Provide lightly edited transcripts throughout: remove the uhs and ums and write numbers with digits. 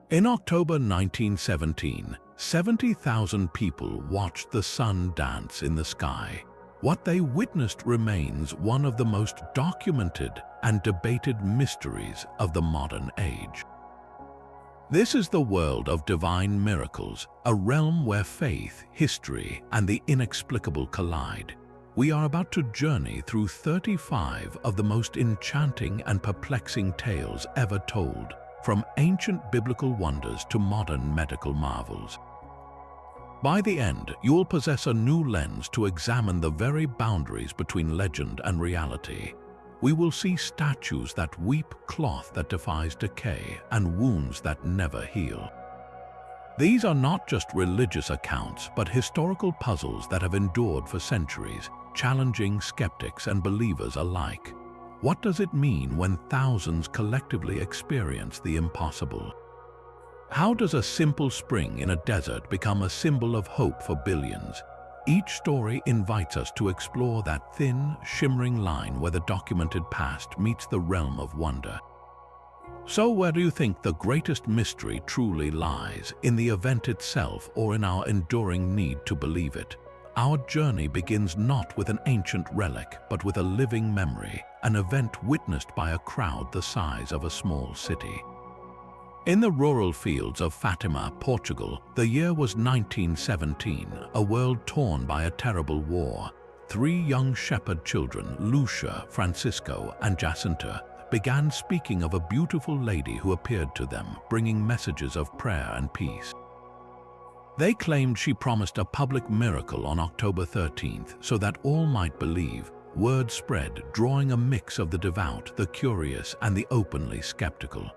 In October 1917, 70,000 people watched the sun dance in the sky. What they witnessed remains one of the most documented and debated mysteries of the modern age. This is the world of divine miracles, a realm where faith, history, and the inexplicable collide. We are about to journey through 35 of the most enchanting and perplexing tales ever told, from ancient biblical wonders to modern medical marvels. By the end, you will possess a new lens to examine the very boundaries between legend and reality. We will see statues that weep, cloth that defies decay, and wounds that never heal. These are not just religious accounts, but historical puzzles that have endured for centuries, challenging skeptics and believers alike. What does it mean when thousands collectively experience the impossible? How does a simple spring in a desert become a symbol of hope for billions? Each story invites us to explore that thin, shimmering line where the documented past meets the realm of wonder. So where do you think the greatest mystery truly lies? In the event itself or in our enduring need to believe it? Our journey begins not with an ancient relic, but with a living memory, an event witnessed by a crowd the size of a small city. In the rural fields of Fátima, Portugal, the year was 1917, a world torn by a terrible war. 3 young shepherd children, Lucia, Francisco, and Jacinta, began speaking of a beautiful lady who appeared to them, bringing messages of prayer and peace. They claimed she promised a public miracle on October 13th so that all might believe. Word spread, drawing a mix of the devout, the curious, and the openly skeptical.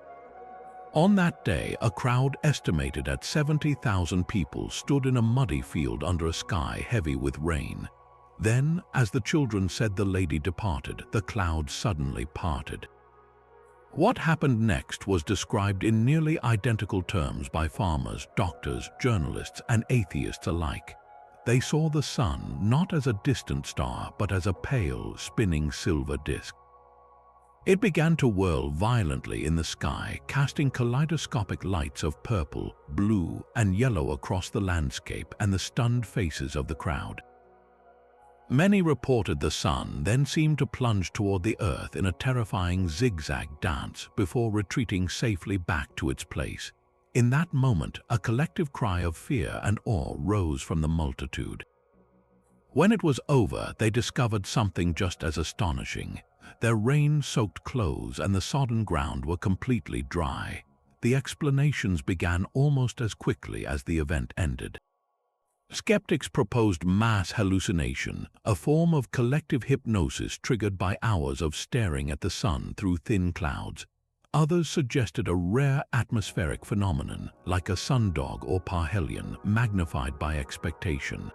On that day, a crowd estimated at 70,000 people stood in a muddy field under a sky heavy with rain. Then, as the children said the lady departed, the clouds suddenly parted. What happened next was described in nearly identical terms by farmers, doctors, journalists, and atheists alike. They saw the sun not as a distant star, but as a pale, spinning silver disk. It began to whirl violently in the sky, casting kaleidoscopic lights of purple, blue, and yellow across the landscape and the stunned faces of the crowd. Many reported the sun then seemed to plunge toward the earth in a terrifying zigzag dance before retreating safely back to its place. In that moment, a collective cry of fear and awe rose from the multitude. When it was over, they discovered something just as astonishing. Their rain-soaked clothes and the sodden ground were completely dry. The explanations began almost as quickly as the event ended. Skeptics proposed mass hallucination, a form of collective hypnosis triggered by hours of staring at the sun through thin clouds. Others suggested a rare atmospheric phenomenon, like a sundog or parhelion, magnified by expectation.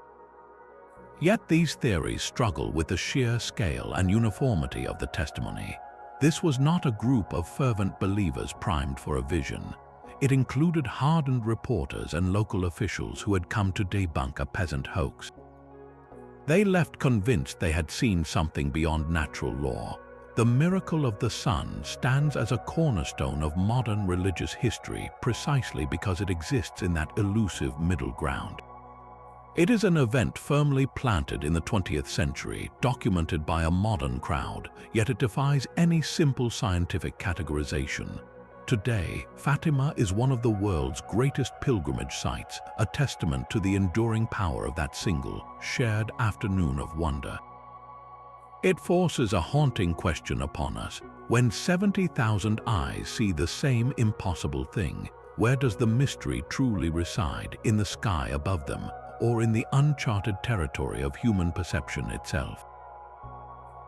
Yet these theories struggle with the sheer scale and uniformity of the testimony. This was not a group of fervent believers primed for a vision. It included hardened reporters and local officials who had come to debunk a peasant hoax. They left convinced they had seen something beyond natural law. The miracle of the sun stands as a cornerstone of modern religious history precisely because it exists in that elusive middle ground. It is an event firmly planted in the 20th century, documented by a modern crowd, yet it defies any simple scientific categorization. Today, Fátima is one of the world's greatest pilgrimage sites, a testament to the enduring power of that single, shared afternoon of wonder. It forces a haunting question upon us. When 70,000 eyes see the same impossible thing, where does the mystery truly reside, in the sky above them, or in the uncharted territory of human perception itself?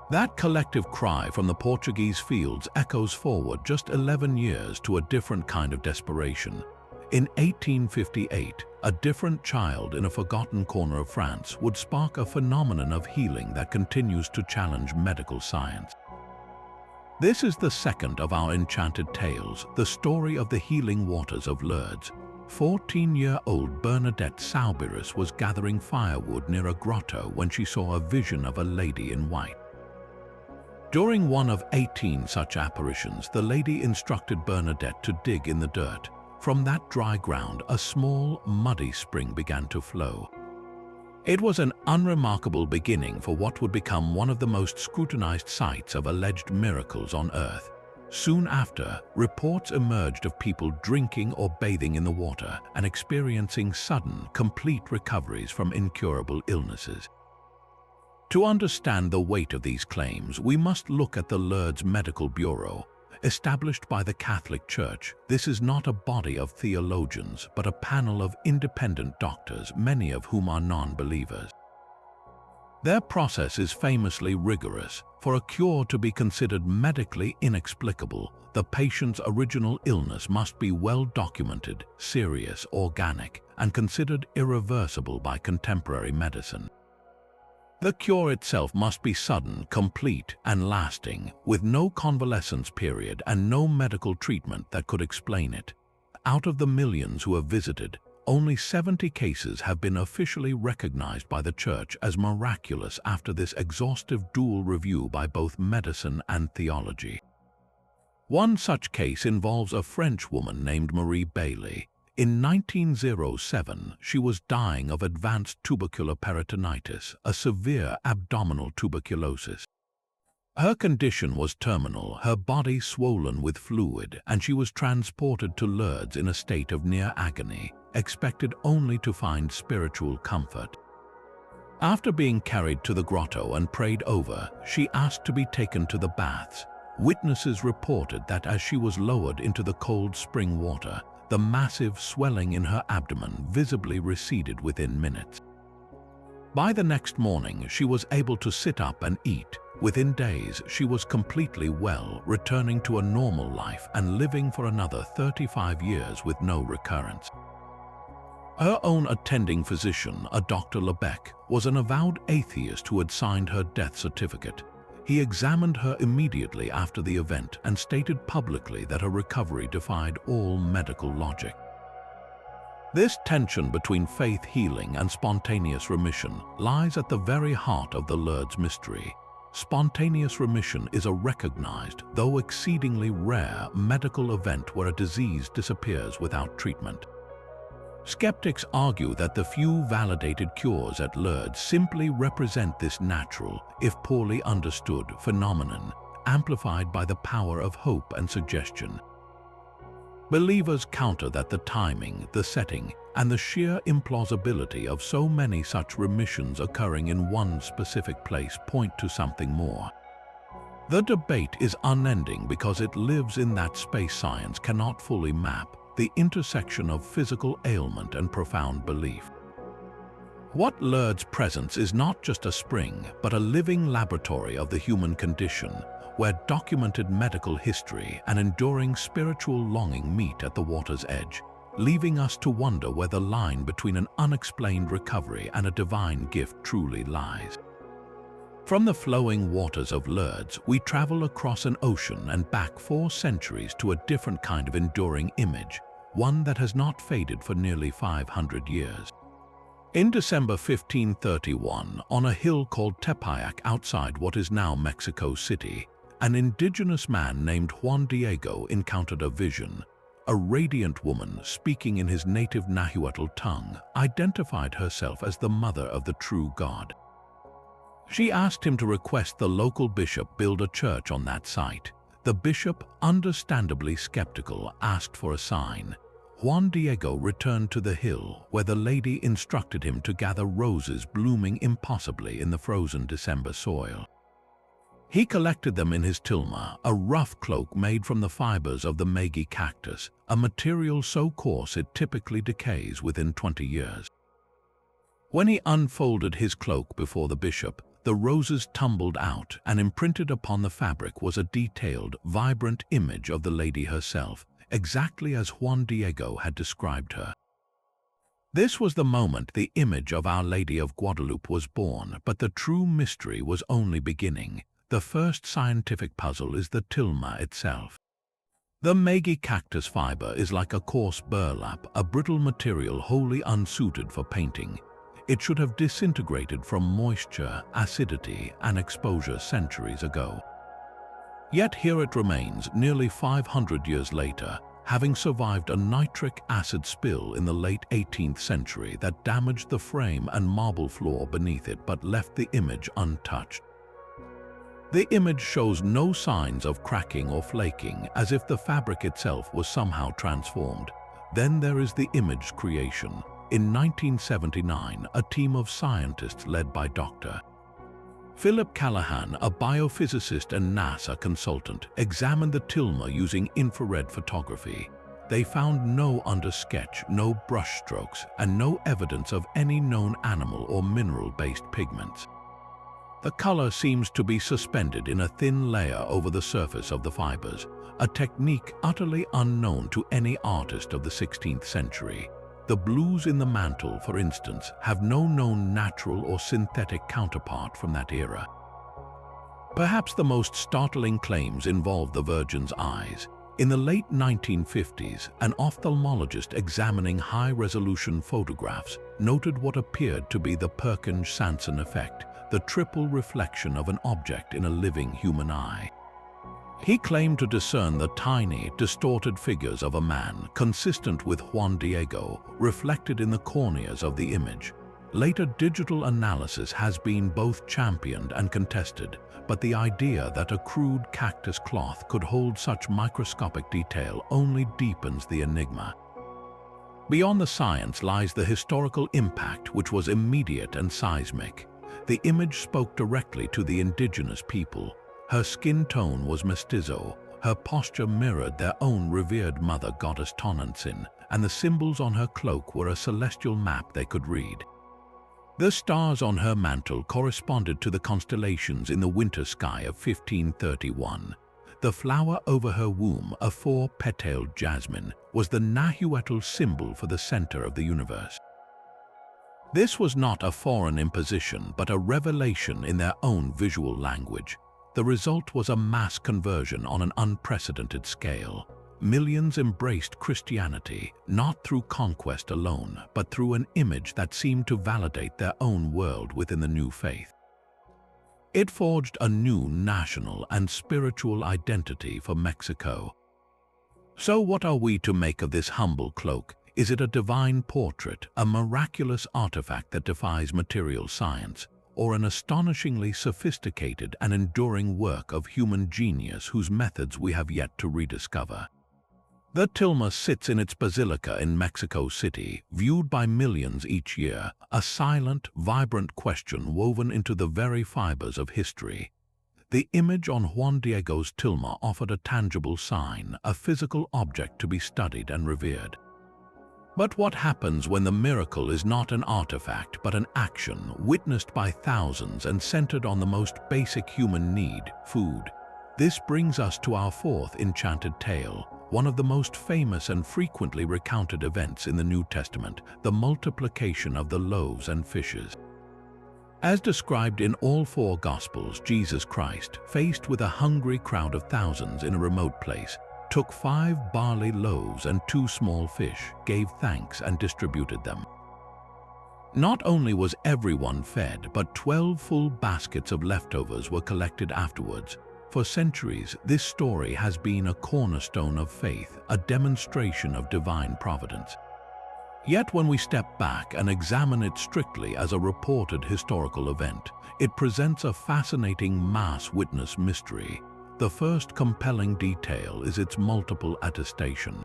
That collective cry from the Portuguese fields echoes forward just 11 years to a different kind of desperation. In 1858, a different child in a forgotten corner of France would spark a phenomenon of healing that continues to challenge medical science. This is the second of our enchanted tales, the story of the healing waters of Lourdes. 14-year-old Bernadette Soubirous was gathering firewood near a grotto when she saw a vision of a lady in white. During one of 18 such apparitions, the lady instructed Bernadette to dig in the dirt. From that dry ground, a small, muddy spring began to flow. It was an unremarkable beginning for what would become one of the most scrutinized sites of alleged miracles on Earth. Soon after, reports emerged of people drinking or bathing in the water and experiencing sudden, complete recoveries from incurable illnesses. To understand the weight of these claims, we must look at the Lourdes Medical Bureau. Established by the Catholic Church, this is not a body of theologians, but a panel of independent doctors, many of whom are non-believers. Their process is famously rigorous. For a cure to be considered medically inexplicable, the patient's original illness must be well documented, serious, organic, and considered irreversible by contemporary medicine. The cure itself must be sudden, complete, and lasting, with no convalescence period and no medical treatment that could explain it. Out of the millions who have visited, only 70 cases have been officially recognized by the Church as miraculous after this exhaustive dual review by both medicine and theology. One such case involves a French woman named Marie Bailey. In 1907, she was dying of advanced tubercular peritonitis, a severe abdominal tuberculosis. Her condition was terminal, her body swollen with fluid, and she was transported to Lourdes in a state of near agony, expected only to find spiritual comfort. After being carried to the grotto and prayed over, she asked to be taken to the baths. Witnesses reported that as she was lowered into the cold spring water, the massive swelling in her abdomen visibly receded within minutes. By the next morning, she was able to sit up and eat. Within days, she was completely well, returning to a normal life and living for another 35 years with no recurrence. Her own attending physician, a Dr. Lebec, was an avowed atheist who had signed her death certificate. He examined her immediately after the event and stated publicly that her recovery defied all medical logic. This tension between faith healing and spontaneous remission lies at the very heart of the Lourdes mystery. Spontaneous remission is a recognized, though exceedingly rare, medical event where a disease disappears without treatment. Skeptics argue that the few validated cures at Lourdes simply represent this natural, if poorly understood, phenomenon, amplified by the power of hope and suggestion. Believers counter that the timing, the setting, and the sheer implausibility of so many such remissions occurring in one specific place point to something more. The debate is unending because it lives in that space science cannot fully map, the intersection of physical ailment and profound belief. What Lourdes presents is not just a spring, but a living laboratory of the human condition, where documented medical history and enduring spiritual longing meet at the water's edge, leaving us to wonder where the line between an unexplained recovery and a divine gift truly lies. From the flowing waters of Lourdes, we travel across an ocean and back 4 centuries to a different kind of enduring image, one that has not faded for nearly 500 years. In December 1531, on a hill called Tepeyac outside what is now Mexico City, an indigenous man named Juan Diego encountered a vision. A radiant woman, speaking in his native Nahuatl tongue, identified herself as the mother of the true God. She asked him to request the local bishop build a church on that site. The bishop, understandably skeptical, asked for a sign. Juan Diego returned to the hill, where the lady instructed him to gather roses blooming impossibly in the frozen December soil. He collected them in his tilma, a rough cloak made from the fibers of the Megi cactus, a material so coarse it typically decays within 20 years. When he unfolded his cloak before the bishop, the roses tumbled out, and imprinted upon the fabric was a detailed, vibrant image of the lady herself, exactly as Juan Diego had described her. This was the moment the image of Our Lady of Guadalupe was born, but the true mystery was only beginning. The first scientific puzzle is the tilma itself. The Megi cactus fiber is like a coarse burlap, a brittle material wholly unsuited for painting. It should have disintegrated from moisture, acidity, and exposure centuries ago. Yet here it remains, nearly 500 years later, having survived a nitric acid spill in the late 18th century that damaged the frame and marble floor beneath it but left the image untouched. The image shows no signs of cracking or flaking, as if the fabric itself was somehow transformed. Then there is the image's creation. In 1979, a team of scientists led by Dr. Philip Callahan, a biophysicist and NASA consultant, examined the tilma using infrared photography. They found no undersketch, no brushstrokes, and no evidence of any known animal or mineral-based pigments. The color seems to be suspended in a thin layer over the surface of the fibers, a technique utterly unknown to any artist of the 16th century. The blues in the mantle, for instance, have no known natural or synthetic counterpart from that era. Perhaps the most startling claims involve the Virgin's eyes. In the late 1950s, an ophthalmologist examining high-resolution photographs noted what appeared to be the Perkin-Sanson effect, the triple reflection of an object in a living human eye. He claimed to discern the tiny, distorted figures of a man, consistent with Juan Diego, reflected in the corneas of the image. Later digital analysis has been both championed and contested, but the idea that a crude cactus cloth could hold such microscopic detail only deepens the enigma. Beyond the science lies the historical impact, which was immediate and seismic. The image spoke directly to the indigenous people. Her skin tone was mestizo, her posture mirrored their own revered mother goddess Tonantzin, and the symbols on her cloak were a celestial map they could read. The stars on her mantle corresponded to the constellations in the winter sky of 1531. The flower over her womb, a four-petaled jasmine, was the Nahuatl symbol for the center of the universe. This was not a foreign imposition, but a revelation in their own visual language. The result was a mass conversion on an unprecedented scale. Millions embraced Christianity, not through conquest alone, but through an image that seemed to validate their own world within the new faith. It forged a new national and spiritual identity for Mexico. So what are we to make of this humble cloak? Is it a divine portrait, a miraculous artifact that defies material science, or an astonishingly sophisticated and enduring work of human genius whose methods we have yet to rediscover? The tilma sits in its basilica in Mexico City, viewed by millions each year, a silent, vibrant question woven into the very fibers of history. The image on Juan Diego's tilma offered a tangible sign, a physical object to be studied and revered. But what happens when the miracle is not an artifact but an action, witnessed by thousands and centered on the most basic human need, food? This brings us to our fourth enchanted tale, one of the most famous and frequently recounted events in the New Testament, the multiplication of the loaves and fishes. As described in all four Gospels, Jesus Christ, faced with a hungry crowd of thousands in a remote place, took 5 barley loaves and 2 small fish, gave thanks and distributed them. Not only was everyone fed, but 12 full baskets of leftovers were collected afterwards. For centuries, this story has been a cornerstone of faith, a demonstration of divine providence. Yet when we step back and examine it strictly as a reported historical event, it presents a fascinating mass witness mystery. The first compelling detail is its multiple attestation.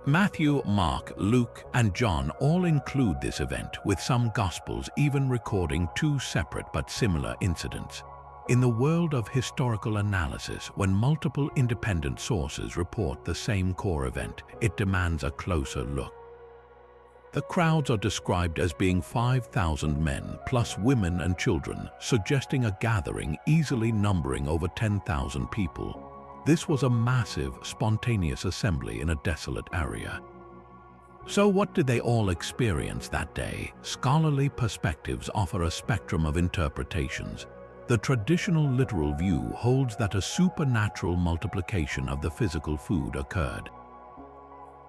Matthew, Mark, Luke, and John all include this event, with some Gospels even recording 2 separate but similar incidents. In the world of historical analysis, when multiple independent sources report the same core event, it demands a closer look. The crowds are described as being 5,000 men, plus women and children, suggesting a gathering easily numbering over 10,000 people. This was a massive, spontaneous assembly in a desolate area. So what did they all experience that day? Scholarly perspectives offer a spectrum of interpretations. The traditional literal view holds that a supernatural multiplication of the physical food occurred.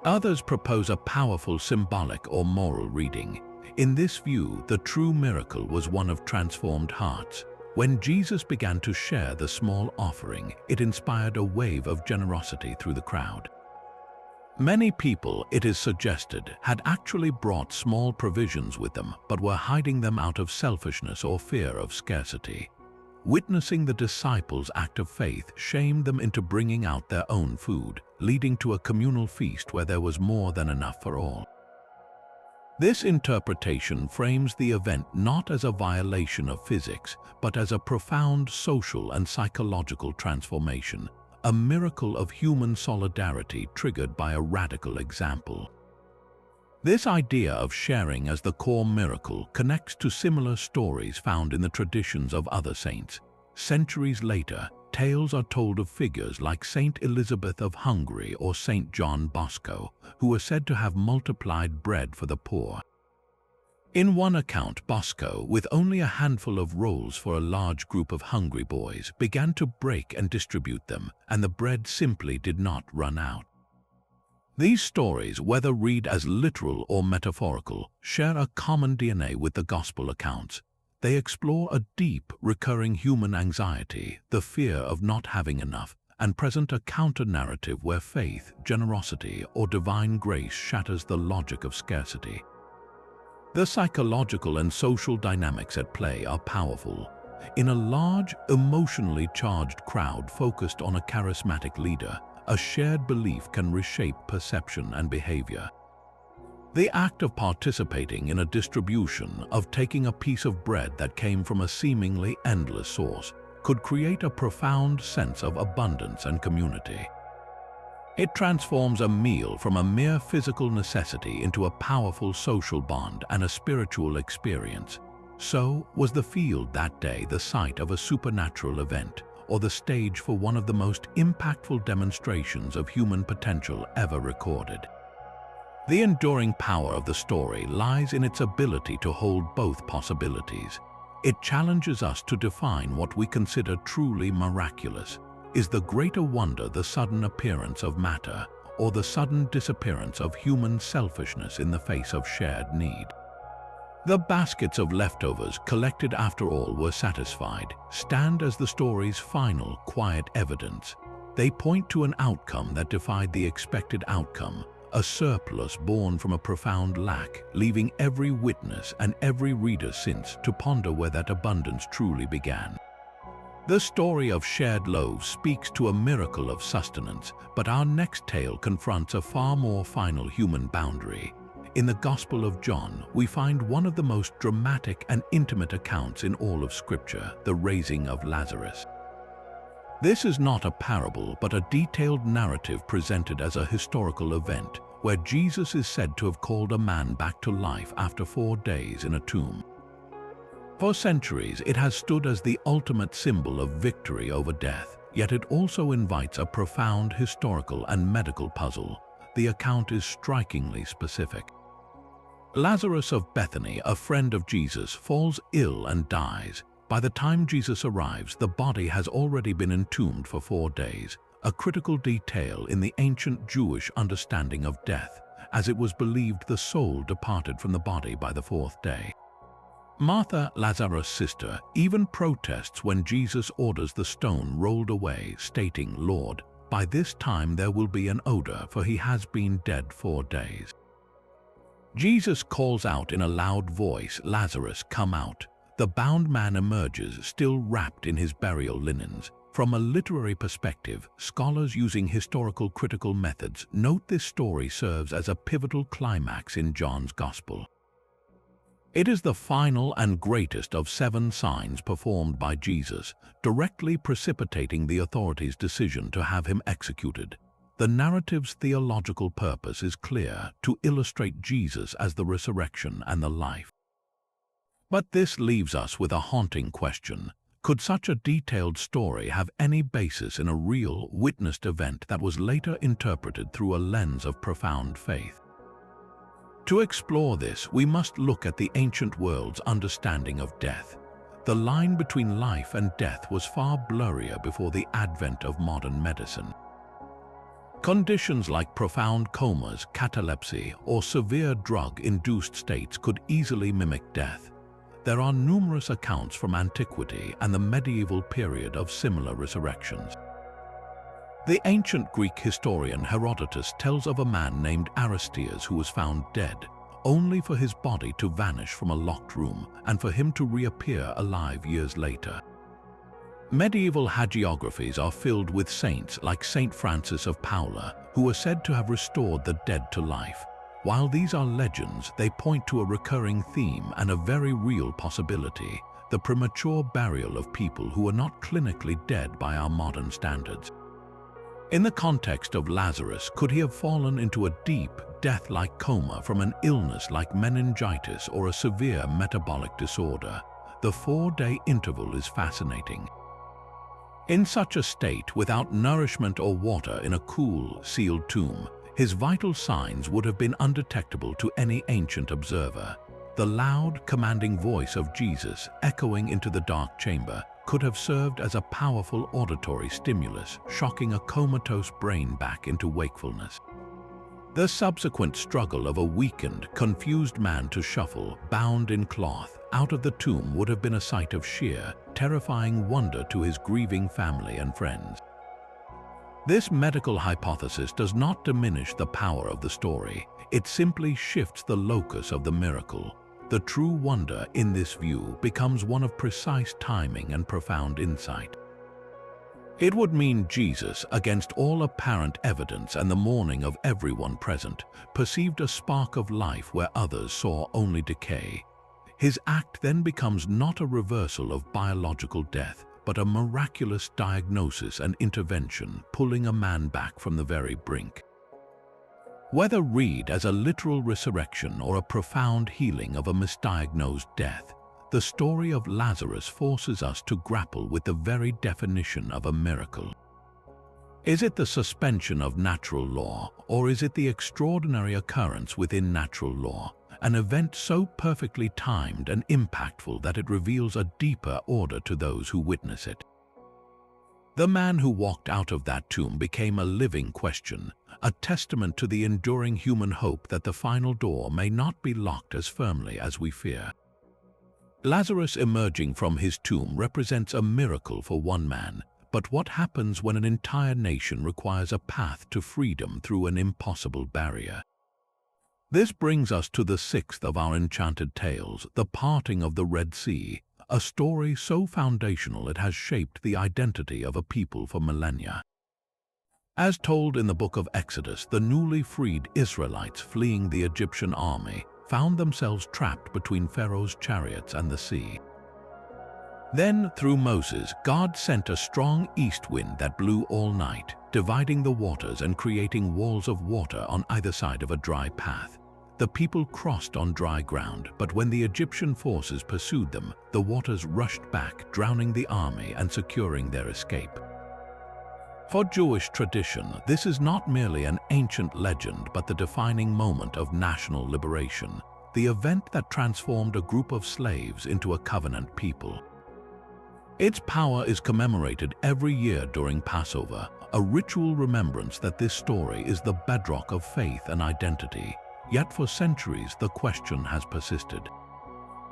Others propose a powerful symbolic or moral reading. In this view, the true miracle was one of transformed hearts. When Jesus began to share the small offering, it inspired a wave of generosity through the crowd. Many people, it is suggested, had actually brought small provisions with them but were hiding them out of selfishness or fear of scarcity. Witnessing the disciples' act of faith shamed them into bringing out their own food, leading to a communal feast where there was more than enough for all. This interpretation frames the event not as a violation of physics, but as a profound social and psychological transformation, a miracle of human solidarity triggered by a radical example. This idea of sharing as the core miracle connects to similar stories found in the traditions of other saints. Centuries later, tales are told of figures like Saint Elizabeth of Hungary or Saint John Bosco, who were said to have multiplied bread for the poor. In one account, Bosco, with only a handful of rolls for a large group of hungry boys, began to break and distribute them, and the bread simply did not run out. These stories, whether read as literal or metaphorical, share a common DNA with the Gospel accounts. They explore a deep, recurring human anxiety, the fear of not having enough, and present a counter-narrative where faith, generosity, or divine grace shatters the logic of scarcity. The psychological and social dynamics at play are powerful. In a large, emotionally charged crowd focused on a charismatic leader, a shared belief can reshape perception and behavior. The act of participating in a distribution, of taking a piece of bread that came from a seemingly endless source, could create a profound sense of abundance and community. It transforms a meal from a mere physical necessity into a powerful social bond and a spiritual experience. So was the field that day the site of a supernatural event, or the stage for one of the most impactful demonstrations of human potential ever recorded. The enduring power of the story lies in its ability to hold both possibilities. It challenges us to define what we consider truly miraculous. Is the greater wonder the sudden appearance of matter, or the sudden disappearance of human selfishness in the face of shared need? The baskets of leftovers collected after all were satisfied stand as the story's final, quiet evidence. They point to an outcome that defied the expected outcome, a surplus born from a profound lack, leaving every witness and every reader since to ponder where that abundance truly began. The story of shared loaves speaks to a miracle of sustenance, but our next tale confronts a far more final human boundary. In the Gospel of John, we find one of the most dramatic and intimate accounts in all of Scripture, the raising of Lazarus. This is not a parable, but a detailed narrative presented as a historical event, where Jesus is said to have called a man back to life after 4 days in a tomb. For centuries, it has stood as the ultimate symbol of victory over death, yet it also invites a profound historical and medical puzzle. The account is strikingly specific. Lazarus of Bethany, a friend of Jesus, falls ill and dies. By the time Jesus arrives, the body has already been entombed for 4 days, a critical detail in the ancient Jewish understanding of death, as it was believed the soul departed from the body by the 4th day. Martha, Lazarus' sister, even protests when Jesus orders the stone rolled away, stating, "Lord, by this time there will be an odor, for he has been dead 4 days." Jesus calls out in a loud voice, "Lazarus, come out." The bound man emerges, still wrapped in his burial linens. From a literary perspective, scholars using historical critical methods note this story serves as a pivotal climax in John's Gospel. It is the final and greatest of 7 signs performed by Jesus, directly precipitating the authorities' decision to have him executed. The narrative's theological purpose is clear: to illustrate Jesus as the resurrection and the life. But this leaves us with a haunting question. Could such a detailed story have any basis in a real, witnessed event that was later interpreted through a lens of profound faith? To explore this, we must look at the ancient world's understanding of death. The line between life and death was far blurrier before the advent of modern medicine. Conditions like profound comas, catalepsy, or severe drug-induced states could easily mimic death. There are numerous accounts from antiquity and the medieval period of similar resurrections. The ancient Greek historian Herodotus tells of a man named Aristeas who was found dead, only for his body to vanish from a locked room and for him to reappear alive years later. Medieval hagiographies are filled with saints like Saint Francis of Paula, who are said to have restored the dead to life. While these are legends, they point to a recurring theme and a very real possibility: the premature burial of people who are not clinically dead by our modern standards. In the context of Lazarus, could he have fallen into a deep, death-like coma from an illness like meningitis or a severe metabolic disorder? The 4-day interval is fascinating. In such a state, without nourishment or water in a cool, sealed tomb, his vital signs would have been undetectable to any ancient observer. The loud, commanding voice of Jesus echoing into the dark chamber could have served as a powerful auditory stimulus, shocking a comatose brain back into wakefulness. The subsequent struggle of a weakened, confused man to shuffle, bound in cloth, out of the tomb would have been a sight of sheer, terrifying wonder to his grieving family and friends. This medical hypothesis does not diminish the power of the story. It simply shifts the locus of the miracle. The true wonder in this view becomes one of precise timing and profound insight. It would mean Jesus, against all apparent evidence and the mourning of everyone present, perceived a spark of life where others saw only decay. His act then becomes not a reversal of biological death, but a miraculous diagnosis and intervention, pulling a man back from the very brink. Whether read as a literal resurrection or a profound healing of a misdiagnosed death, the story of Lazarus forces us to grapple with the very definition of a miracle. Is it the suspension of natural law, or is it the extraordinary occurrence within natural law, an event so perfectly timed and impactful that it reveals a deeper order to those who witness it? The man who walked out of that tomb became a living question, a testament to the enduring human hope that the final door may not be locked as firmly as we fear. Lazarus emerging from his tomb represents a miracle for one man, but what happens when an entire nation requires a path to freedom through an impossible barrier? This brings us to the 6th of our enchanted tales, the parting of the Red Sea, a story so foundational it has shaped the identity of a people for millennia. As told in the book of Exodus, the newly freed Israelites fleeing the Egyptian army found themselves trapped between Pharaoh's chariots and the sea. Then, through Moses, God sent a strong east wind that blew all night, dividing the waters and creating walls of water on either side of a dry path. The people crossed on dry ground, but when the Egyptian forces pursued them, the waters rushed back, drowning the army and securing their escape. For Jewish tradition, this is not merely an ancient legend but the defining moment of national liberation, the event that transformed a group of slaves into a covenant people. Its power is commemorated every year during Passover, a ritual remembrance that this story is the bedrock of faith and identity. Yet for centuries, the question has persisted.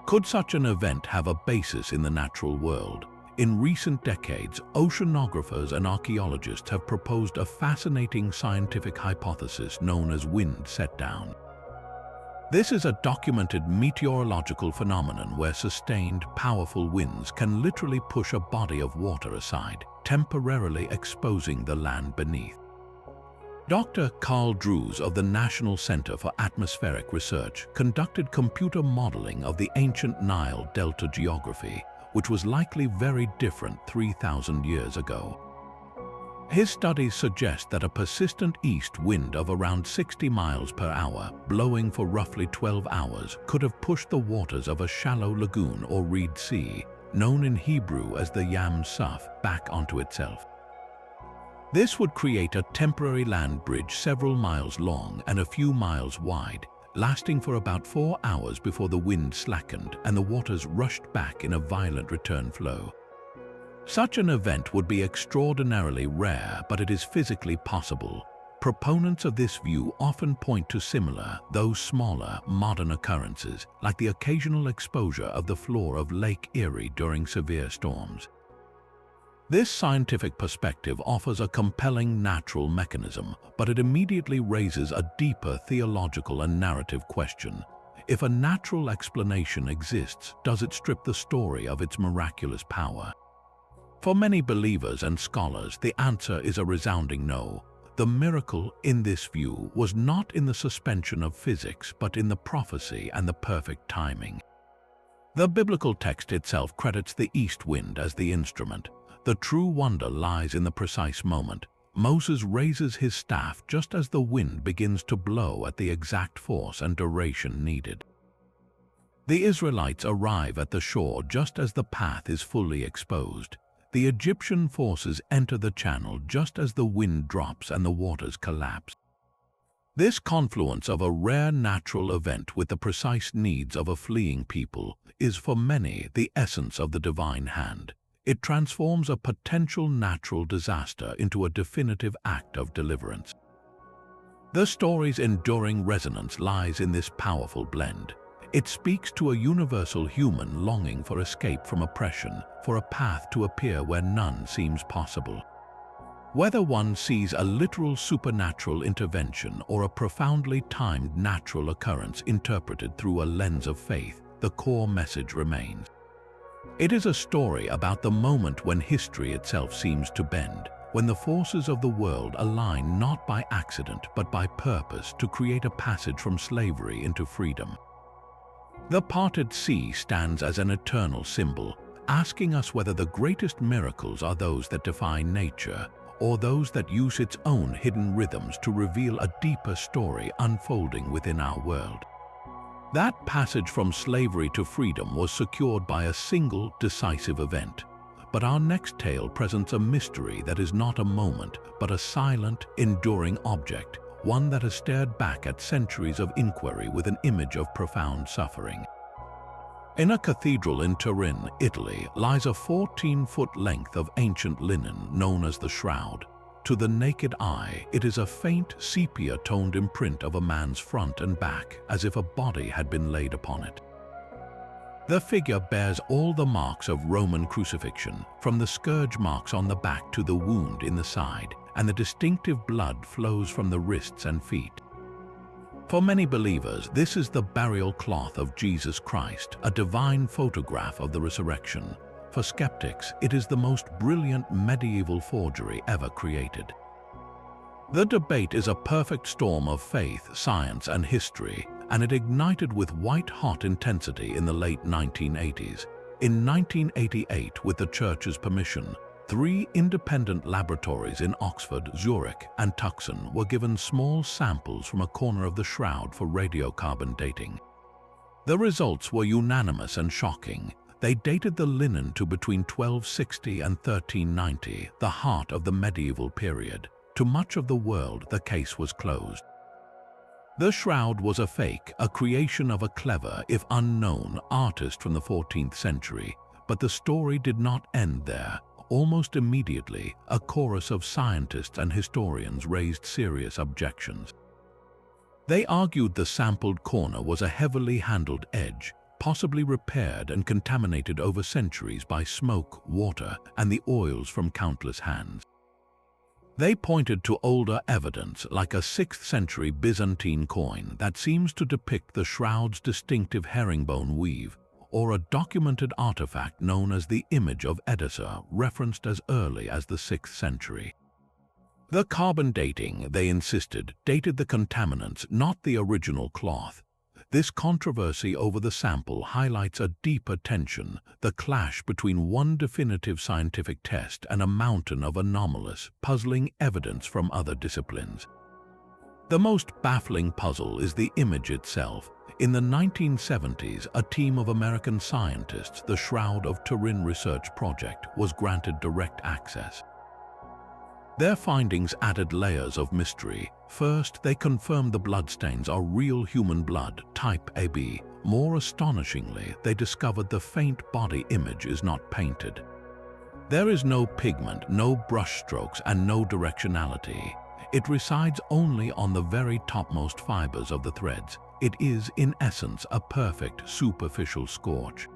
Could such an event have a basis in the natural world? In recent decades, oceanographers and archaeologists have proposed a fascinating scientific hypothesis known as wind set-down. This is a documented meteorological phenomenon where sustained, powerful winds can literally push a body of water aside, temporarily exposing the land beneath. Dr. Carl Drews of the National Center for Atmospheric Research conducted computer modeling of the ancient Nile Delta geography, which was likely very different 3,000 years ago. His studies suggest that a persistent east wind of around 60 miles per hour, blowing for roughly 12 hours, could have pushed the waters of a shallow lagoon or reed sea, known in Hebrew as the Yam Suf, back onto itself. This would create a temporary land bridge several miles long and a few miles wide, lasting for about 4 hours before the wind slackened and the waters rushed back in a violent return flow. Such an event would be extraordinarily rare, but it is physically possible. Proponents of this view often point to similar, though smaller, modern occurrences, like the occasional exposure of the floor of Lake Erie during severe storms. This scientific perspective offers a compelling natural mechanism, but it immediately raises a deeper theological and narrative question. If a natural explanation exists, does it strip the story of its miraculous power? For many believers and scholars, the answer is a resounding no. The miracle in this view was not in the suspension of physics, but in the prophecy and the perfect timing. The biblical text itself credits the east wind as the instrument. The true wonder lies in the precise moment. Moses raises his staff just as the wind begins to blow at the exact force and duration needed. The Israelites arrive at the shore just as the path is fully exposed. The Egyptian forces enter the channel just as the wind drops and the waters collapse. This confluence of a rare natural event with the precise needs of a fleeing people is for many the essence of the divine hand. It transforms a potential natural disaster into a definitive act of deliverance. The story's enduring resonance lies in this powerful blend. It speaks to a universal human longing for escape from oppression, for a path to appear where none seems possible. Whether one sees a literal supernatural intervention or a profoundly timed natural occurrence interpreted through a lens of faith, the core message remains. It is a story about the moment when history itself seems to bend, when the forces of the world align not by accident but by purpose to create a passage from slavery into freedom. The parted sea stands as an eternal symbol, asking us whether the greatest miracles are those that defy nature or those that use its own hidden rhythms to reveal a deeper story unfolding within our world. That passage from slavery to freedom was secured by a single decisive event. But our next tale presents a mystery that is not a moment, but a silent, enduring object, one that has stared back at centuries of inquiry with an image of profound suffering. In a cathedral in Turin, Italy, lies a 14-foot length of ancient linen known as the Shroud. To the naked eye, it is a faint sepia-toned imprint of a man's front and back, as if a body had been laid upon it. The figure bears all the marks of Roman crucifixion, from the scourge marks on the back to the wound in the side, and the distinctive blood flows from the wrists and feet. For many believers, this is the burial cloth of Jesus Christ, a divine photograph of the resurrection. For skeptics, it is the most brilliant medieval forgery ever created. The debate is a perfect storm of faith, science, and history, and it ignited with white-hot intensity in the late 1980s. In 1988, with the Church's permission, 3 independent laboratories in Oxford, Zurich, and Tucson were given small samples from a corner of the shroud for radiocarbon dating. The results were unanimous and shocking. They dated the linen to between 1260 and 1390, the heart of the medieval period. To much of the world, the case was closed. The shroud was a fake, a creation of a clever, if unknown, artist from the 14th century. But the story did not end there. Almost immediately, a chorus of scientists and historians raised serious objections. They argued the sampled corner was a heavily handled edge, possibly repaired and contaminated over centuries by smoke, water, and the oils from countless hands. They pointed to older evidence, like a 6th century Byzantine coin that seems to depict the shroud's distinctive herringbone weave, or a documented artifact known as the Image of Edessa, referenced as early as the 6th century. The carbon dating, they insisted, dated the contaminants, not the original cloth. This controversy over the sample highlights a deeper tension, the clash between one definitive scientific test and a mountain of anomalous, puzzling evidence from other disciplines. The most baffling puzzle is the image itself. In the 1970s, a team of American scientists, the Shroud of Turin Research Project, was granted direct access. Their findings added layers of mystery. First, they confirmed the bloodstains are real human blood, type AB. More astonishingly, they discovered the faint body image is not painted. There is no pigment, no brushstrokes, and no directionality. It resides only on the very topmost fibers of the threads. It is, in essence, a perfect superficial scorch.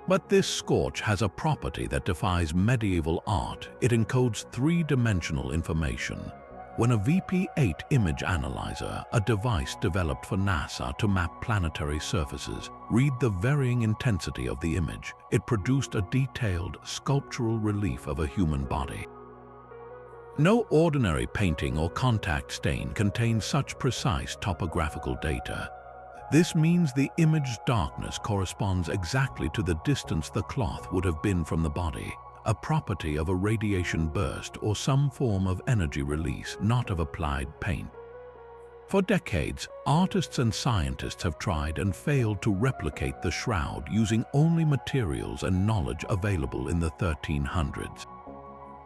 But this scorch has a property that defies medieval art. It encodes three-dimensional information. When a VP8 image analyzer, a device developed for NASA to map planetary surfaces, read the varying intensity of the image, it produced a detailed, sculptural relief of a human body. No ordinary painting or contact stain contains such precise topographical data. This means the image's darkness corresponds exactly to the distance the cloth would have been from the body, a property of a radiation burst or some form of energy release, not of applied paint. For decades, artists and scientists have tried and failed to replicate the shroud using only materials and knowledge available in the 1300s.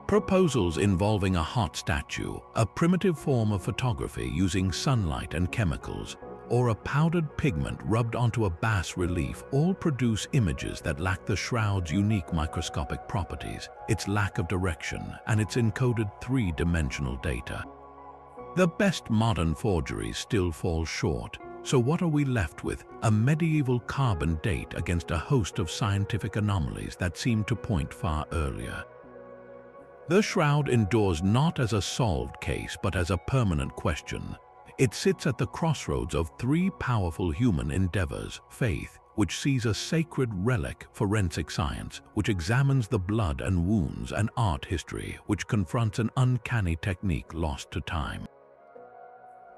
Proposals involving a hot statue, a primitive form of photography using sunlight and chemicals, or a powdered pigment rubbed onto a bas-relief all produce images that lack the shroud's unique microscopic properties, its lack of direction, and its encoded three-dimensional data. The best modern forgeries still fall short, so what are we left with? A medieval carbon date against a host of scientific anomalies that seem to point far earlier. The shroud endures not as a solved case but as a permanent question. It sits at the crossroads of three powerful human endeavors: faith, which sees a sacred relic; forensic science, which examines the blood and wounds; and art history, which confronts an uncanny technique lost to time.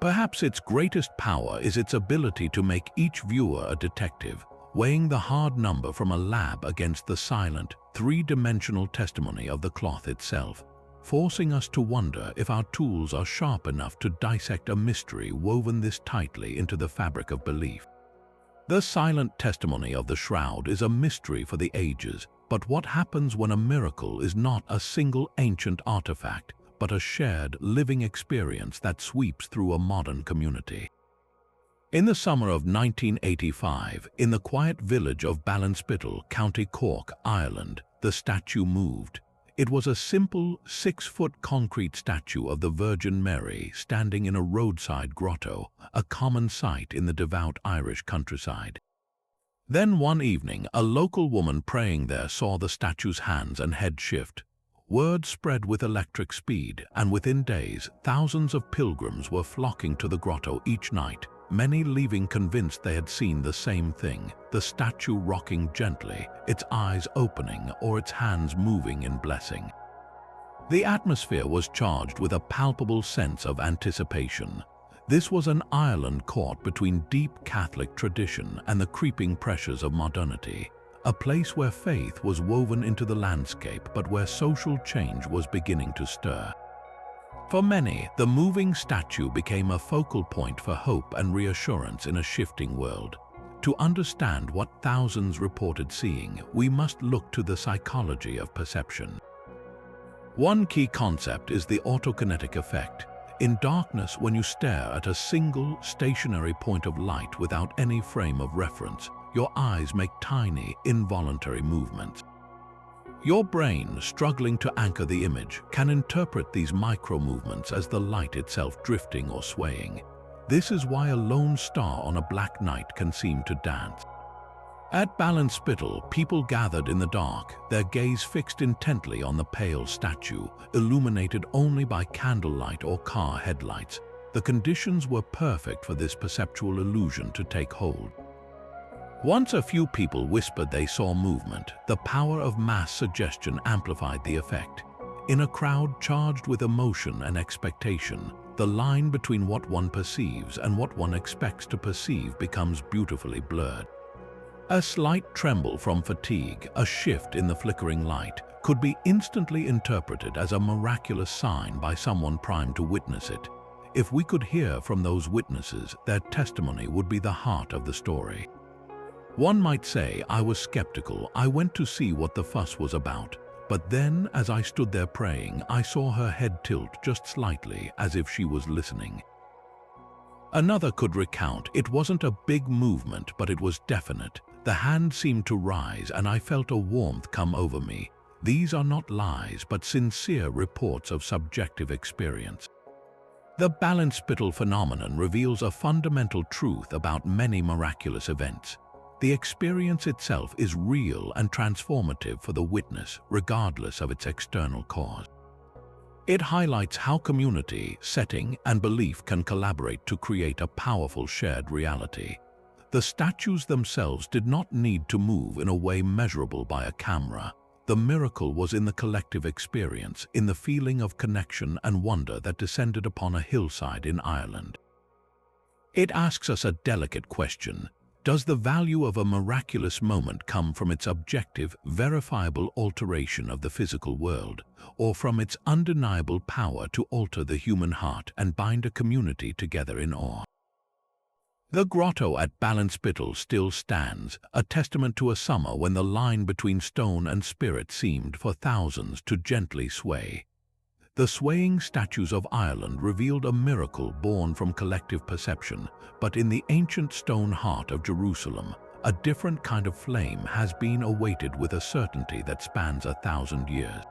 Perhaps its greatest power is its ability to make each viewer a detective, weighing the hard number from a lab against the silent, three-dimensional testimony of the cloth itself, forcing us to wonder if our tools are sharp enough to dissect a mystery woven this tightly into the fabric of belief. The silent testimony of the shroud is a mystery for the ages, but what happens when a miracle is not a single ancient artifact, but a shared, living experience that sweeps through a modern community? In the summer of 1985, in the quiet village of Ballinspittle, County Cork, Ireland, the statue moved. It was a simple, 6-foot concrete statue of the Virgin Mary standing in a roadside grotto, a common sight in the devout Irish countryside. Then one evening, a local woman praying there saw the statue's hands and head shift. Word spread with electric speed, and within days, thousands of pilgrims were flocking to the grotto each night, many leaving convinced they had seen the same thing, the statue rocking gently, its eyes opening or its hands moving in blessing. The atmosphere was charged with a palpable sense of anticipation. This was an Ireland caught between deep Catholic tradition and the creeping pressures of modernity, a place where faith was woven into the landscape but where social change was beginning to stir. For many, the moving statue became a focal point for hope and reassurance in a shifting world. To understand what thousands reported seeing, we must look to the psychology of perception. One key concept is the autokinetic effect. In darkness, when you stare at a single, stationary point of light without any frame of reference, your eyes make tiny, involuntary movements. Your brain, struggling to anchor the image, can interpret these micro-movements as the light itself drifting or swaying. This is why a lone star on a black night can seem to dance. At Ballinspittle, people gathered in the dark, their gaze fixed intently on the pale statue, illuminated only by candlelight or car headlights. The conditions were perfect for this perceptual illusion to take hold. Once a few people whispered they saw movement, the power of mass suggestion amplified the effect. In a crowd charged with emotion and expectation, the line between what one perceives and what one expects to perceive becomes beautifully blurred. A slight tremble from fatigue, a shift in the flickering light, could be instantly interpreted as a miraculous sign by someone primed to witness it. If we could hear from those witnesses, their testimony would be the heart of the story. One might say I was skeptical. I went to see what the fuss was about. But then, as I stood there praying, I saw her head tilt just slightly, as if she was listening. Another could recount, it wasn't a big movement, but it was definite. The hand seemed to rise, and I felt a warmth come over me. These are not lies, but sincere reports of subjective experience. The Ballinspittle phenomenon reveals a fundamental truth about many miraculous events. The experience itself is real and transformative for the witness, regardless of its external cause. It highlights how community, setting, and belief can collaborate to create a powerful shared reality. The statues themselves did not need to move in a way measurable by a camera. The miracle was in the collective experience, in the feeling of connection and wonder that descended upon a hillside in Ireland. It asks us a delicate question. Does the value of a miraculous moment come from its objective, verifiable alteration of the physical world, or from its undeniable power to alter the human heart and bind a community together in awe? The grotto at Ballinspittle still stands, a testament to a summer when the line between stone and spirit seemed for thousands to gently sway. The swaying statues of Ireland revealed a miracle born from collective perception, but in the ancient stone heart of Jerusalem, a different kind of flame has been awaited with a certainty that spans 1,000 years.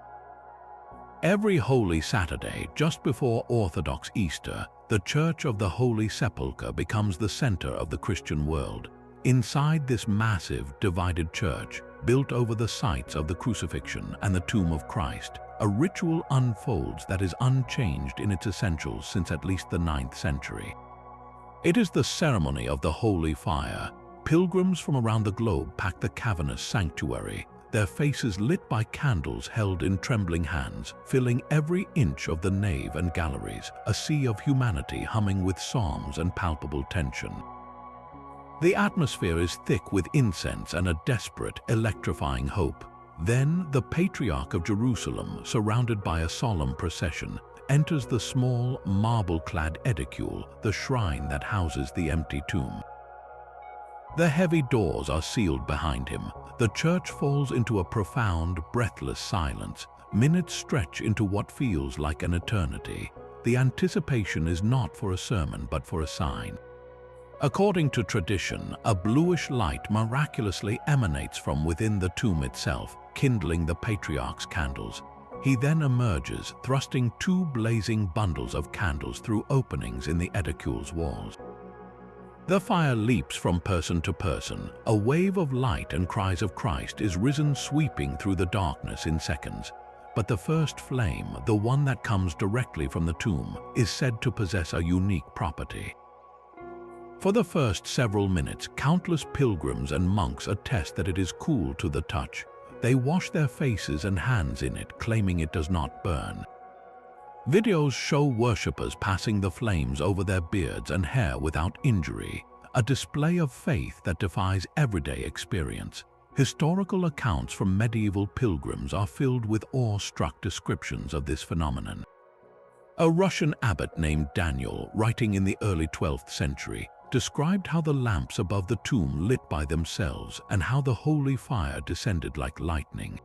Every Holy Saturday, just before Orthodox Easter, the Church of the Holy Sepulchre becomes the center of the Christian world. Inside this massive, divided church, built over the sites of the crucifixion and the tomb of Christ, a ritual unfolds that is unchanged in its essentials since at least the 9th century. It is the ceremony of the Holy Fire. Pilgrims from around the globe pack the cavernous sanctuary, their faces lit by candles held in trembling hands, filling every inch of the nave and galleries, a sea of humanity humming with psalms and palpable tension. The atmosphere is thick with incense and a desperate, electrifying hope. Then the Patriarch of Jerusalem, surrounded by a solemn procession, enters the small, marble-clad edicule, the shrine that houses the empty tomb. The heavy doors are sealed behind him. The church falls into a profound, breathless silence. Minutes stretch into what feels like an eternity. The anticipation is not for a sermon, but for a sign. According to tradition, a bluish light miraculously emanates from within the tomb itself, kindling the Patriarch's candles. He then emerges, thrusting 2 blazing bundles of candles through openings in the edicule's walls. The fire leaps from person to person. A wave of light and cries of Christ is risen, sweeping through the darkness in seconds. But the first flame, the one that comes directly from the tomb, is said to possess a unique property. For the first several minutes, countless pilgrims and monks attest that it is cool to the touch. They wash their faces and hands in it, claiming it does not burn. Videos show worshippers passing the flames over their beards and hair without injury, a display of faith that defies everyday experience. Historical accounts from medieval pilgrims are filled with awe-struck descriptions of this phenomenon. A Russian abbot named Daniel, writing in the early 12th century, described how the lamps above the tomb lit by themselves and how the holy fire descended like lightning.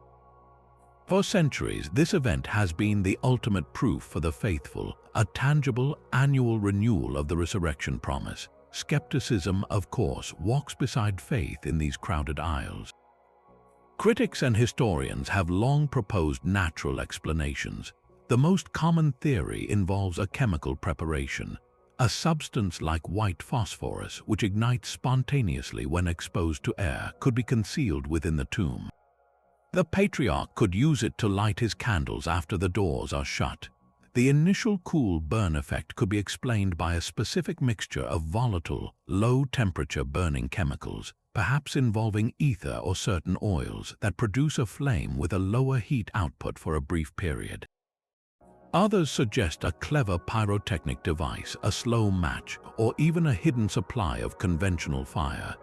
For centuries, this event has been the ultimate proof for the faithful, a tangible annual renewal of the resurrection promise. Skepticism, of course, walks beside faith in these crowded aisles. Critics and historians have long proposed natural explanations. The most common theory involves a chemical preparation. A substance like white phosphorus, which ignites spontaneously when exposed to air, could be concealed within the tomb. The Patriarch could use it to light his candles after the doors are shut. The initial cool burn effect could be explained by a specific mixture of volatile, low-temperature burning chemicals, perhaps involving ether or certain oils, that produce a flame with a lower heat output for a brief period. Others suggest a clever pyrotechnic device, a slow match, or even a hidden supply of conventional fire.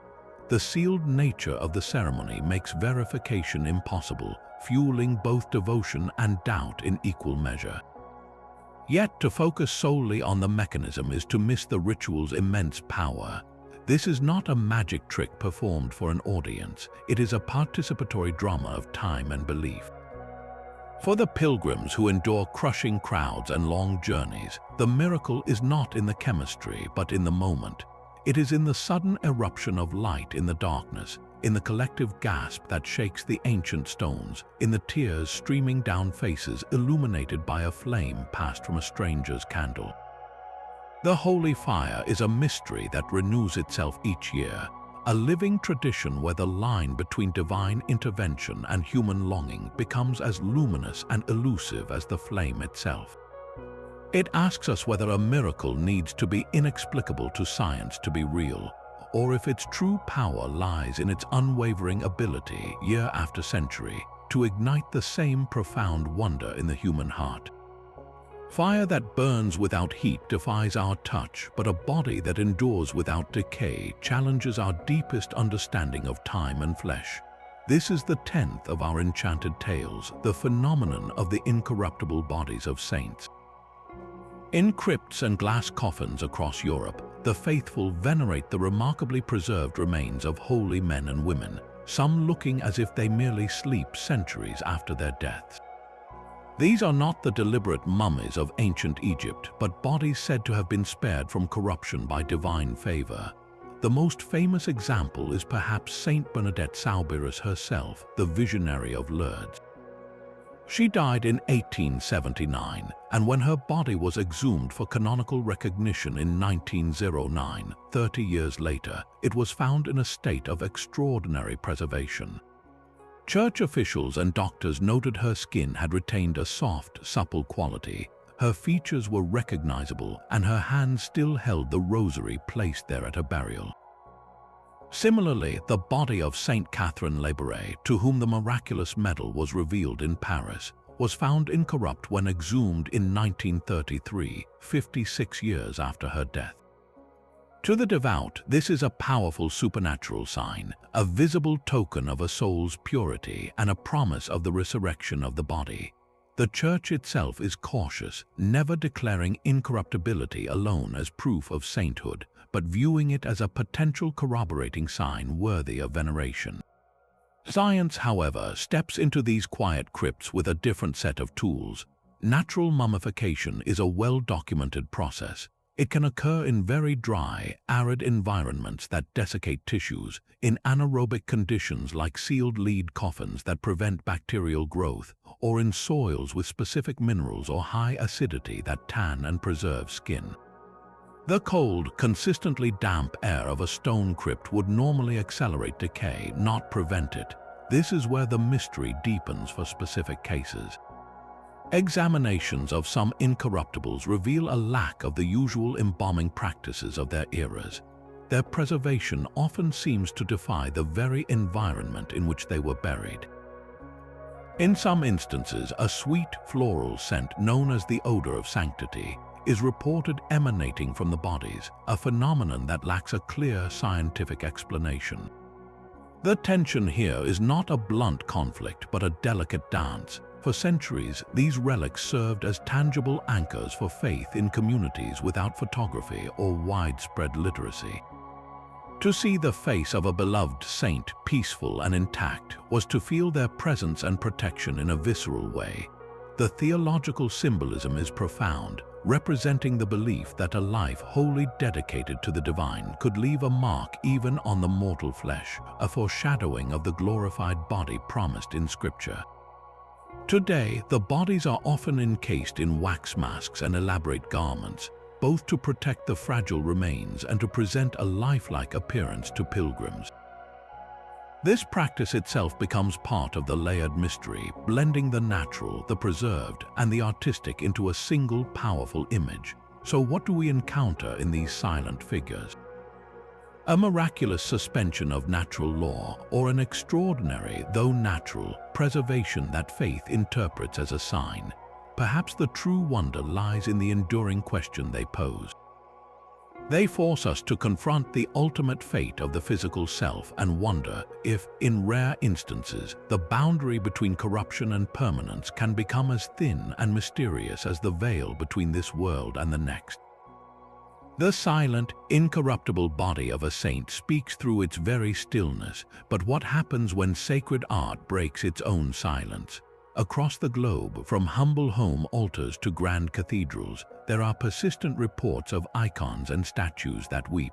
The sealed nature of the ceremony makes verification impossible, fueling both devotion and doubt in equal measure. Yet to focus solely on the mechanism is to miss the ritual's immense power. This is not a magic trick performed for an audience. It is a participatory drama of time and belief. For the pilgrims who endure crushing crowds and long journeys, the miracle is not in the chemistry but in the moment. It is in the sudden eruption of light in the darkness, in the collective gasp that shakes the ancient stones, in the tears streaming down faces illuminated by a flame passed from a stranger's candle. The holy fire is a mystery that renews itself each year, a living tradition where the line between divine intervention and human longing becomes as luminous and elusive as the flame itself. It asks us whether a miracle needs to be inexplicable to science to be real, or if its true power lies in its unwavering ability, year after century, to ignite the same profound wonder in the human heart. Fire that burns without heat defies our touch, but a body that endures without decay challenges our deepest understanding of time and flesh. This is the 10th of our enchanted tales, the phenomenon of the incorruptible bodies of saints. In crypts and glass coffins across Europe, the faithful venerate the remarkably preserved remains of holy men and women, some looking as if they merely sleep centuries after their deaths. These are not the deliberate mummies of ancient Egypt, but bodies said to have been spared from corruption by divine favor. The most famous example is perhaps Saint Bernadette Soubirous herself, the visionary of Lourdes. She died in 1879, and when her body was exhumed for canonical recognition in 1909, 30 years later, it was found in a state of extraordinary preservation. Church officials and doctors noted her skin had retained a soft, supple quality, her features were recognizable, and her hands still held the rosary placed there at her burial. Similarly, the body of Saint Catherine Labouré, to whom the miraculous medal was revealed in Paris, was found incorrupt when exhumed in 1933, 56 years after her death. To the devout, this is a powerful supernatural sign, a visible token of a soul's purity and a promise of the resurrection of the body. The Church itself is cautious, never declaring incorruptibility alone as proof of sainthood, but viewing it as a potential corroborating sign worthy of veneration. Science, however, steps into these quiet crypts with a different set of tools. Natural mummification is a well-documented process. It can occur in very dry, arid environments that desiccate tissues, in anaerobic conditions like sealed lead coffins that prevent bacterial growth, or in soils with specific minerals or high acidity that tan and preserve skin. The cold, consistently damp air of a stone crypt would normally accelerate decay, not prevent it. This is where the mystery deepens for specific cases. Examinations of some incorruptibles reveal a lack of the usual embalming practices of their eras. Their preservation often seems to defy the very environment in which they were buried. In some instances, a sweet floral scent known as the odor of sanctity is reported emanating from the bodies, a phenomenon that lacks a clear scientific explanation. The tension here is not a blunt conflict but a delicate dance. For centuries, these relics served as tangible anchors for faith in communities without photography or widespread literacy. To see the face of a beloved saint peaceful and intact was to feel their presence and protection in a visceral way. The theological symbolism is profound, representing the belief that a life wholly dedicated to the divine could leave a mark even on the mortal flesh, a foreshadowing of the glorified body promised in Scripture. Today, the bodies are often encased in wax masks and elaborate garments, both to protect the fragile remains and to present a lifelike appearance to pilgrims. This practice itself becomes part of the layered mystery, blending the natural, the preserved, and the artistic into a single powerful image. So what do we encounter in these silent figures? A miraculous suspension of natural law, or an extraordinary, though natural, preservation that faith interprets as a sign. Perhaps the true wonder lies in the enduring question they pose. They force us to confront the ultimate fate of the physical self and wonder if, in rare instances, the boundary between corruption and permanence can become as thin and mysterious as the veil between this world and the next. The silent, incorruptible body of a saint speaks through its very stillness, but what happens when sacred art breaks its own silence? Across the globe, from humble home altars to grand cathedrals, there are persistent reports of icons and statues that weep.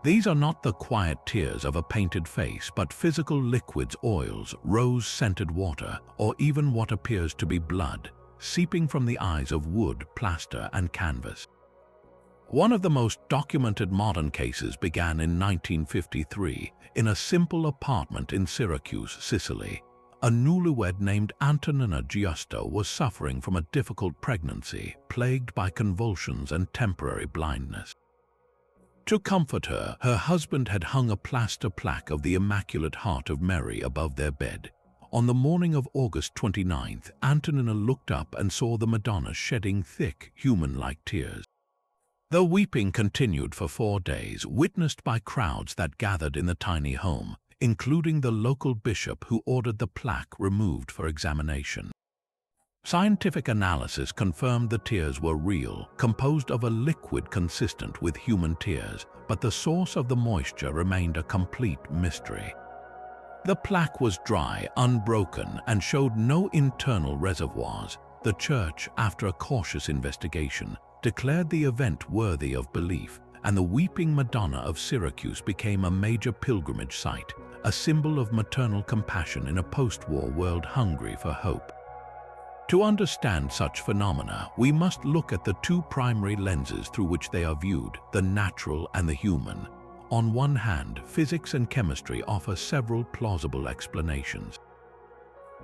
These are not the quiet tears of a painted face, but physical liquids, oils, rose-scented water, or even what appears to be blood, seeping from the eyes of wood, plaster, and canvas. One of the most documented modern cases began in 1953 in a simple apartment in Syracuse, Sicily. A newlywed named Antonina Giusto was suffering from a difficult pregnancy, plagued by convulsions and temporary blindness. To comfort her, her husband had hung a plaster plaque of the Immaculate Heart of Mary above their bed. On the morning of August 29th, Antonina looked up and saw the Madonna shedding thick, human-like tears. The weeping continued for 4 days, witnessed by crowds that gathered in the tiny home, including the local bishop who ordered the plaque removed for examination. Scientific analysis confirmed the tears were real, composed of a liquid consistent with human tears, but the source of the moisture remained a complete mystery. The plaque was dry, unbroken, and showed no internal reservoirs. The church, after a cautious investigation, declared the event worthy of belief, and the Weeping Madonna of Syracuse became a major pilgrimage site, a symbol of maternal compassion in a post-war world hungry for hope. To understand such phenomena, we must look at the two primary lenses through which they are viewed, the natural and the human. On one hand, physics and chemistry offer several plausible explanations.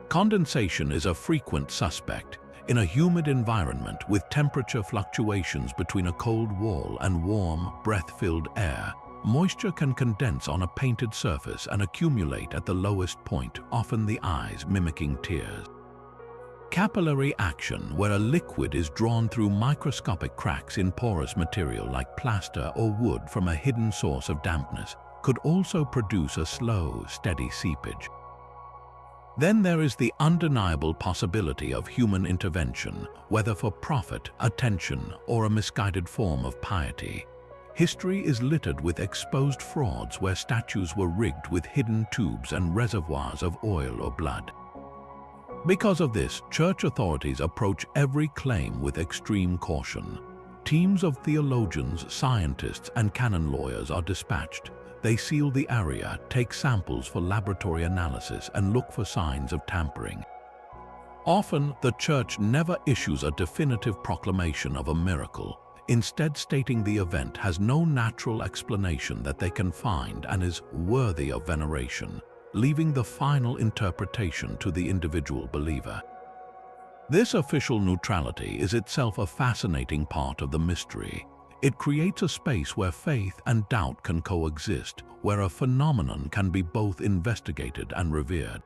Condensation is a frequent suspect. In a humid environment with temperature fluctuations between a cold wall and warm, breath-filled air, moisture can condense on a painted surface and accumulate at the lowest point, often the eyes mimicking tears. Capillary action, where a liquid is drawn through microscopic cracks in porous material like plaster or wood from a hidden source of dampness, could also produce a slow, steady seepage. Then there is the undeniable possibility of human intervention, whether for profit, attention, or a misguided form of piety. History is littered with exposed frauds where statues were rigged with hidden tubes and reservoirs of oil or blood. Because of this, church authorities approach every claim with extreme caution. Teams of theologians, scientists, and canon lawyers are dispatched. They seal the area, take samples for laboratory analysis, and look for signs of tampering. Often, the church never issues a definitive proclamation of a miracle, instead stating the event has no natural explanation that they can find and is worthy of veneration, leaving the final interpretation to the individual believer. This official neutrality is itself a fascinating part of the mystery. It creates a space where faith and doubt can coexist, where a phenomenon can be both investigated and revered.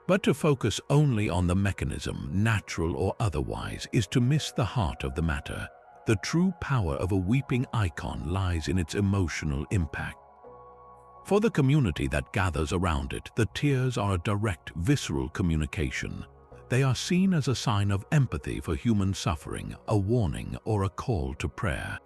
But to focus only on the mechanism, natural or otherwise, is to miss the heart of the matter. The true power of a weeping icon lies in its emotional impact. For the community that gathers around it, the tears are a direct, visceral communication. They are seen as a sign of empathy for human suffering, a warning, or a call to prayer.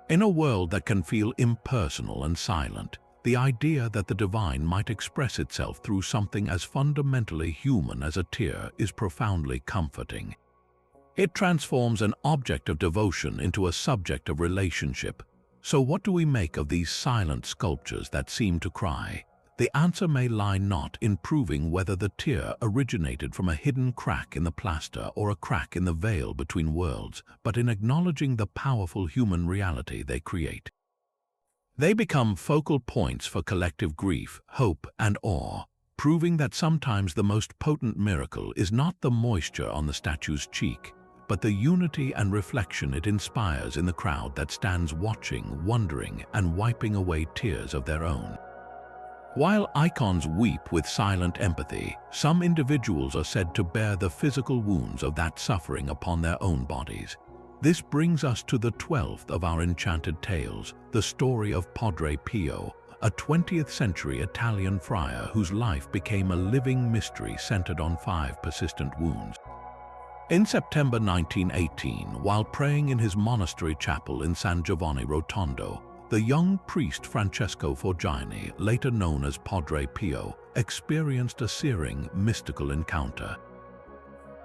In a world that can feel impersonal and silent, the idea that the divine might express itself through something as fundamentally human as a tear is profoundly comforting. It transforms an object of devotion into a subject of relationship. So what do we make of these silent sculptures that seem to cry? The answer may lie not in proving whether the tear originated from a hidden crack in the plaster or a crack in the veil between worlds, but in acknowledging the powerful human reality they create. They become focal points for collective grief, hope, and awe, proving that sometimes the most potent miracle is not the moisture on the statue's cheek, but the unity and reflection it inspires in the crowd that stands watching, wondering, and wiping away tears of their own. While icons weep with silent empathy, some individuals are said to bear the physical wounds of that suffering upon their own bodies. This brings us to the 12th of our enchanted tales, the story of Padre Pio, a 20th-century Italian friar whose life became a living mystery centered on 5 persistent wounds. In September 1918, while praying in his monastery chapel in San Giovanni Rotondo, the young priest Francesco Forgiani, later known as Padre Pio, experienced a searing, mystical encounter.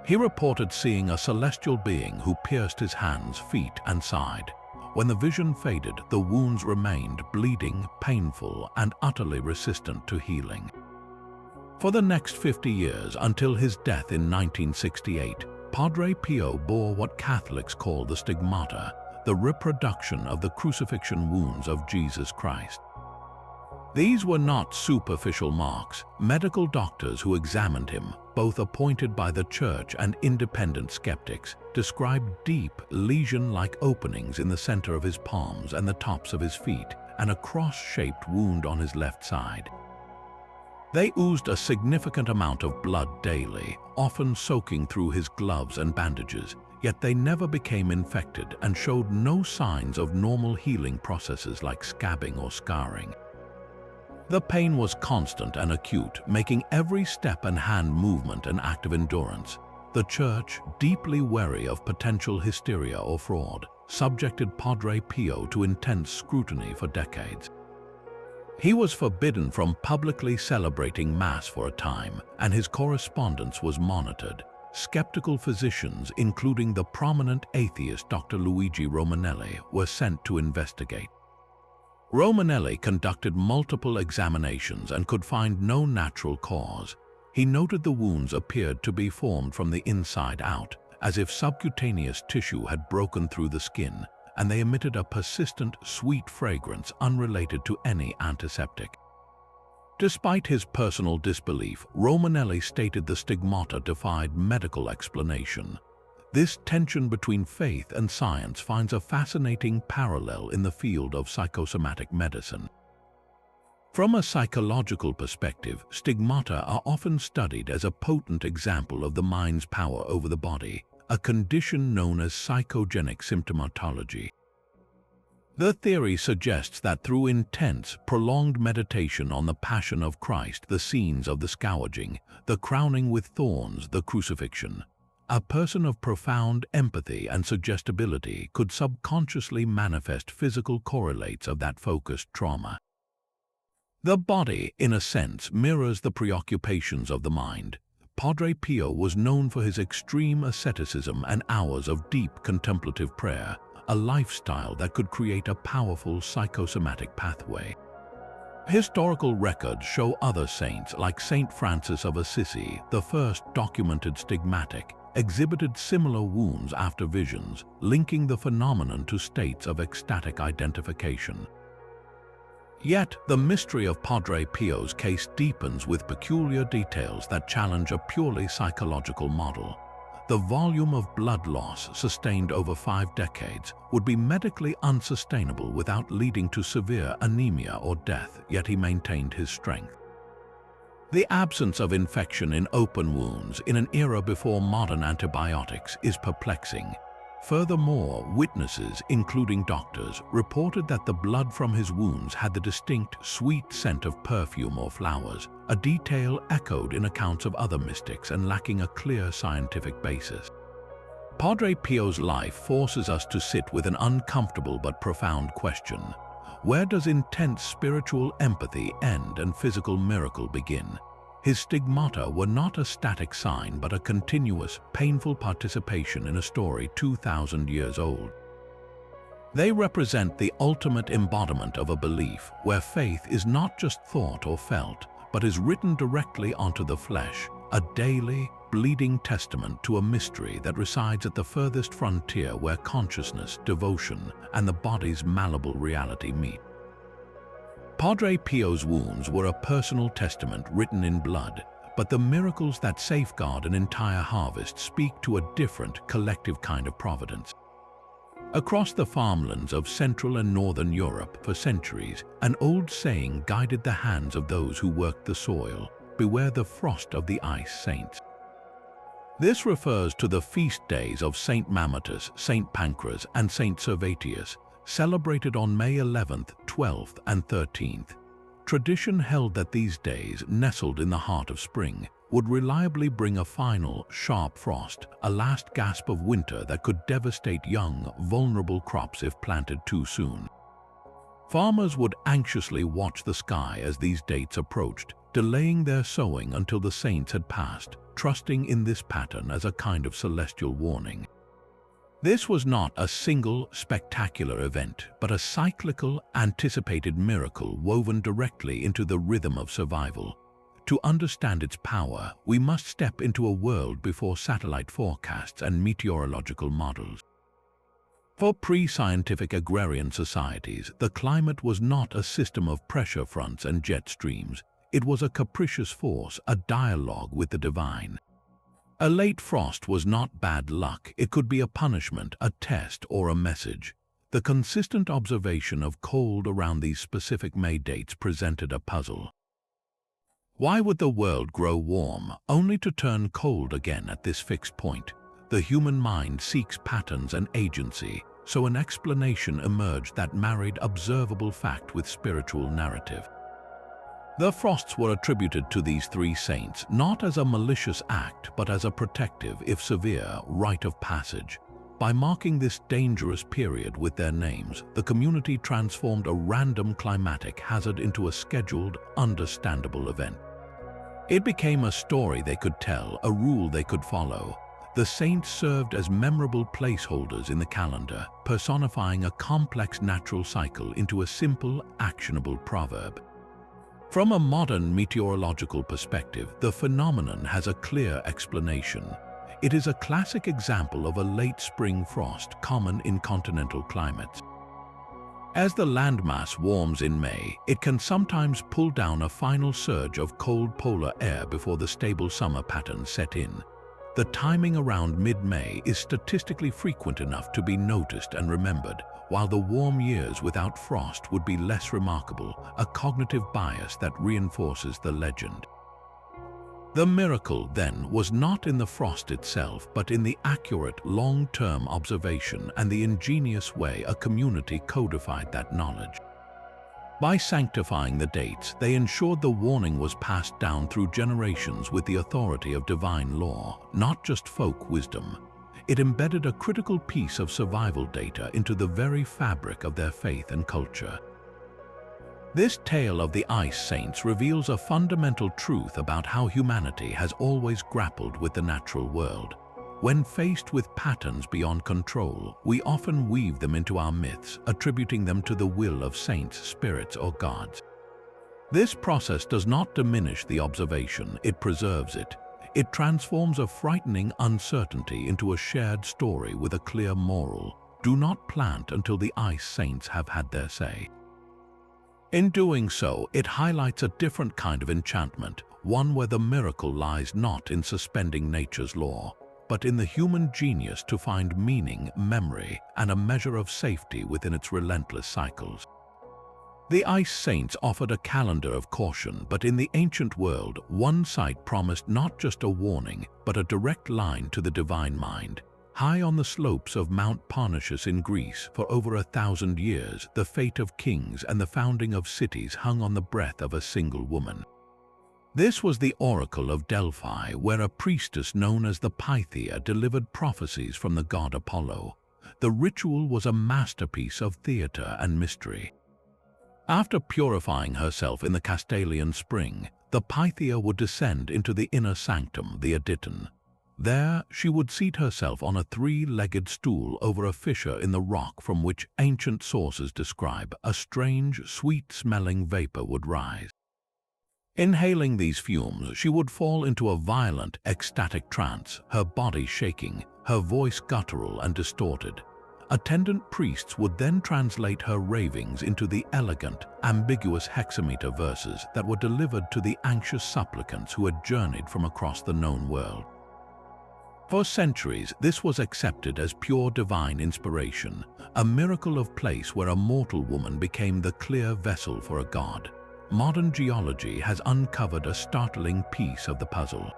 He reported seeing a celestial being who pierced his hands, feet, and side. When the vision faded, the wounds remained bleeding, painful, and utterly resistant to healing. For the next 50 years, until his death in 1968, Padre Pio bore what Catholics call the stigmata, the reproduction of the crucifixion wounds of Jesus Christ. These were not superficial marks. Medical doctors who examined him, both appointed by the church and independent skeptics, described deep, lesion-like openings in the center of his palms and the tops of his feet, and a cross-shaped wound on his left side. They oozed a significant amount of blood daily, often soaking through his gloves and bandages, yet they never became infected and showed no signs of normal healing processes like scabbing or scarring. The pain was constant and acute, making every step and hand movement an act of endurance. The church, deeply wary of potential hysteria or fraud, subjected Padre Pio to intense scrutiny for decades. He was forbidden from publicly celebrating Mass for a time, and his correspondence was monitored. Skeptical physicians, including the prominent atheist Dr. Luigi Romanelli, were sent to investigate. Romanelli conducted multiple examinations and could find no natural cause. He noted the wounds appeared to be formed from the inside out, as if subcutaneous tissue had broken through the skin, and they emitted a persistent, sweet fragrance unrelated to any antiseptic. Despite his personal disbelief, Romanelli stated the stigmata defied medical explanation. This tension between faith and science finds a fascinating parallel in the field of psychosomatic medicine. From a psychological perspective, stigmata are often studied as a potent example of the mind's power over the body, a condition known as psychogenic symptomatology. The theory suggests that through intense, prolonged meditation on the Passion of Christ, the scenes of the scourging, the crowning with thorns, the crucifixion, a person of profound empathy and suggestibility could subconsciously manifest physical correlates of that focused trauma. The body, in a sense, mirrors the preoccupations of the mind. Padre Pio was known for his extreme asceticism and hours of deep contemplative prayer, a lifestyle that could create a powerful psychosomatic pathway. Historical records show other saints, like Saint Francis of Assisi, the first documented stigmatic, exhibited similar wounds after visions, linking the phenomenon to states of ecstatic identification. Yet, the mystery of Padre Pio's case deepens with peculiar details that challenge a purely psychological model. The volume of blood loss sustained over 5 decades would be medically unsustainable without leading to severe anemia or death, yet he maintained his strength. The absence of infection in open wounds in an era before modern antibiotics is perplexing. Furthermore, witnesses, including doctors, reported that the blood from his wounds had the distinct, sweet scent of perfume or flowers, a detail echoed in accounts of other mystics and lacking a clear scientific basis. Padre Pio's life forces us to sit with an uncomfortable but profound question. Where does intense spiritual empathy end and physical miracle begin? His stigmata were not a static sign but a continuous, painful participation in a story 2,000 years old. They represent the ultimate embodiment of a belief where faith is not just thought or felt, but is written directly onto the flesh, a daily, bleeding testament to a mystery that resides at the furthest frontier where consciousness, devotion, and the body's malleable reality meet. Padre Pio's wounds were a personal testament written in blood, but the miracles that safeguard an entire harvest speak to a different, collective kind of providence. Across the farmlands of Central and Northern Europe for centuries, an old saying guided the hands of those who worked the soil: beware the frost of the ice saints. This refers to the feast days of Saint Mamertus, Saint Pancras, and Saint Servatius, celebrated on May 11th, 12th, and 13th. Tradition held that these days, nestled in the heart of spring, would reliably bring a final, sharp frost, a last gasp of winter that could devastate young, vulnerable crops if planted too soon. Farmers would anxiously watch the sky as these dates approached, delaying their sowing until the saints had passed, trusting in this pattern as a kind of celestial warning. This was not a single, spectacular event, but a cyclical, anticipated miracle woven directly into the rhythm of survival. To understand its power, we must step into a world before satellite forecasts and meteorological models. For pre-scientific agrarian societies, the climate was not a system of pressure fronts and jet streams. It was a capricious force, a dialogue with the divine. A late frost was not bad luck. It could be a punishment, a test, or a message. The consistent observation of cold around these specific May dates presented a puzzle. Why would the world grow warm, only to turn cold again at this fixed point? The human mind seeks patterns and agency, so an explanation emerged that married observable fact with spiritual narrative. The frosts were attributed to these three saints not as a malicious act, but as a protective, if severe, rite of passage. By marking this dangerous period with their names, the community transformed a random climatic hazard into a scheduled, understandable event. It became a story they could tell, a rule they could follow. The saints served as memorable placeholders in the calendar, personifying a complex natural cycle into a simple, actionable proverb. From a modern meteorological perspective, the phenomenon has a clear explanation. It is a classic example of a late spring frost common in continental climates. As the landmass warms in May, it can sometimes pull down a final surge of cold polar air before the stable summer patterns set in. The timing around mid-May is statistically frequent enough to be noticed and remembered, while the warm years without frost would be less remarkable, a cognitive bias that reinforces the legend. The miracle, then, was not in the frost itself, but in the accurate, long-term observation and the ingenious way a community codified that knowledge. By sanctifying the dates, they ensured the warning was passed down through generations with the authority of divine law, not just folk wisdom. It embedded a critical piece of survival data into the very fabric of their faith and culture. This tale of the ice saints reveals a fundamental truth about how humanity has always grappled with the natural world. When faced with patterns beyond control, we often weave them into our myths, attributing them to the will of saints, spirits, or gods. This process does not diminish the observation, it preserves it. It transforms a frightening uncertainty into a shared story with a clear moral. Do not plant until the ice saints have had their say. In doing so, it highlights a different kind of enchantment, one where the miracle lies not in suspending nature's law, but in the human genius to find meaning, memory, and a measure of safety within its relentless cycles. The ice saints offered a calendar of caution, but in the ancient world, one site promised not just a warning, but a direct line to the divine mind. High on the slopes of Mount Parnassus in Greece, for over 1,000 years, the fate of kings and the founding of cities hung on the breath of a single woman. This was the oracle of Delphi, where a priestess known as the Pythia delivered prophecies from the god Apollo. The ritual was a masterpiece of theater and mystery. After purifying herself in the Castalian spring, the Pythia would descend into the inner sanctum, the Aditon. There, she would seat herself on a three-legged stool over a fissure in the rock from which ancient sources describe a strange, sweet-smelling vapor would rise. Inhaling these fumes, she would fall into a violent, ecstatic trance, her body shaking, her voice guttural and distorted. Attendant priests would then translate her ravings into the elegant, ambiguous hexameter verses that were delivered to the anxious supplicants who had journeyed from across the known world. For centuries, this was accepted as pure divine inspiration, a miracle of place where a mortal woman became the clear vessel for a god. Modern geology has uncovered a startling piece of the puzzle.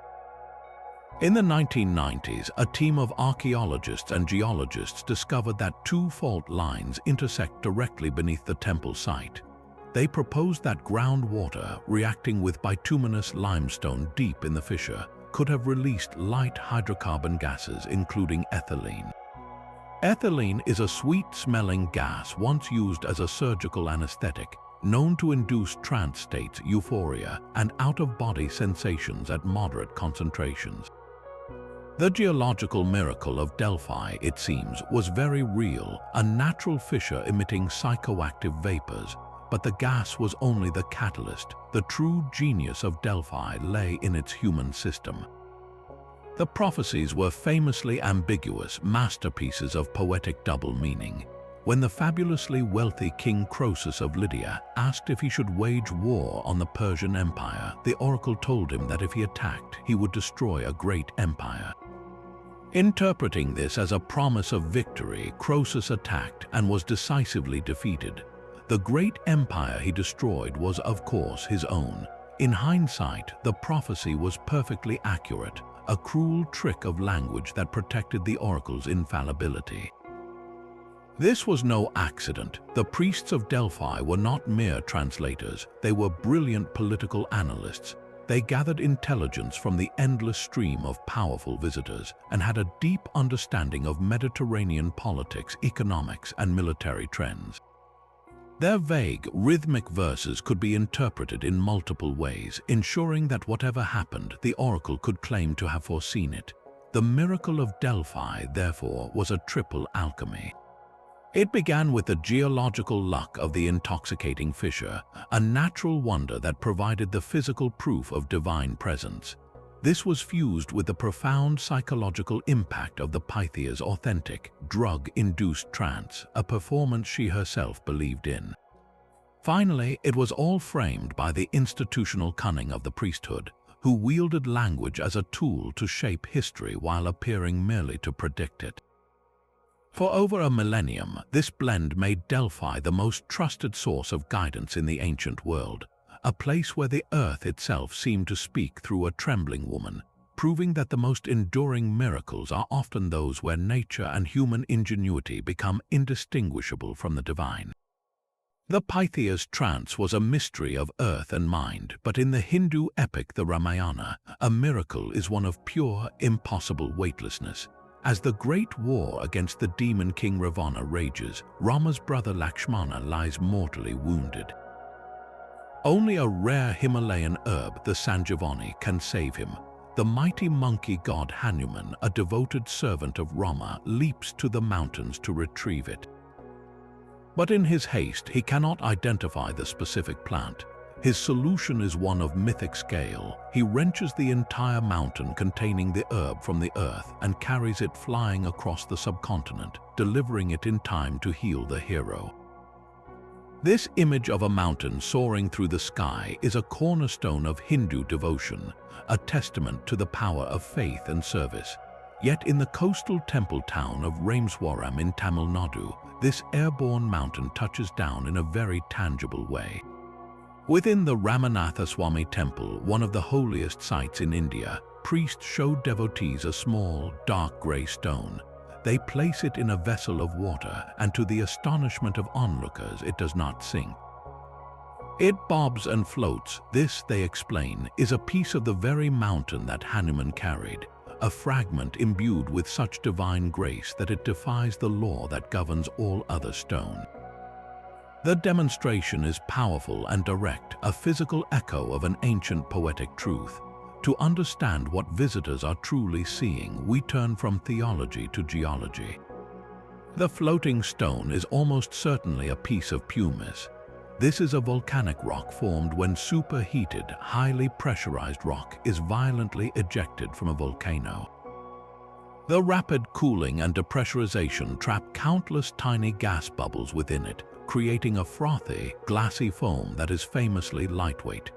In the 1990s, a team of archaeologists and geologists discovered that two fault lines intersect directly beneath the temple site. They proposed that groundwater, reacting with bituminous limestone deep in the fissure, could have released light hydrocarbon gases, including ethylene. Ethylene is a sweet-smelling gas once used as a surgical anesthetic, known to induce trance states, euphoria, and out-of-body sensations at moderate concentrations. The geological miracle of Delphi, it seems, was very real, a natural fissure emitting psychoactive vapors, but the gas was only the catalyst. The true genius of Delphi lay in its human system. The prophecies were famously ambiguous masterpieces of poetic double meaning. When the fabulously wealthy King Croesus of Lydia asked if he should wage war on the Persian Empire, the oracle told him that if he attacked, he would destroy a great empire. Interpreting this as a promise of victory, Croesus attacked and was decisively defeated. The great empire he destroyed was, of course, his own. In hindsight, the prophecy was perfectly accurate, a cruel trick of language that protected the oracle's infallibility. This was no accident. The priests of Delphi were not mere translators, they were brilliant political analysts. They gathered intelligence from the endless stream of powerful visitors and had a deep understanding of Mediterranean politics, economics, and military trends. Their vague, rhythmic verses could be interpreted in multiple ways, ensuring that whatever happened, the oracle could claim to have foreseen it. The miracle of Delphi, therefore, was a triple alchemy. It began with the geological luck of the intoxicating fissure, a natural wonder that provided the physical proof of divine presence. This was fused with the profound psychological impact of the Pythia's authentic, drug-induced trance, a performance she herself believed in. Finally, it was all framed by the institutional cunning of the priesthood, who wielded language as a tool to shape history while appearing merely to predict it. For over a millennium, this blend made Delphi the most trusted source of guidance in the ancient world, a place where the earth itself seemed to speak through a trembling woman, proving that the most enduring miracles are often those where nature and human ingenuity become indistinguishable from the divine. The Pythia's trance was a mystery of earth and mind, but in the Hindu epic the Ramayana, a miracle is one of pure, impossible weightlessness. As the great war against the demon king Ravana rages, Rama's brother Lakshmana lies mortally wounded. Only a rare Himalayan herb, the Sanjivani, can save him. The mighty monkey god Hanuman, a devoted servant of Rama, leaps to the mountains to retrieve it. But in his haste, he cannot identify the specific plant. His solution is one of mythic scale. He wrenches the entire mountain containing the herb from the earth and carries it flying across the subcontinent, delivering it in time to heal the hero. This image of a mountain soaring through the sky is a cornerstone of Hindu devotion, a testament to the power of faith and service. Yet in the coastal temple town of Rameswaram in Tamil Nadu, this airborne mountain touches down in a very tangible way. Within the Ramanatha Swami temple, one of the holiest sites in India, priests show devotees a small, dark grey stone. They place it in a vessel of water, and to the astonishment of onlookers, it does not sink. It bobs and floats. This, they explain, is a piece of the very mountain that Hanuman carried, a fragment imbued with such divine grace that it defies the law that governs all other stone. The demonstration is powerful and direct, a physical echo of an ancient poetic truth. To understand what visitors are truly seeing, we turn from theology to geology. The floating stone is almost certainly a piece of pumice. This is a volcanic rock formed when superheated, highly pressurized rock is violently ejected from a volcano. The rapid cooling and depressurization trap countless tiny gas bubbles within it, creating a frothy, glassy foam that is famously lightweight.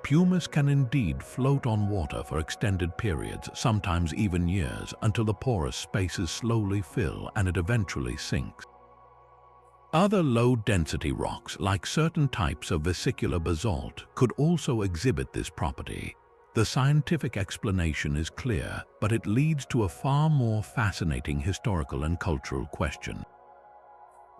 Pumice can indeed float on water for extended periods, sometimes even years, until the porous spaces slowly fill and it eventually sinks. Other low-density rocks, like certain types of vesicular basalt, could also exhibit this property. The scientific explanation is clear, but it leads to a far more fascinating historical and cultural question.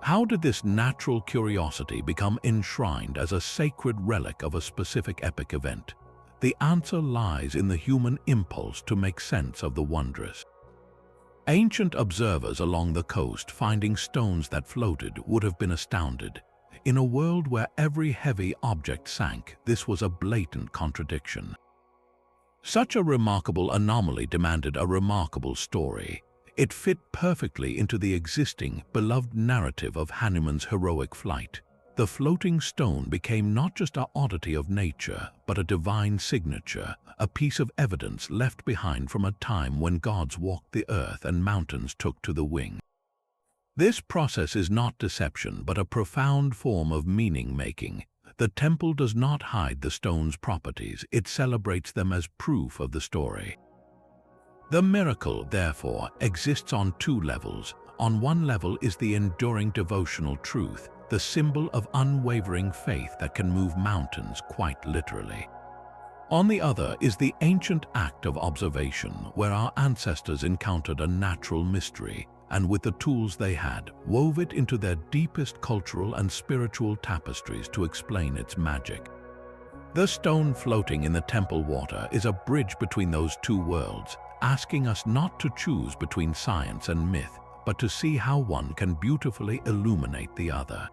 How did this natural curiosity become enshrined as a sacred relic of a specific epic event? The answer lies in the human impulse to make sense of the wondrous. Ancient observers along the coast finding stones that floated would have been astounded. In a world where every heavy object sank, this was a blatant contradiction. Such a remarkable anomaly demanded a remarkable story. It fit perfectly into the existing, beloved narrative of Hanuman's heroic flight. The floating stone became not just an oddity of nature, but a divine signature, a piece of evidence left behind from a time when gods walked the earth and mountains took to the wing. This process is not deception, but a profound form of meaning-making. The temple does not hide the stone's properties, it celebrates them as proof of the story. The miracle, therefore, exists on two levels. On one level is the enduring devotional truth, the symbol of unwavering faith that can move mountains quite literally. On the other is the ancient act of observation, where our ancestors encountered a natural mystery, and with the tools they had, wove it into their deepest cultural and spiritual tapestries to explain its magic. The stone floating in the temple water is a bridge between those two worlds, asking us not to choose between science and myth, but to see how one can beautifully illuminate the other.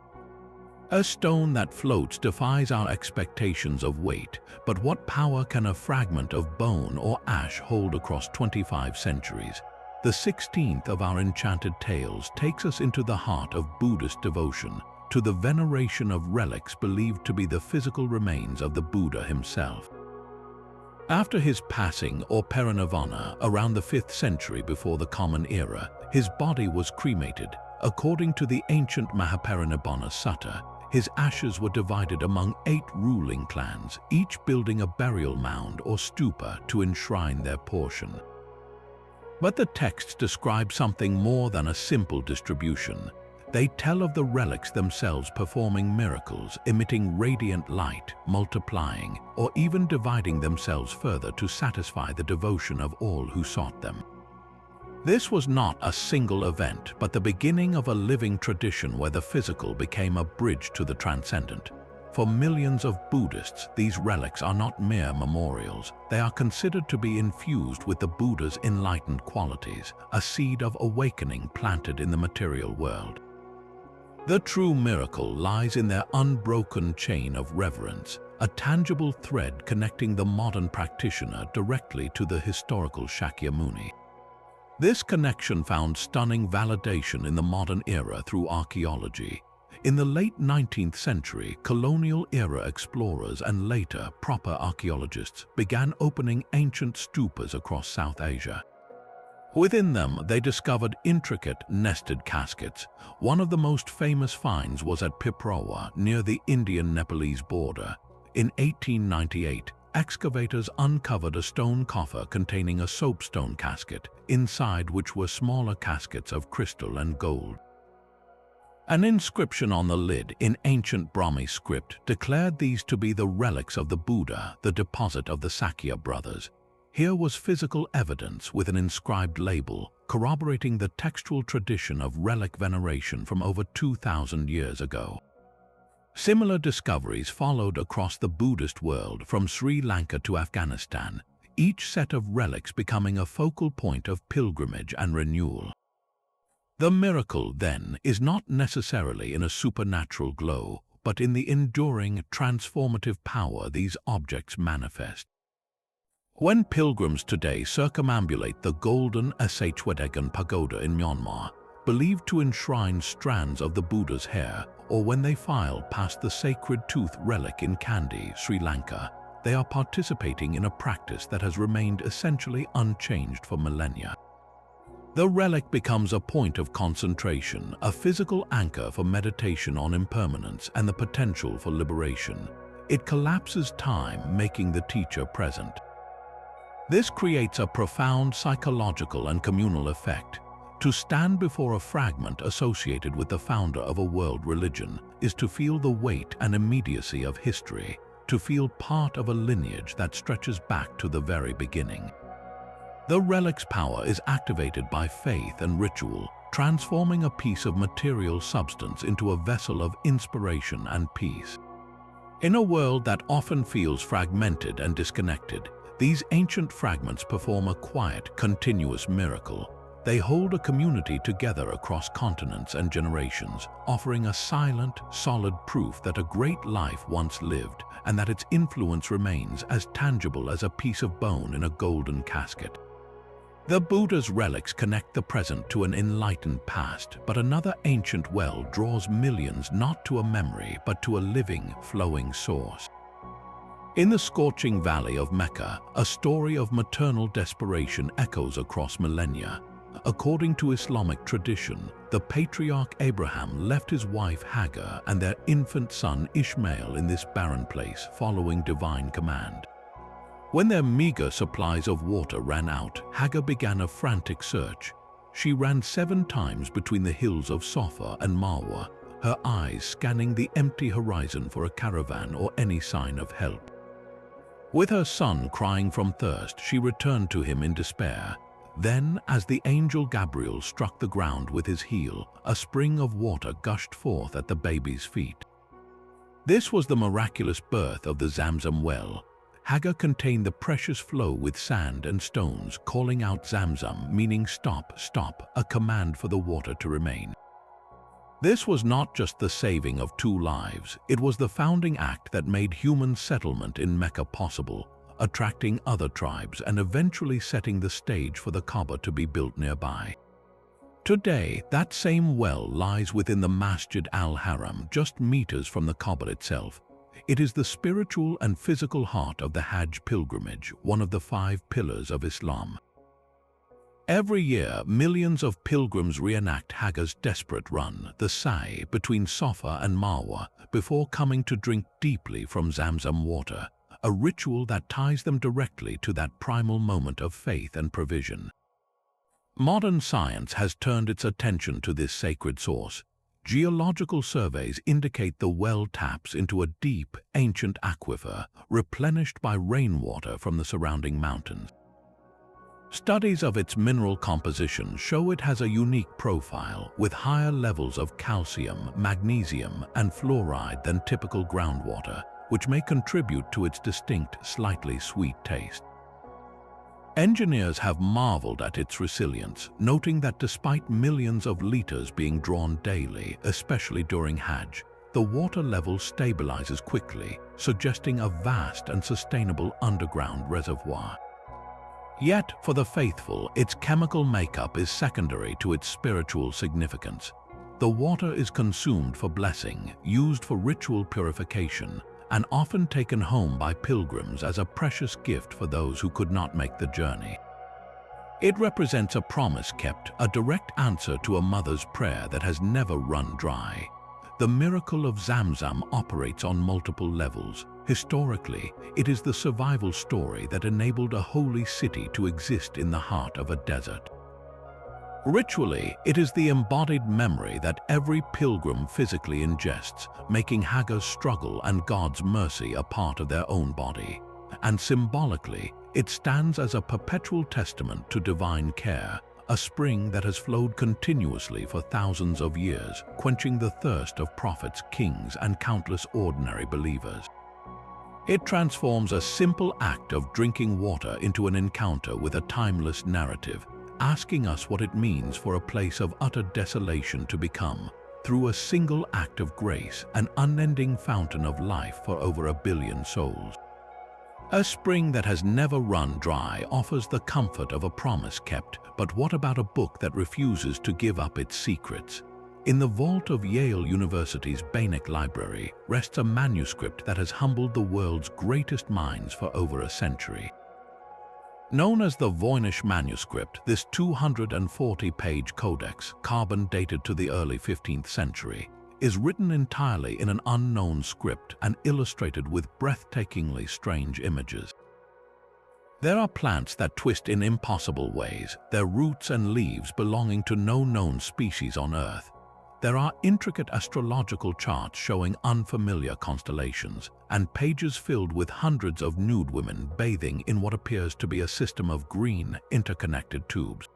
A stone that floats defies our expectations of weight, but what power can a fragment of bone or ash hold across 25 centuries? The 16th of our Enchanted tales takes us into the heart of Buddhist devotion, to the veneration of relics believed to be the physical remains of the Buddha himself. After his passing or parinirvana around the 5th century before the Common Era, his body was cremated. According to the ancient Mahaparinibbana Sutta, his ashes were divided among 8 ruling clans, each building a burial mound or stupa to enshrine their portion. But the texts describe something more than a simple distribution. They tell of the relics themselves performing miracles, emitting radiant light, multiplying, or even dividing themselves further to satisfy the devotion of all who sought them. This was not a single event, but the beginning of a living tradition where the physical became a bridge to the transcendent. For millions of Buddhists, these relics are not mere memorials. They are considered to be infused with the Buddha's enlightened qualities, a seed of awakening planted in the material world. The true miracle lies in their unbroken chain of reverence, a tangible thread connecting the modern practitioner directly to the historical Shakyamuni. This connection found stunning validation in the modern era through archaeology. In the late 19th century, colonial-era explorers and later proper archaeologists began opening ancient stupas across South Asia. Within them, they discovered intricate, nested caskets. One of the most famous finds was at Piprawa, near the Indian-Nepalese border. In 1898, excavators uncovered a stone coffer containing a soapstone casket, inside which were smaller caskets of crystal and gold. An inscription on the lid in ancient Brahmi script declared these to be the relics of the Buddha, the deposit of the Sakya brothers. Here was physical evidence with an inscribed label, corroborating the textual tradition of relic veneration from over 2,000 years ago. Similar discoveries followed across the Buddhist world from Sri Lanka to Afghanistan, each set of relics becoming a focal point of pilgrimage and renewal. The miracle, then, is not necessarily in a supernatural glow, but in the enduring, transformative power these objects manifest. When pilgrims today circumambulate the golden Asachwadegan pagoda in Myanmar, believed to enshrine strands of the Buddha's hair, or when they file past the sacred tooth relic in Kandy, Sri Lanka, they are participating in a practice that has remained essentially unchanged for millennia. The relic becomes a point of concentration, a physical anchor for meditation on impermanence and the potential for liberation. It collapses time, making the teacher present. This creates a profound psychological and communal effect. To stand before a fragment associated with the founder of a world religion is to feel the weight and immediacy of history, to feel part of a lineage that stretches back to the very beginning. The relic's power is activated by faith and ritual, transforming a piece of material substance into a vessel of inspiration and peace. In a world that often feels fragmented and disconnected, these ancient fragments perform a quiet, continuous miracle. They hold a community together across continents and generations, offering a silent, solid proof that a great life once lived and that its influence remains as tangible as a piece of bone in a golden casket. The Buddha's relics connect the present to an enlightened past, but another ancient well draws millions not to a memory but to a living, flowing source. In the scorching valley of Mecca, a story of maternal desperation echoes across millennia. According to Islamic tradition, the patriarch Abraham left his wife Hagar and their infant son Ishmael in this barren place following divine command. When their meager supplies of water ran out, Hagar began a frantic search. She ran 7 times between the hills of Safa and Marwa, her eyes scanning the empty horizon for a caravan or any sign of help. With her son crying from thirst, she returned to him in despair. Then, as the angel Gabriel struck the ground with his heel, a spring of water gushed forth at the baby's feet. This was the miraculous birth of the Zamzam well. Hagar contained the precious flow with sand and stones, calling out Zamzam, meaning stop, stop, a command for the water to remain. This was not just the saving of 2 lives, it was the founding act that made human settlement in Mecca possible, attracting other tribes and eventually setting the stage for the Kaaba to be built nearby. Today, that same well lies within the Masjid al-Haram, just meters from the Kaaba itself. It is the spiritual and physical heart of the Hajj pilgrimage, one of the 5 pillars of Islam. Every year, millions of pilgrims reenact Hagar's desperate run, the sa'i, between Safa and Marwa, before coming to drink deeply from Zamzam water, a ritual that ties them directly to that primal moment of faith and provision. Modern science has turned its attention to this sacred source. Geological surveys indicate the well taps into a deep, ancient aquifer, replenished by rainwater from the surrounding mountains. Studies of its mineral composition show it has a unique profile, with higher levels of calcium, magnesium, and fluoride than typical groundwater, which may contribute to its distinct, slightly sweet taste. Engineers have marveled at its resilience, noting that despite millions of liters being drawn daily, especially during Hajj, the water level stabilizes quickly, suggesting a vast and sustainable underground reservoir. Yet, for the faithful, its chemical makeup is secondary to its spiritual significance. The water is consumed for blessing, used for ritual purification, and often taken home by pilgrims as a precious gift for those who could not make the journey. It represents a promise kept, a direct answer to a mother's prayer that has never run dry. The miracle of Zamzam operates on multiple levels. Historically, it is the survival story that enabled a holy city to exist in the heart of a desert. Ritually, it is the embodied memory that every pilgrim physically ingests, making Hagar's struggle and God's mercy a part of their own body. And symbolically, it stands as a perpetual testament to divine care, a spring that has flowed continuously for thousands of years, quenching the thirst of prophets, kings, and countless ordinary believers. It transforms a simple act of drinking water into an encounter with a timeless narrative, asking us what it means for a place of utter desolation to become, through a single act of grace, an unending fountain of life for over 1 billion souls. A spring that has never run dry offers the comfort of a promise kept, but what about a book that refuses to give up its secrets? In the vault of Yale University's Bainach Library rests a manuscript that has humbled the world's greatest minds for over a century. Known as the Voynich manuscript, this 240-page codex, carbon dated to the early 15th century, is written entirely in an unknown script and illustrated with breathtakingly strange images. There are plants that twist in impossible ways, their roots and leaves belonging to no known species on Earth. There are intricate astrological charts showing unfamiliar constellations, and pages filled with hundreds of nude women bathing in what appears to be a system of green, interconnected tubes.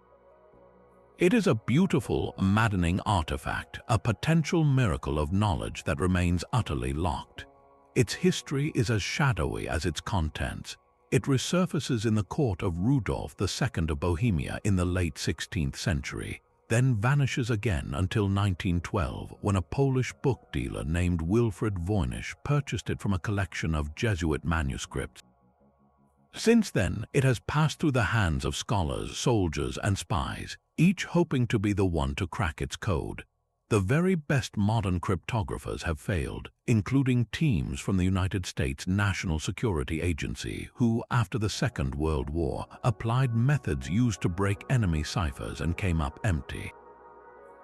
It is a beautiful, maddening artifact, a potential miracle of knowledge that remains utterly locked. Its history is as shadowy as its contents. It resurfaces in the court of Rudolf II of Bohemia in the late 16th century, then vanishes again until 1912, when a Polish book dealer named Wilfred Voynich purchased it from a collection of Jesuit manuscripts. Since then, it has passed through the hands of scholars, soldiers, and spies, each hoping to be the one to crack its code. The very best modern cryptographers have failed, including teams from the United States National Security Agency who, after the Second World War, applied methods used to break enemy ciphers and came up empty.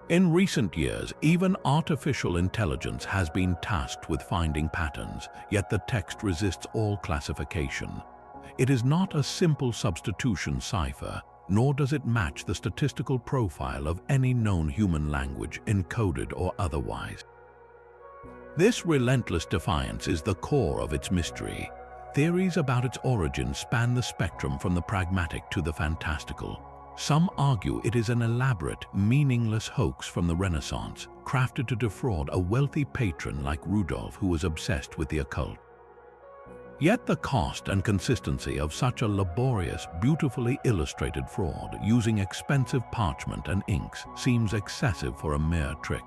In recent years, even artificial intelligence has been tasked with finding patterns, yet the text resists all classification. It is not a simple substitution cipher, nor does it match the statistical profile of any known human language, encoded or otherwise. This relentless defiance is the core of its mystery. Theories about its origin span the spectrum from the pragmatic to the fantastical. Some argue it is an elaborate, meaningless hoax from the Renaissance, crafted to defraud a wealthy patron like Rudolph who was obsessed with the occult. Yet the cost and consistency of such a laborious, beautifully illustrated fraud using expensive parchment and inks seems excessive for a mere trick.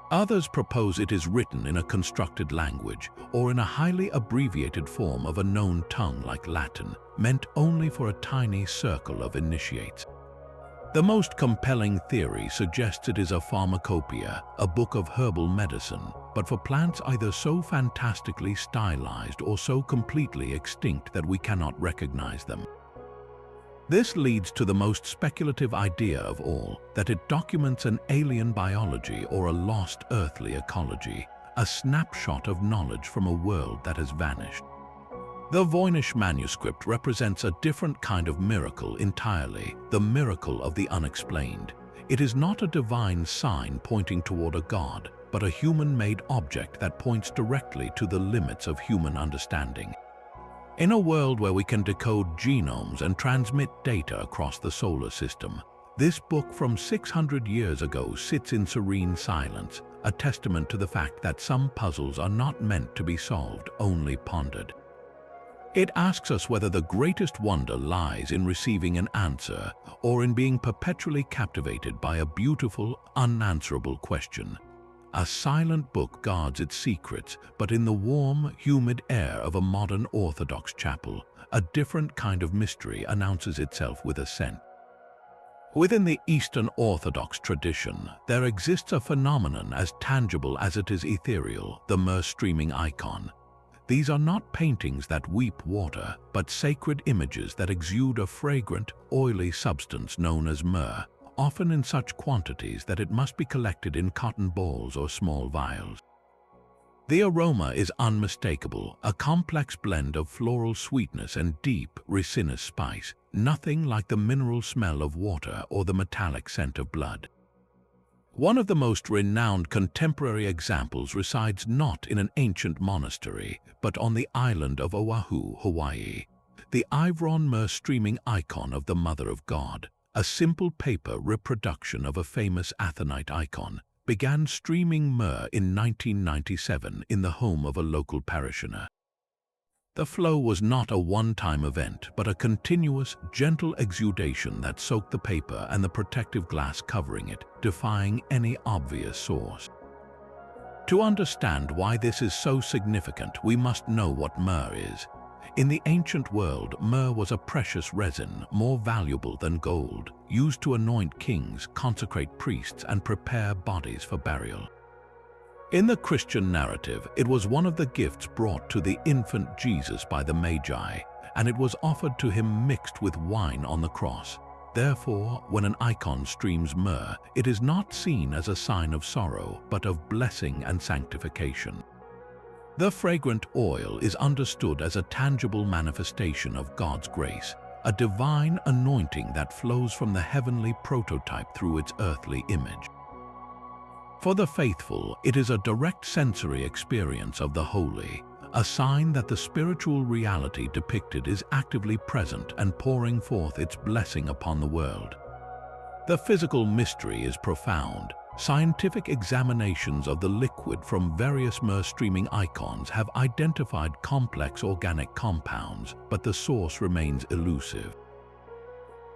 Others propose it is written in a constructed language or in a highly abbreviated form of a known tongue like Latin, meant only for a tiny circle of initiates. The most compelling theory suggests it is a pharmacopoeia, a book of herbal medicine, but for plants either so fantastically stylized or so completely extinct that we cannot recognize them. This leads to the most speculative idea of all, that it documents an alien biology or a lost earthly ecology, a snapshot of knowledge from a world that has vanished. The Voynich manuscript represents a different kind of miracle entirely, the miracle of the unexplained. It is not a divine sign pointing toward a god, but a human-made object that points directly to the limits of human understanding. In a world where we can decode genomes and transmit data across the solar system, this book from 600 years ago sits in serene silence, a testament to the fact that some puzzles are not meant to be solved, only pondered. It asks us whether the greatest wonder lies in receiving an answer or in being perpetually captivated by a beautiful, unanswerable question. A silent book guards its secrets, but in the warm, humid air of a modern Orthodox chapel, a different kind of mystery announces itself with a scent. Within the Eastern Orthodox tradition, there exists a phenomenon as tangible as it is ethereal, the myrrh-streaming icon. These are not paintings that weep water, but sacred images that exude a fragrant, oily substance known as myrrh, often in such quantities that it must be collected in cotton balls or small vials. The aroma is unmistakable, a complex blend of floral sweetness and deep, resinous spice, nothing like the mineral smell of water or the metallic scent of blood. One of the most renowned contemporary examples resides not in an ancient monastery, but on the island of Oahu, Hawaii. The Ivron myrrh-streaming icon of the Mother of God, a simple paper reproduction of a famous Athonite icon, began streaming myrrh in 1997 in the home of a local parishioner. The flow was not a one-time event, but a continuous, gentle exudation that soaked the paper and the protective glass covering it, defying any obvious source. To understand why this is so significant, we must know what myrrh is. In the ancient world, myrrh was a precious resin, more valuable than gold, used to anoint kings, consecrate priests, and prepare bodies for burial. In the Christian narrative, it was one of the gifts brought to the infant Jesus by the Magi, and it was offered to him mixed with wine on the cross. Therefore, when an icon streams myrrh, it is not seen as a sign of sorrow, but of blessing and sanctification. The fragrant oil is understood as a tangible manifestation of God's grace, a divine anointing that flows from the heavenly prototype through its earthly image. For the faithful, it is a direct sensory experience of the holy, a sign that the spiritual reality depicted is actively present and pouring forth its blessing upon the world. The physical mystery is profound. Scientific examinations of the liquid from various myrrh-streaming icons have identified complex organic compounds, but the source remains elusive.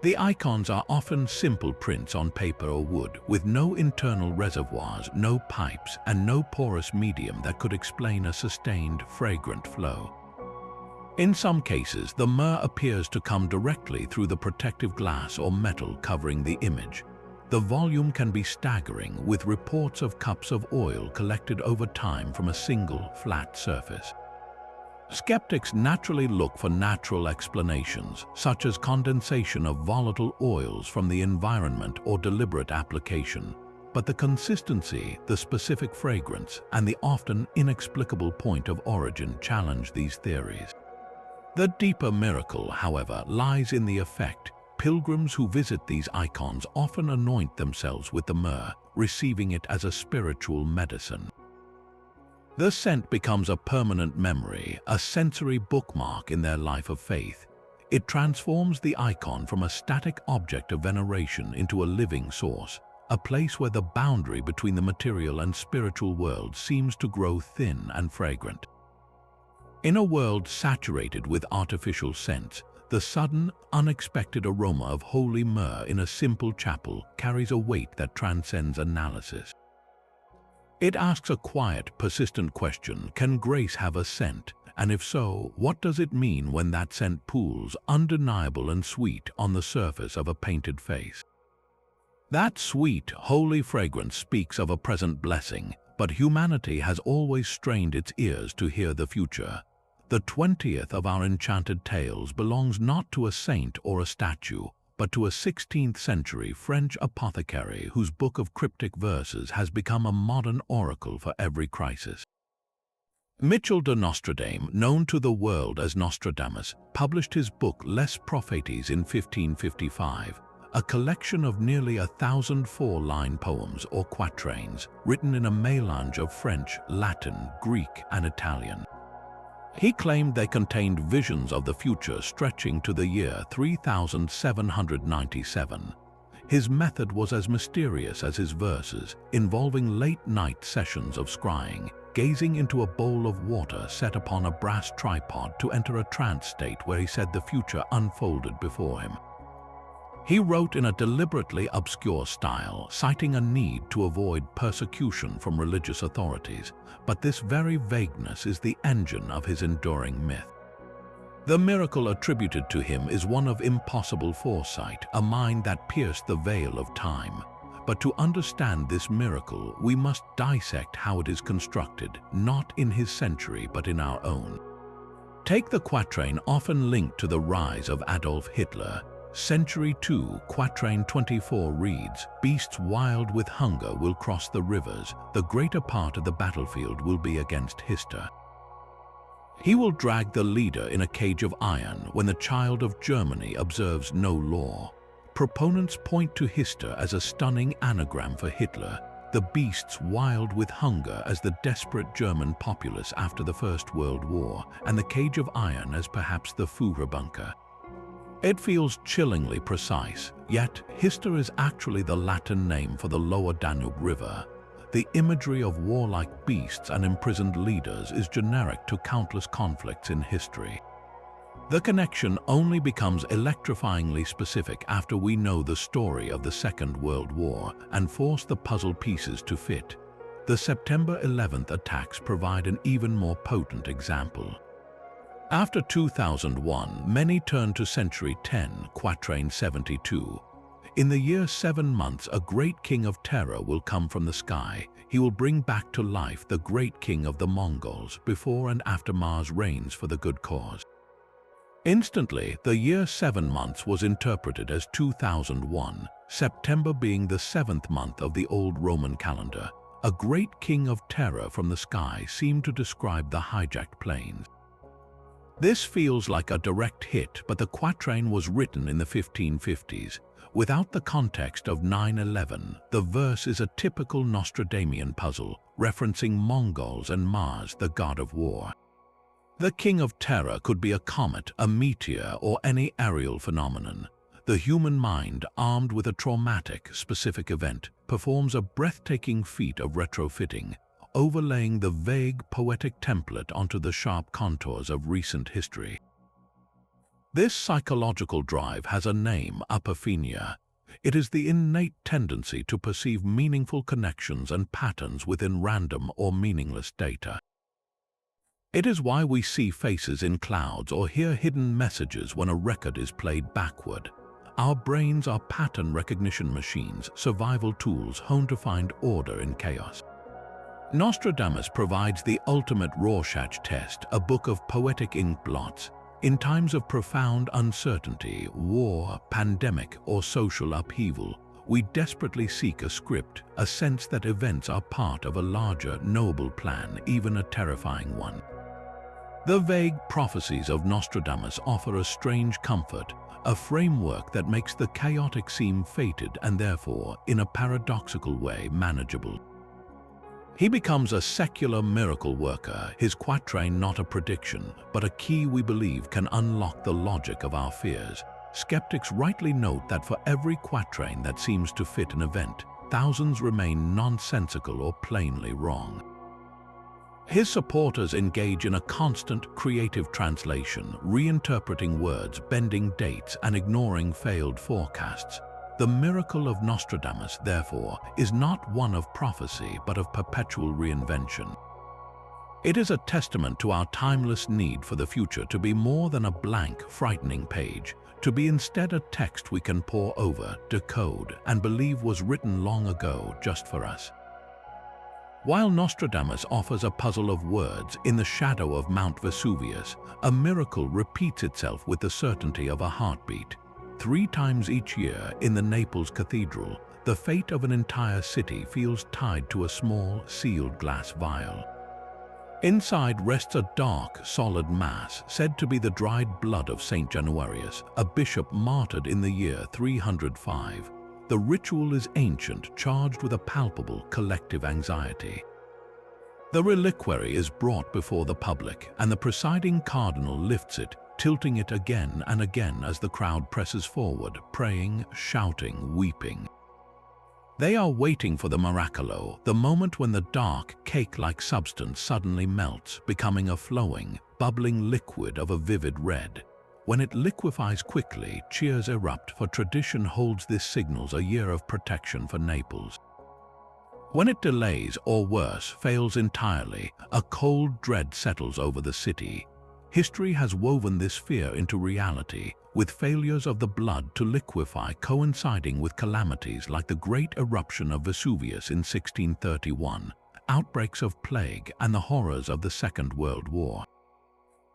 The icons are often simple prints on paper or wood, with no internal reservoirs, no pipes, and no porous medium that could explain a sustained, fragrant flow. In some cases, the myrrh appears to come directly through the protective glass or metal covering the image. The volume can be staggering, with reports of cups of oil collected over time from a single, flat surface. Skeptics naturally look for natural explanations, such as condensation of volatile oils from the environment or deliberate application. But the consistency, the specific fragrance, and the often inexplicable point of origin challenge these theories. The deeper miracle, however, lies in the effect. Pilgrims who visit these icons often anoint themselves with the myrrh, receiving it as a spiritual medicine. The scent becomes a permanent memory, a sensory bookmark in their life of faith. It transforms the icon from a static object of veneration into a living source, a place where the boundary between the material and spiritual world seems to grow thin and fragrant. In a world saturated with artificial scents, the sudden, unexpected aroma of holy myrrh in a simple chapel carries a weight that transcends analysis. It asks a quiet, persistent question: can grace have a scent? And if so, what does it mean when that scent pools, undeniable and sweet, on the surface of a painted face? That sweet, holy fragrance speaks of a present blessing, but humanity has always strained its ears to hear the future. The 20th of our enchanted tales belongs not to a saint or a statue, but to a 16th century French apothecary whose book of cryptic verses has become a modern oracle for every crisis. Michel de Nostradame, known to the world as Nostradamus, published his book Les Prophéties in 1555, a collection of nearly 1,000 four-line poems or quatrains written in a mélange of French, Latin, Greek, and Italian. He claimed they contained visions of the future stretching to the year 3797. His method was as mysterious as his verses, involving late-night sessions of scrying, gazing into a bowl of water set upon a brass tripod to enter a trance state where he said the future unfolded before him. He wrote in a deliberately obscure style, citing a need to avoid persecution from religious authorities, but this very vagueness is the engine of his enduring myth. The miracle attributed to him is one of impossible foresight, a mind that pierced the veil of time. But to understand this miracle, we must dissect how it is constructed, not in his century but in our own. Take the quatrain often linked to the rise of Adolf Hitler. Century 2, Quatrain 24 reads, "Beasts wild with hunger will cross the rivers, the greater part of the battlefield will be against Hitler. He will drag the leader in a cage of iron when the child of Germany observes no law." Proponents point to Hitler as a stunning anagram for Hitler, the beasts wild with hunger as the desperate German populace after the First World War, and the cage of iron as perhaps the Führerbunker. It feels chillingly precise, yet Hitler is actually the Latin name for the lower Danube River. The imagery of warlike beasts and imprisoned leaders is generic to countless conflicts in history. The connection only becomes electrifyingly specific after we know the story of the Second World War and force the puzzle pieces to fit. The September 11th attacks provide an even more potent example. After 2001, many turn to Century 10, Quatrain 72. In the year 7 months, a great king of terror will come from the sky. He will bring back to life the great king of the Mongols, before and after Mars reigns for the good cause. Instantly, the year 7 months was interpreted as 2001, September being the 7th month of the old Roman calendar. A great king of terror from the sky seemed to describe the hijacked planes. This feels like a direct hit, but the quatrain was written in the 1550s. Without the context of 9/11, the verse is a typical Nostradamian puzzle, referencing Mongols and Mars, the god of war. The king of terror could be a comet, a meteor, or any aerial phenomenon. The human mind, armed with a traumatic, specific event, performs a breathtaking feat of retrofitting, overlaying the vague, poetic template onto the sharp contours of recent history. This psychological drive has a name, apophenia. It is the innate tendency to perceive meaningful connections and patterns within random or meaningless data. It is why we see faces in clouds or hear hidden messages when a record is played backward. Our brains are pattern recognition machines, survival tools honed to find order in chaos. Nostradamus provides the ultimate Rorschach test, a book of poetic ink blots. In times of profound uncertainty, war, pandemic, or social upheaval, we desperately seek a script, a sense that events are part of a larger, noble plan, even a terrifying one. The vague prophecies of Nostradamus offer a strange comfort, a framework that makes the chaotic seem fated and therefore, in a paradoxical way, manageable. He becomes a secular miracle worker, his quatrain not a prediction, but a key we believe can unlock the logic of our fears. Skeptics rightly note that for every quatrain that seems to fit an event, thousands remain nonsensical or plainly wrong. His supporters engage in a constant creative translation, reinterpreting words, bending dates, and ignoring failed forecasts. The miracle of Nostradamus, therefore, is not one of prophecy but of perpetual reinvention. It is a testament to our timeless need for the future to be more than a blank, frightening page, to be instead a text we can pore over, decode, and believe was written long ago just for us. While Nostradamus offers a puzzle of words in the shadow of Mount Vesuvius, a miracle repeats itself with the certainty of a heartbeat. 3 times each year in the Naples Cathedral, the fate of an entire city feels tied to a small, sealed glass vial. Inside rests a dark, solid mass, said to be the dried blood of Saint Januarius, a bishop martyred in the year 305. The ritual is ancient, charged with a palpable collective anxiety. The reliquary is brought before the public, and the presiding cardinal lifts it, tilting it again and again as the crowd presses forward, praying, shouting, weeping. They are waiting for the miracolo, the moment when the dark, cake-like substance suddenly melts, becoming a flowing, bubbling liquid of a vivid red. When it liquefies quickly, cheers erupt, for tradition holds this signals a year of protection for Naples. When it delays, or worse, fails entirely, a cold dread settles over the city. History has woven this fear into reality, with failures of the blood to liquefy coinciding with calamities like the Great Eruption of Vesuvius in 1631, outbreaks of plague, and the horrors of the Second World War.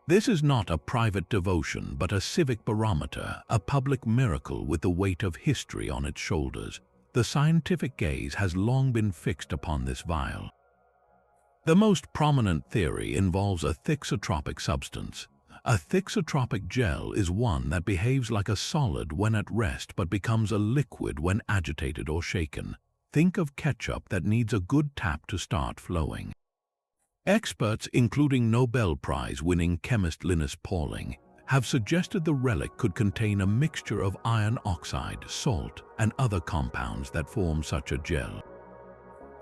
This is not a private devotion, but a civic barometer, a public miracle with the weight of history on its shoulders. The scientific gaze has long been fixed upon this vial. The most prominent theory involves a thixotropic substance. A thixotropic gel is one that behaves like a solid when at rest but becomes a liquid when agitated or shaken. Think of ketchup that needs a good tap to start flowing. Experts, including Nobel Prize-winning chemist Linus Pauling, have suggested the relic could contain a mixture of iron oxide, salt, and other compounds that form such a gel.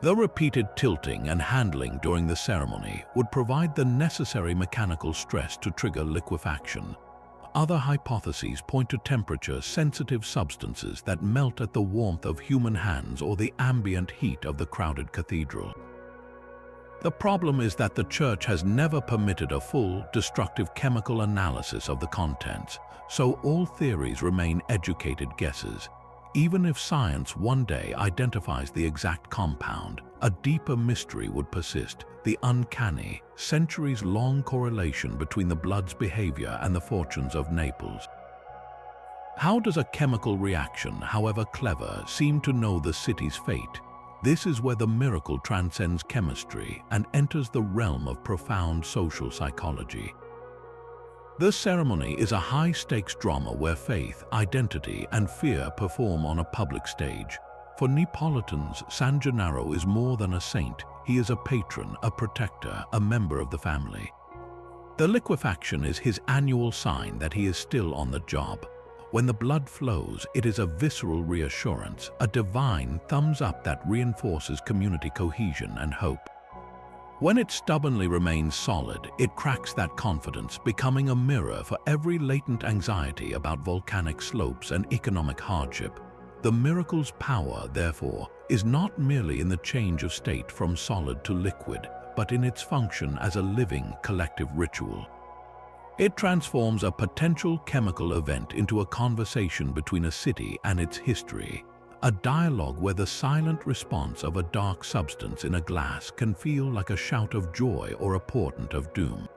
The repeated tilting and handling during the ceremony would provide the necessary mechanical stress to trigger liquefaction. Other hypotheses point to temperature-sensitive substances that melt at the warmth of human hands or the ambient heat of the crowded cathedral. The problem is that the Church has never permitted a full, destructive chemical analysis of the contents, so all theories remain educated guesses. Even if science one day identifies the exact compound, a deeper mystery would persist, the uncanny, centuries-long correlation between the blood's behavior and the fortunes of Naples. How does a chemical reaction, however clever, seem to know the city's fate? This is where the miracle transcends chemistry and enters the realm of profound social psychology. The ceremony is a high-stakes drama where faith, identity, and fear perform on a public stage. For Neapolitans, San Gennaro is more than a saint. He is a patron, a protector, a member of the family. The liquefaction is his annual sign that he is still on the job. When the blood flows, it is a visceral reassurance, a divine thumbs up that reinforces community cohesion and hope. When it stubbornly remains solid, it cracks that confidence, becoming a mirror for every latent anxiety about volcanic slopes and economic hardship. The miracle's power, therefore, is not merely in the change of state from solid to liquid, but in its function as a living collective ritual. It transforms a potential chemical event into a conversation between a city and its history, a dialogue where the silent response of a dark substance in a glass can feel like a shout of joy or a portent of doom.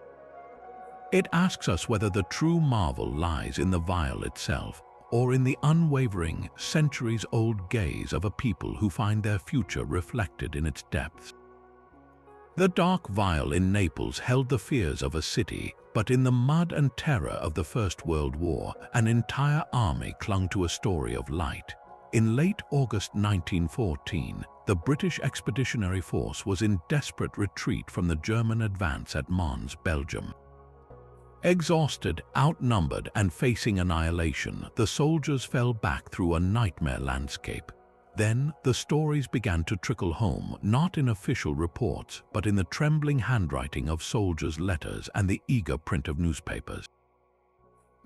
It asks us whether the true marvel lies in the vial itself, or in the unwavering, centuries-old gaze of a people who find their future reflected in its depths. The dark vial in Naples held the fears of a city, but in the mud and terror of the First World War, an entire army clung to a story of light. In late August 1914, the British Expeditionary Force was in desperate retreat from the German advance at Mons, Belgium. Exhausted, outnumbered, and facing annihilation, the soldiers fell back through a nightmare landscape. Then, the stories began to trickle home, not in official reports, but in the trembling handwriting of soldiers' letters and the eager print of newspapers.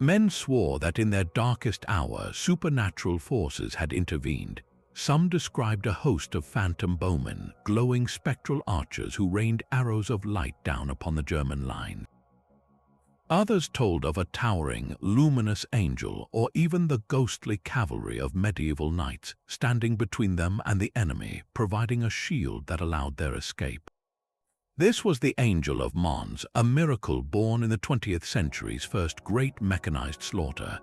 Men swore that in their darkest hour, supernatural forces had intervened. Some described a host of phantom bowmen, glowing spectral archers who rained arrows of light down upon the German line. Others told of a towering, luminous angel, or even the ghostly cavalry of medieval knights, standing between them and the enemy, providing a shield that allowed their escape. This was the Angel of Mons, a miracle born in the 20th century's first great mechanized slaughter.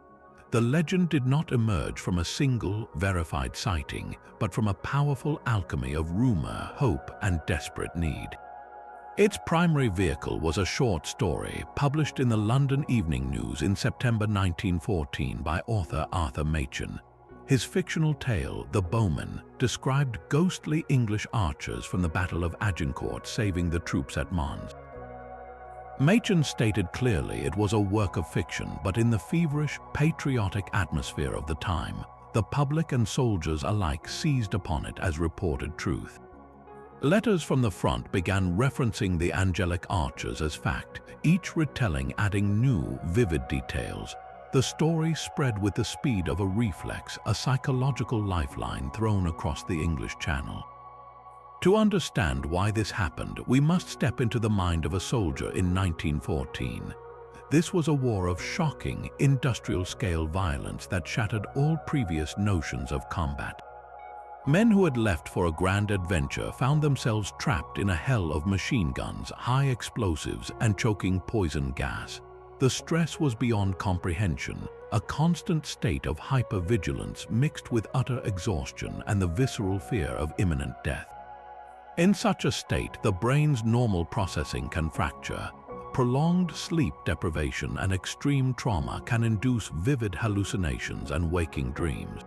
The legend did not emerge from a single, verified sighting, but from a powerful alchemy of rumor, hope, and desperate need. Its primary vehicle was a short story published in the London Evening News in September 1914 by author Arthur Machen. His fictional tale, The Bowmen, described ghostly English archers from the Battle of Agincourt saving the troops at Mons. Machen stated clearly it was a work of fiction, but in the feverish, patriotic atmosphere of the time, the public and soldiers alike seized upon it as reported truth. Letters from the front began referencing the angelic archers as fact, each retelling adding new, vivid details. The story spread with the speed of a reflex, a psychological lifeline thrown across the English Channel. To understand why this happened, we must step into the mind of a soldier in 1914. This was a war of shocking, industrial-scale violence that shattered all previous notions of combat. Men who had left for a grand adventure found themselves trapped in a hell of machine guns, high explosives, and choking poison gas. The stress was beyond comprehension, a constant state of hypervigilance mixed with utter exhaustion and the visceral fear of imminent death. In such a state, the brain's normal processing can fracture. Prolonged sleep deprivation and extreme trauma can induce vivid hallucinations and waking dreams.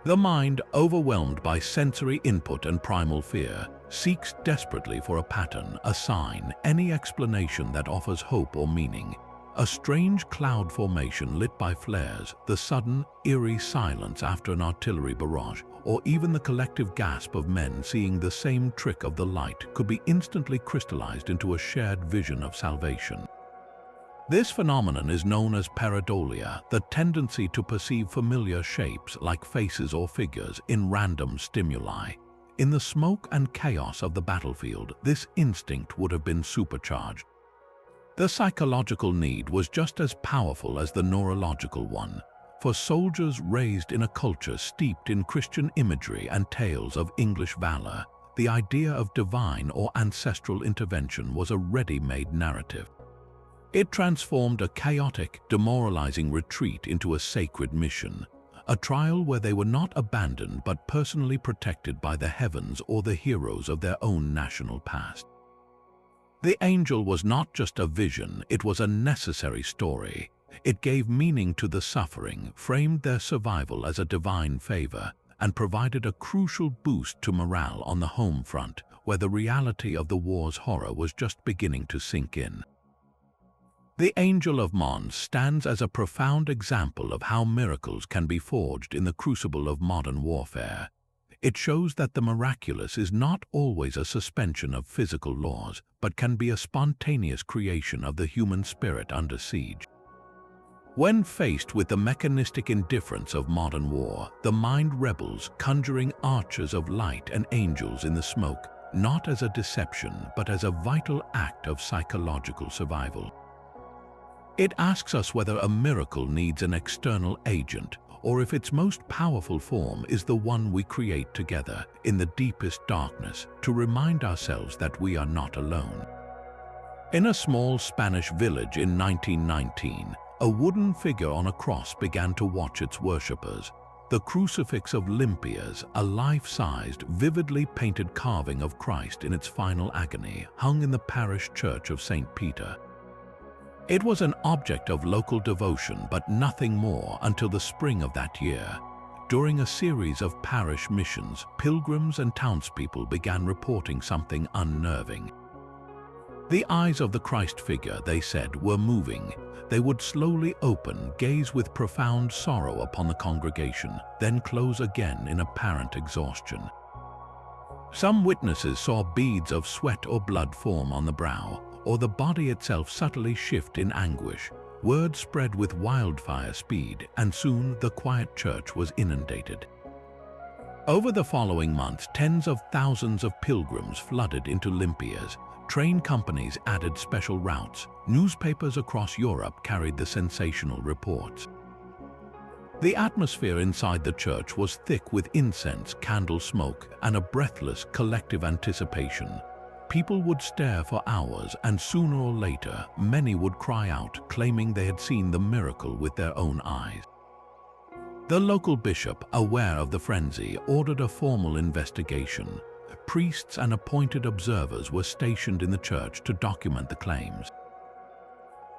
The mind, overwhelmed by sensory input and primal fear, seeks desperately for a pattern, a sign, any explanation that offers hope or meaning. A strange cloud formation lit by flares, the sudden, eerie silence after an artillery barrage, or even the collective gasp of men seeing the same trick of the light could be instantly crystallized into a shared vision of salvation. This phenomenon is known as pareidolia, the tendency to perceive familiar shapes like faces or figures in random stimuli. In the smoke and chaos of the battlefield, this instinct would have been supercharged. The psychological need was just as powerful as the neurological one. For soldiers raised in a culture steeped in Christian imagery and tales of English valor, the idea of divine or ancestral intervention was a ready-made narrative. It transformed a chaotic, demoralizing retreat into a sacred mission, a trial where they were not abandoned but personally protected by the heavens or the heroes of their own national past. The angel was not just a vision, it was a necessary story. It gave meaning to the suffering, framed their survival as a divine favor, and provided a crucial boost to morale on the home front, where the reality of the war's horror was just beginning to sink in. The Angel of Mons stands as a profound example of how miracles can be forged in the crucible of modern warfare. It shows that the miraculous is not always a suspension of physical laws, but can be a spontaneous creation of the human spirit under siege. When faced with the mechanistic indifference of modern war, the mind rebels, conjuring archers of light and angels in the smoke, not as a deception but as a vital act of psychological survival. It asks us whether a miracle needs an external agent, or if its most powerful form is the one we create together in the deepest darkness to remind ourselves that we are not alone. In a small Spanish village in 1919, a wooden figure on a cross began to watch its worshippers. The crucifix of Limpias, a life-sized, vividly painted carving of Christ in its final agony, hung in the parish church of St. Peter. It was an object of local devotion, but nothing more until the spring of that year. During a series of parish missions, pilgrims and townspeople began reporting something unnerving. The eyes of the Christ figure, they said, were moving. They would slowly open, gaze with profound sorrow upon the congregation, then close again in apparent exhaustion. Some witnesses saw beads of sweat or blood form on the brow, or the body itself subtly shift in anguish. Word spread with wildfire speed, and soon the quiet church was inundated. Over the following months, tens of thousands of pilgrims flooded into Limpias. Train companies added special routes. Newspapers across Europe carried the sensational reports. The atmosphere inside the church was thick with incense, candle smoke, and a breathless collective anticipation. People would stare for hours, and sooner or later, many would cry out, claiming they had seen the miracle with their own eyes. The local bishop, aware of the frenzy, ordered a formal investigation. Priests and appointed observers were stationed in the church to document the claims.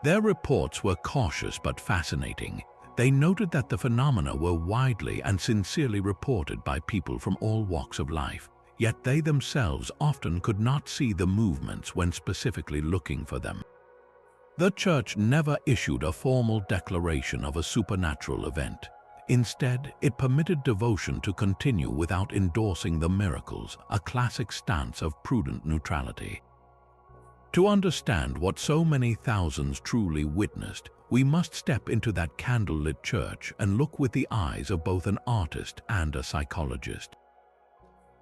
Their reports were cautious but fascinating. They noted that the phenomena were widely and sincerely reported by people from all walks of life, yet they themselves often could not see the movements when specifically looking for them. The church never issued a formal declaration of a supernatural event. Instead, it permitted devotion to continue without endorsing the miracles, a classic stance of prudent neutrality. To understand what so many thousands truly witnessed, we must step into that candlelit church and look with the eyes of both an artist and a psychologist.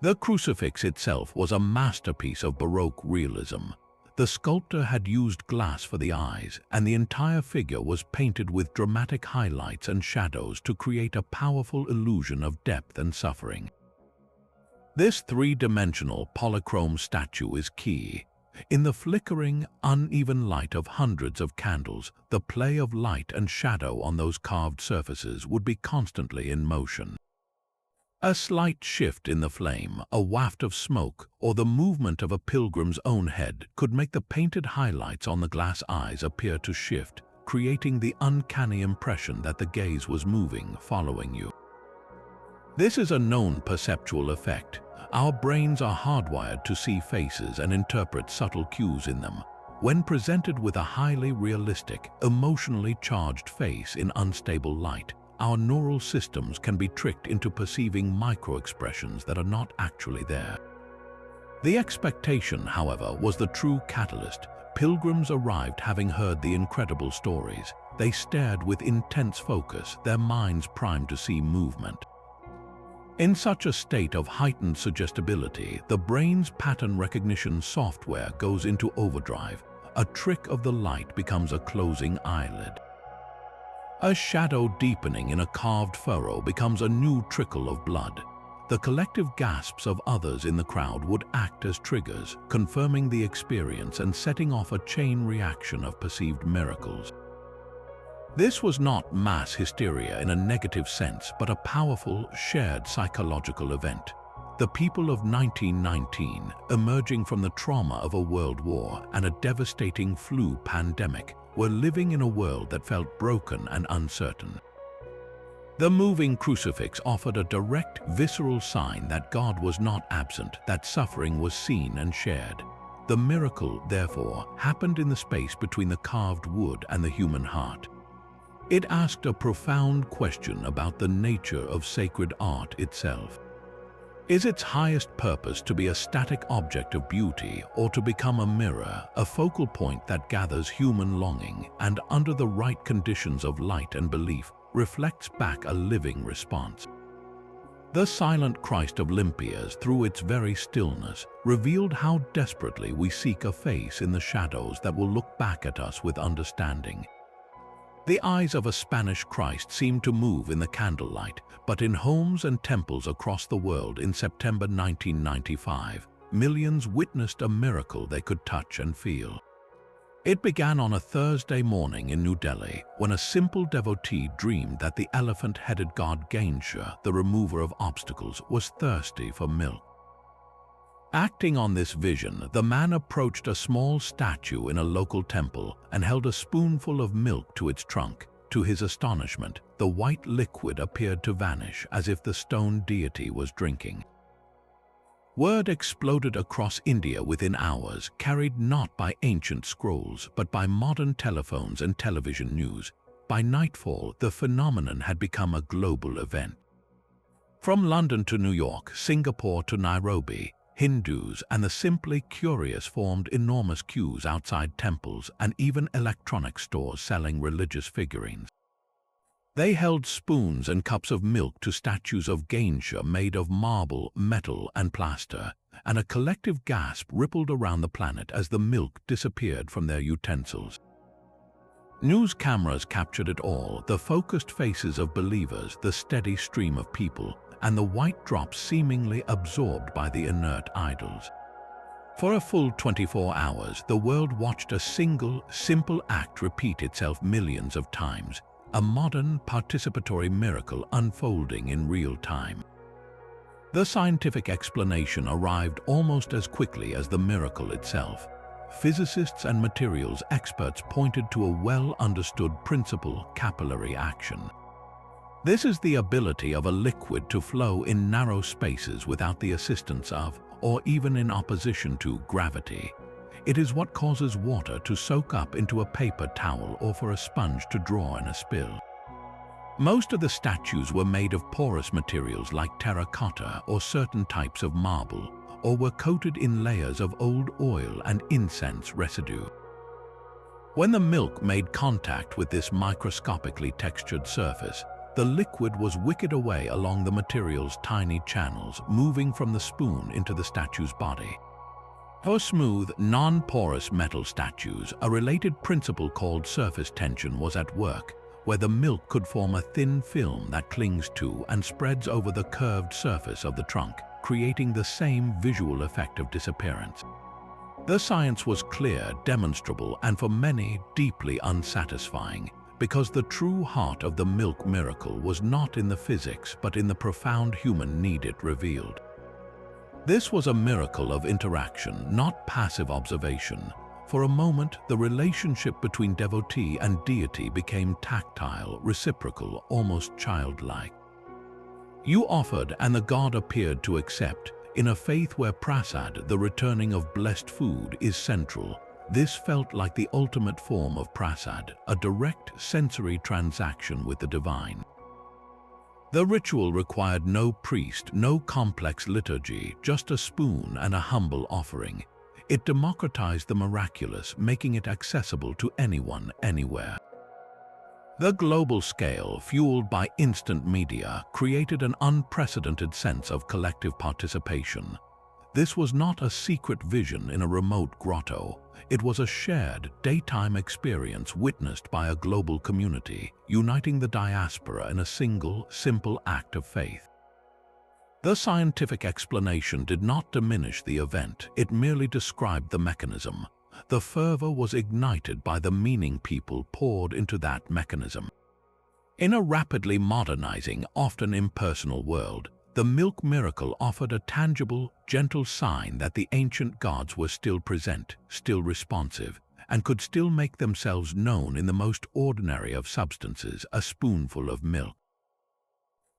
The crucifix itself was a masterpiece of Baroque realism. The sculptor had used glass for the eyes, and the entire figure was painted with dramatic highlights and shadows to create a powerful illusion of depth and suffering. This three-dimensional polychrome statue is key. In the flickering, uneven light of hundreds of candles, the play of light and shadow on those carved surfaces would be constantly in motion. A slight shift in the flame, a waft of smoke, or the movement of a pilgrim's own head could make the painted highlights on the glass eyes appear to shift, creating the uncanny impression that the gaze was moving, following you. This is a known perceptual effect. Our brains are hardwired to see faces and interpret subtle cues in them. When presented with a highly realistic, emotionally charged face in unstable light, our neural systems can be tricked into perceiving micro-expressions that are not actually there. The expectation, however, was the true catalyst. Pilgrims arrived having heard the incredible stories. They stared with intense focus, their minds primed to see movement. In such a state of heightened suggestibility, the brain's pattern recognition software goes into overdrive. A trick of the light becomes a closing eyelid. A shadow deepening in a carved furrow becomes a new trickle of blood. The collective gasps of others in the crowd would act as triggers, confirming the experience and setting off a chain reaction of perceived miracles. This was not mass hysteria in a negative sense, but a powerful, shared psychological event. The people of 1919, emerging from the trauma of a world war and a devastating flu pandemic, were living in a world that felt broken and uncertain. The moving crucifix offered a direct, visceral sign that God was not absent, that suffering was seen and shared. The miracle, therefore, happened in the space between the carved wood and the human heart. It asked a profound question about the nature of sacred art itself. Is its highest purpose to be a static object of beauty, or to become a mirror, a focal point that gathers human longing and, under the right conditions of light and belief, reflects back a living response? The silent Christ of Olympias, through its very stillness, revealed how desperately we seek a face in the shadows that will look back at us with understanding. The eyes of a Spanish Christ seemed to move in the candlelight, but in homes and temples across the world in September 1995, millions witnessed a miracle they could touch and feel. It began on a Thursday morning in New Delhi, when a simple devotee dreamed that the elephant-headed god Ganesha, the remover of obstacles, was thirsty for milk. Acting on this vision, the man approached a small statue in a local temple and held a spoonful of milk to its trunk. To his astonishment, the white liquid appeared to vanish as if the stone deity was drinking. Word exploded across India within hours, carried not by ancient scrolls, but by modern telephones and television news. By nightfall, the phenomenon had become a global event. From London to New York, Singapore to Nairobi, Hindus and the simply curious formed enormous queues outside temples and even electronic stores selling religious figurines. They held spoons and cups of milk to statues of Ganesha made of marble, metal, and plaster, and a collective gasp rippled around the planet as the milk disappeared from their utensils. News cameras captured it all, the focused faces of believers, the steady stream of people, and the white drops seemingly absorbed by the inert idols. For a full 24 hours, the world watched a single, simple act repeat itself millions of times, a modern participatory miracle unfolding in real time. The scientific explanation arrived almost as quickly as the miracle itself. Physicists and materials experts pointed to a well-understood principle: capillary action. This is the ability of a liquid to flow in narrow spaces without the assistance of, or even in opposition to, gravity. It is what causes water to soak up into a paper towel or for a sponge to draw in a spill. Most of the statues were made of porous materials like terracotta or certain types of marble, or were coated in layers of old oil and incense residue. When the milk made contact with this microscopically textured surface, the liquid was wicked away along the material's tiny channels, moving from the spoon into the statue's body. For smooth, non-porous metal statues, a related principle called surface tension was at work, where the milk could form a thin film that clings to and spreads over the curved surface of the trunk, creating the same visual effect of disappearance. The science was clear, demonstrable, and for many, deeply unsatisfying, because the true heart of the milk miracle was not in the physics but in the profound human need it revealed. This was a miracle of interaction, not passive observation. For a moment, the relationship between devotee and deity became tactile, reciprocal, almost childlike. You offered, and the god appeared to accept. In a faith where prasad, the returning of blessed food, is central, this felt like the ultimate form of prasad, a direct sensory transaction with the divine. The ritual required no priest, no complex liturgy, just a spoon and a humble offering. It democratized the miraculous, making it accessible to anyone, anywhere. The global scale, fueled by instant media, created an unprecedented sense of collective participation. This was not a secret vision in a remote grotto. It was a shared, daytime experience witnessed by a global community, uniting the diaspora in a single, simple act of faith. The scientific explanation did not diminish the event, it merely described the mechanism. The fervor was ignited by the meaning people poured into that mechanism. In a rapidly modernizing, often impersonal world, the milk miracle offered a tangible, gentle sign that the ancient gods were still present, still responsive, and could still make themselves known in the most ordinary of substances, a spoonful of milk.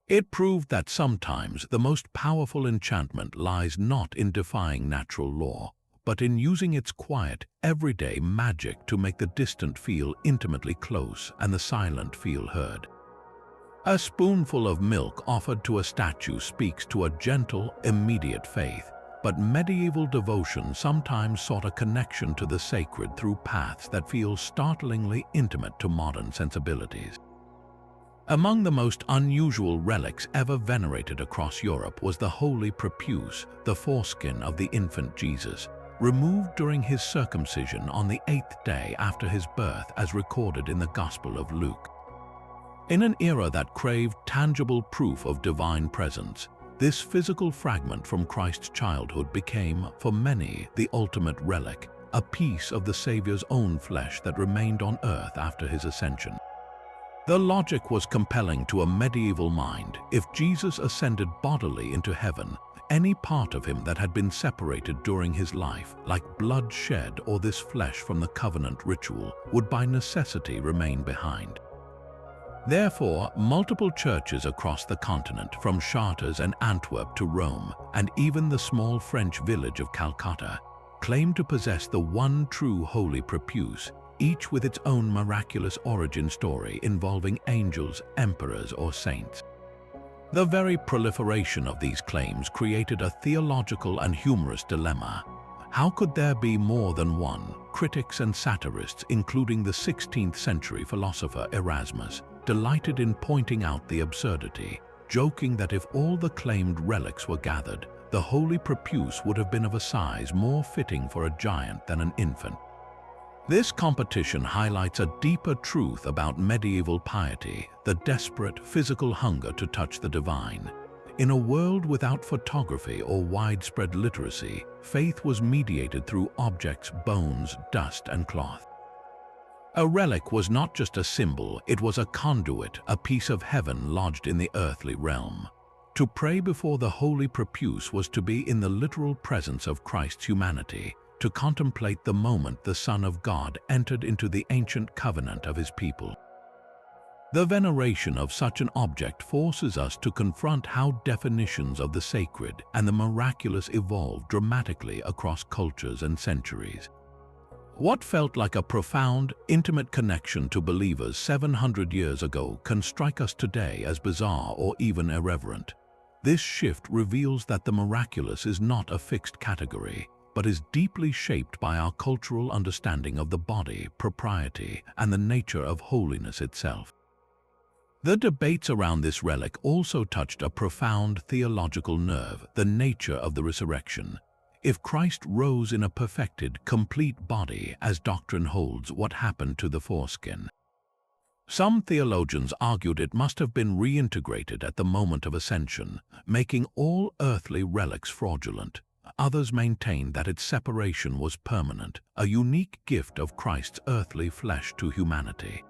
It proved that sometimes the most powerful enchantment lies not in defying natural law, but in using its quiet, everyday magic to make the distant feel intimately close and the silent feel heard. A spoonful of milk offered to a statue speaks to a gentle, immediate faith, but medieval devotion sometimes sought a connection to the sacred through paths that feel startlingly intimate to modern sensibilities. Among the most unusual relics ever venerated across Europe was the holy prepuce, the foreskin of the infant Jesus, removed during his circumcision on the 8th day after his birth, as recorded in the Gospel of Luke. In an era that craved tangible proof of divine presence, this physical fragment from Christ's childhood became, for many, the ultimate relic, a piece of the Savior's own flesh that remained on earth after his ascension. The logic was compelling to a medieval mind. If Jesus ascended bodily into heaven, any part of him that had been separated during his life, like blood shed or this flesh from the covenant ritual, would by necessity remain behind. Therefore, multiple churches across the continent, from Chartres and Antwerp to Rome, and even the small French village of Calcutta, claimed to possess the one true holy prepuce, each with its own miraculous origin story involving angels, emperors, or saints. The very proliferation of these claims created a theological and humorous dilemma. How could there be more than one? Critics and satirists, including the 16th century philosopher Erasmus, delighted in pointing out the absurdity, joking that if all the claimed relics were gathered, the holy prepuce would have been of a size more fitting for a giant than an infant. This competition highlights a deeper truth about medieval piety, the desperate physical hunger to touch the divine. In a world without photography or widespread literacy, faith was mediated through objects, bones, dust, and cloth. A relic was not just a symbol, it was a conduit, a piece of heaven lodged in the earthly realm. To pray before the holy prepuce was to be in the literal presence of Christ's humanity, to contemplate the moment the Son of God entered into the ancient covenant of his people. The veneration of such an object forces us to confront how definitions of the sacred and the miraculous evolved dramatically across cultures and centuries. What felt like a profound, intimate connection to believers 700 years ago can strike us today as bizarre or even irreverent. This shift reveals that the miraculous is not a fixed category, but is deeply shaped by our cultural understanding of the body, propriety, and the nature of holiness itself. The debates around this relic also touched a profound theological nerve, the nature of the resurrection. If Christ rose in a perfected, complete body, as doctrine holds, what happened to the foreskin? Some theologians argued it must have been reintegrated at the moment of ascension, making all earthly relics fraudulent. Others maintained that its separation was permanent, a unique gift of Christ's earthly flesh to humanity.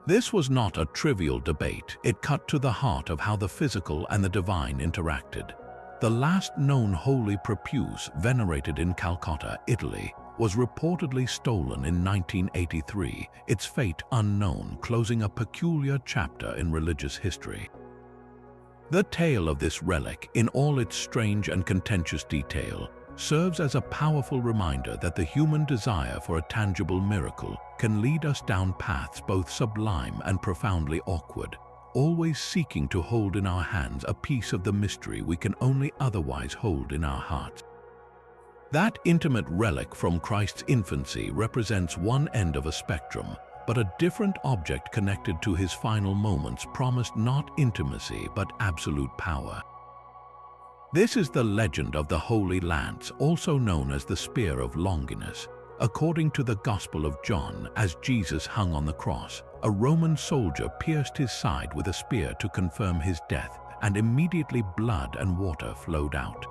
This was not a trivial debate. It cut to the heart of how the physical and the divine interacted. The last known holy prepuce, venerated in Calcutta, Italy, was reportedly stolen in 1983, its fate unknown, closing a peculiar chapter in religious history. The tale of this relic, in all its strange and contentious detail, serves as a powerful reminder that the human desire for a tangible miracle can lead us down paths both sublime and profoundly awkward, always seeking to hold in our hands a piece of the mystery we can only otherwise hold in our hearts. That intimate relic from Christ's infancy represents one end of a spectrum, but a different object connected to his final moments promised not intimacy but absolute power. This is the legend of the Holy Lance, also known as the Spear of Longinus. According to the Gospel of John, as Jesus hung on the cross, a Roman soldier pierced his side with a spear to confirm his death, and immediately blood and water flowed out.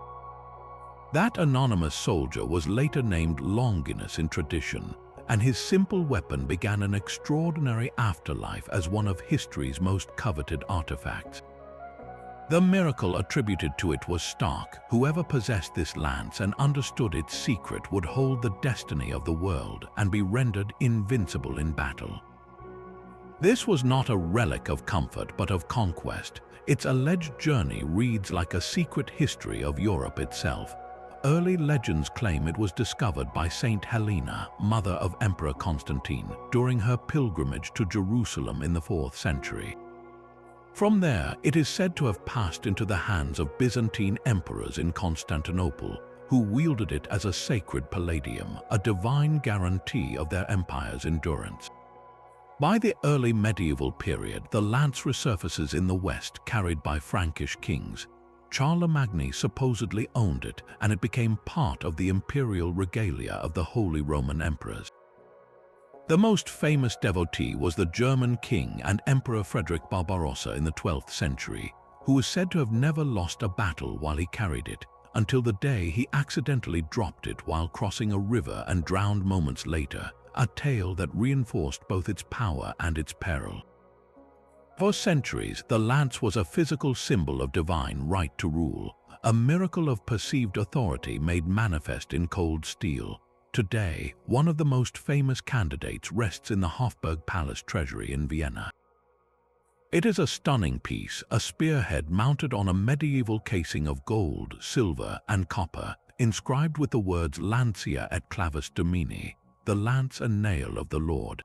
That anonymous soldier was later named Longinus in tradition, and his simple weapon began an extraordinary afterlife as one of history's most coveted artifacts. The miracle attributed to it was stark. Whoever possessed this lance and understood its secret would hold the destiny of the world and be rendered invincible in battle. This was not a relic of comfort but of conquest. Its alleged journey reads like a secret history of Europe itself. Early legends claim it was discovered by Saint Helena, mother of Emperor Constantine, during her pilgrimage to Jerusalem in the 4th century. From there, it is said to have passed into the hands of Byzantine emperors in Constantinople, who wielded it as a sacred palladium, a divine guarantee of their empire's endurance. By the early medieval period, the lance resurfaces in the West carried by Frankish kings. Charlemagne supposedly owned it, and it became part of the imperial regalia of the Holy Roman Emperors. The most famous devotee was the German king and Emperor Frederick Barbarossa in the 12th century, who was said to have never lost a battle while he carried it, until the day he accidentally dropped it while crossing a river and drowned moments later, a tale that reinforced both its power and its peril. For centuries, the lance was a physical symbol of divine right to rule, a miracle of perceived authority made manifest in cold steel. Today, one of the most famous candidates rests in the Hofburg Palace treasury in Vienna. It is a stunning piece, a spearhead mounted on a medieval casing of gold, silver, and copper, inscribed with the words Lancia et Clavis Domini, the lance and nail of the Lord.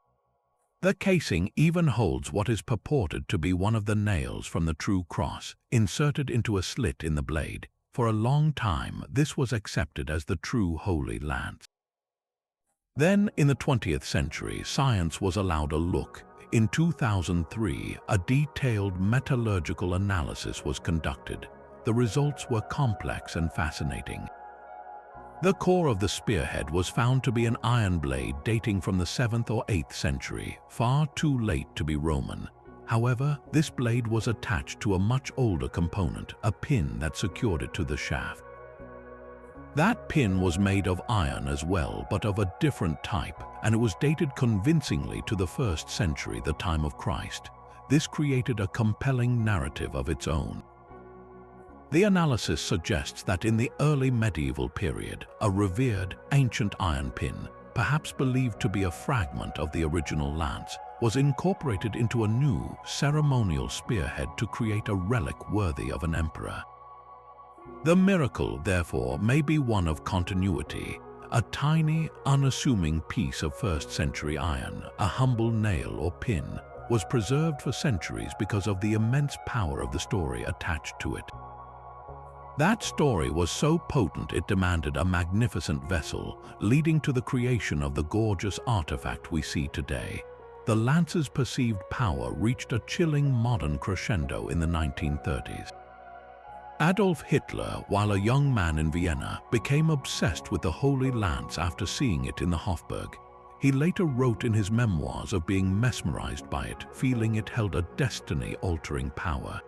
The casing even holds what is purported to be one of the nails from the true cross, inserted into a slit in the blade. For a long time, this was accepted as the true holy lance. Then, in the 20th century, science was allowed a look. In 2003, a detailed metallurgical analysis was conducted. The results were complex and fascinating. The core of the spearhead was found to be an iron blade dating from the 7th or 8th century, far too late to be Roman. However, this blade was attached to a much older component, a pin that secured it to the shaft. That pin was made of iron as well, but of a different type, and it was dated convincingly to the 1st century, the time of Christ. This created a compelling narrative of its own. The analysis suggests that in the early medieval period, a revered, ancient iron pin, perhaps believed to be a fragment of the original lance, was incorporated into a new, ceremonial spearhead to create a relic worthy of an emperor. The miracle, therefore, may be one of continuity. A tiny, unassuming piece of 1st century iron, a humble nail or pin, was preserved for centuries because of the immense power of the story attached to it. That story was so potent it demanded a magnificent vessel, leading to the creation of the gorgeous artifact we see today. The lance's perceived power reached a chilling modern crescendo in the 1930s. Adolf Hitler, while a young man in Vienna, became obsessed with the Holy Lance after seeing it in the Hofburg. He later wrote in his memoirs of being mesmerized by it, feeling it held a destiny-altering power.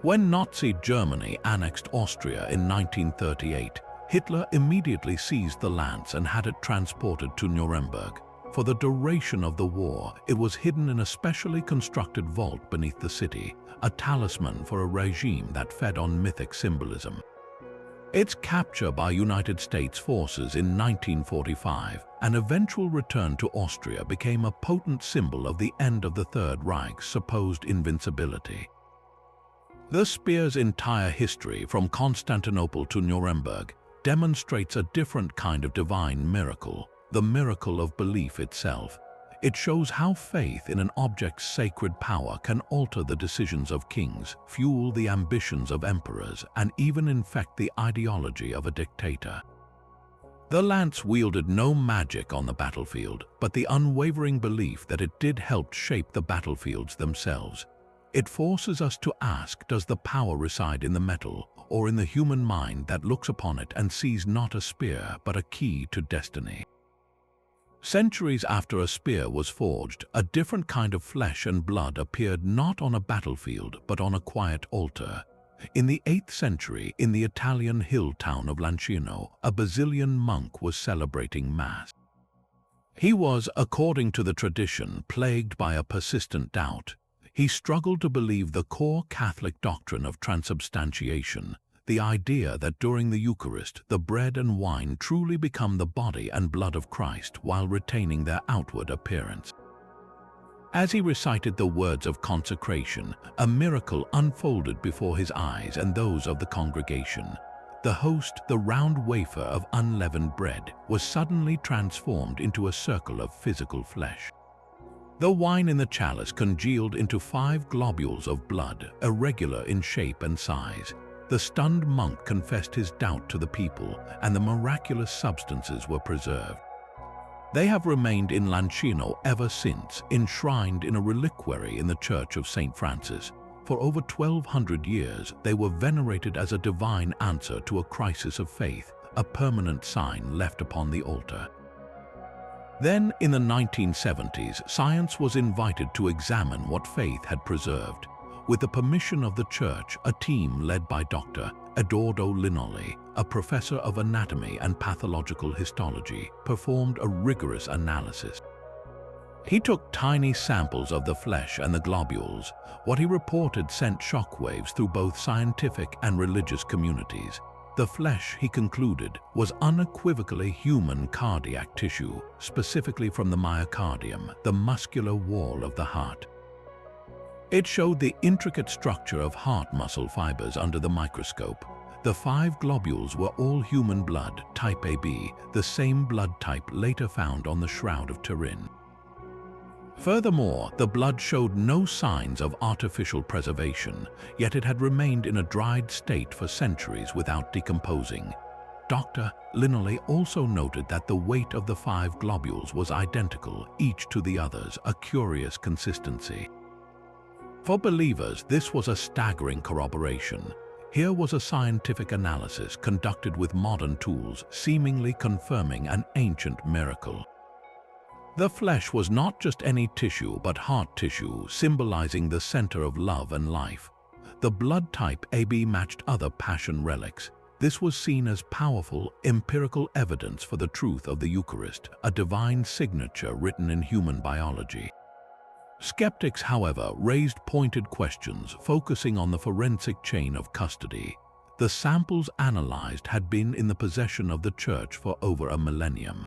When Nazi Germany annexed Austria in 1938, Hitler immediately seized the lance and had it transported to Nuremberg. For the duration of the war, it was hidden in a specially constructed vault beneath the city, a talisman for a regime that fed on mythic symbolism. Its capture by United States forces in 1945 and eventual return to Austria became a potent symbol of the end of the Third Reich's supposed invincibility. The spear's entire history, from Constantinople to Nuremberg, demonstrates a different kind of divine miracle, the miracle of belief itself. It shows how faith in an object's sacred power can alter the decisions of kings, fuel the ambitions of emperors, and even infect the ideology of a dictator. The lance wielded no magic on the battlefield, but the unwavering belief that it did help shape the battlefields themselves. It forces us to ask, does the power reside in the metal, or in the human mind that looks upon it and sees not a spear but a key to destiny? Centuries after a spear was forged, a different kind of flesh and blood appeared not on a battlefield but on a quiet altar. In the 8th century, in the Italian hill town of Lanciano, a Basilian monk was celebrating Mass. He was, according to the tradition, plagued by a persistent doubt. He struggled to believe the core Catholic doctrine of transubstantiation, the idea that during the Eucharist, the bread and wine truly become the body and blood of Christ while retaining their outward appearance. As he recited the words of consecration, a miracle unfolded before his eyes and those of the congregation. The host, the round wafer of unleavened bread, was suddenly transformed into a circle of physical flesh. The wine in the chalice congealed into 5 globules of blood, irregular in shape and size. The stunned monk confessed his doubt to the people, and the miraculous substances were preserved. They have remained in Lancino ever since, enshrined in a reliquary in the Church of St. Francis. For over 1200 years, they were venerated as a divine answer to a crisis of faith, a permanent sign left upon the altar. Then, in the 1970s, science was invited to examine what faith had preserved. With the permission of the Church, a team led by Dr. Edoardo Linoli, a professor of anatomy and pathological histology, performed a rigorous analysis. He took tiny samples of the flesh and the globules. What he reported sent shockwaves through both scientific and religious communities. The flesh, he concluded, was unequivocally human cardiac tissue, specifically from the myocardium, the muscular wall of the heart. It showed the intricate structure of heart muscle fibers under the microscope. The 5 globules were all human blood, type AB, the same blood type later found on the Shroud of Turin. Furthermore, the blood showed no signs of artificial preservation, yet it had remained in a dried state for centuries without decomposing. Dr. Linoli also noted that the weight of the 5 globules was identical, each to the others, a curious consistency. For believers, this was a staggering corroboration. Here was a scientific analysis conducted with modern tools, seemingly confirming an ancient miracle. The flesh was not just any tissue, but heart tissue, symbolizing the center of love and life. The blood type AB matched other Passion relics. This was seen as powerful, empirical evidence for the truth of the Eucharist, a divine signature written in human biology. Skeptics, however, raised pointed questions, focusing on the forensic chain of custody. The samples analyzed had been in the possession of the Church for over a millennium.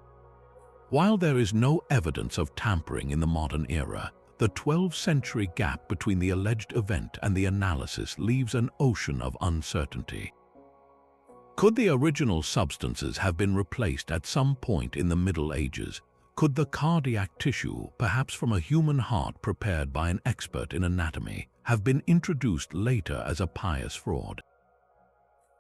While there is no evidence of tampering in the modern era, the 12-century gap between the alleged event and the analysis leaves an ocean of uncertainty. Could the original substances have been replaced at some point in the Middle Ages? Could the cardiac tissue, perhaps from a human heart prepared by an expert in anatomy, have been introduced later as a pious fraud?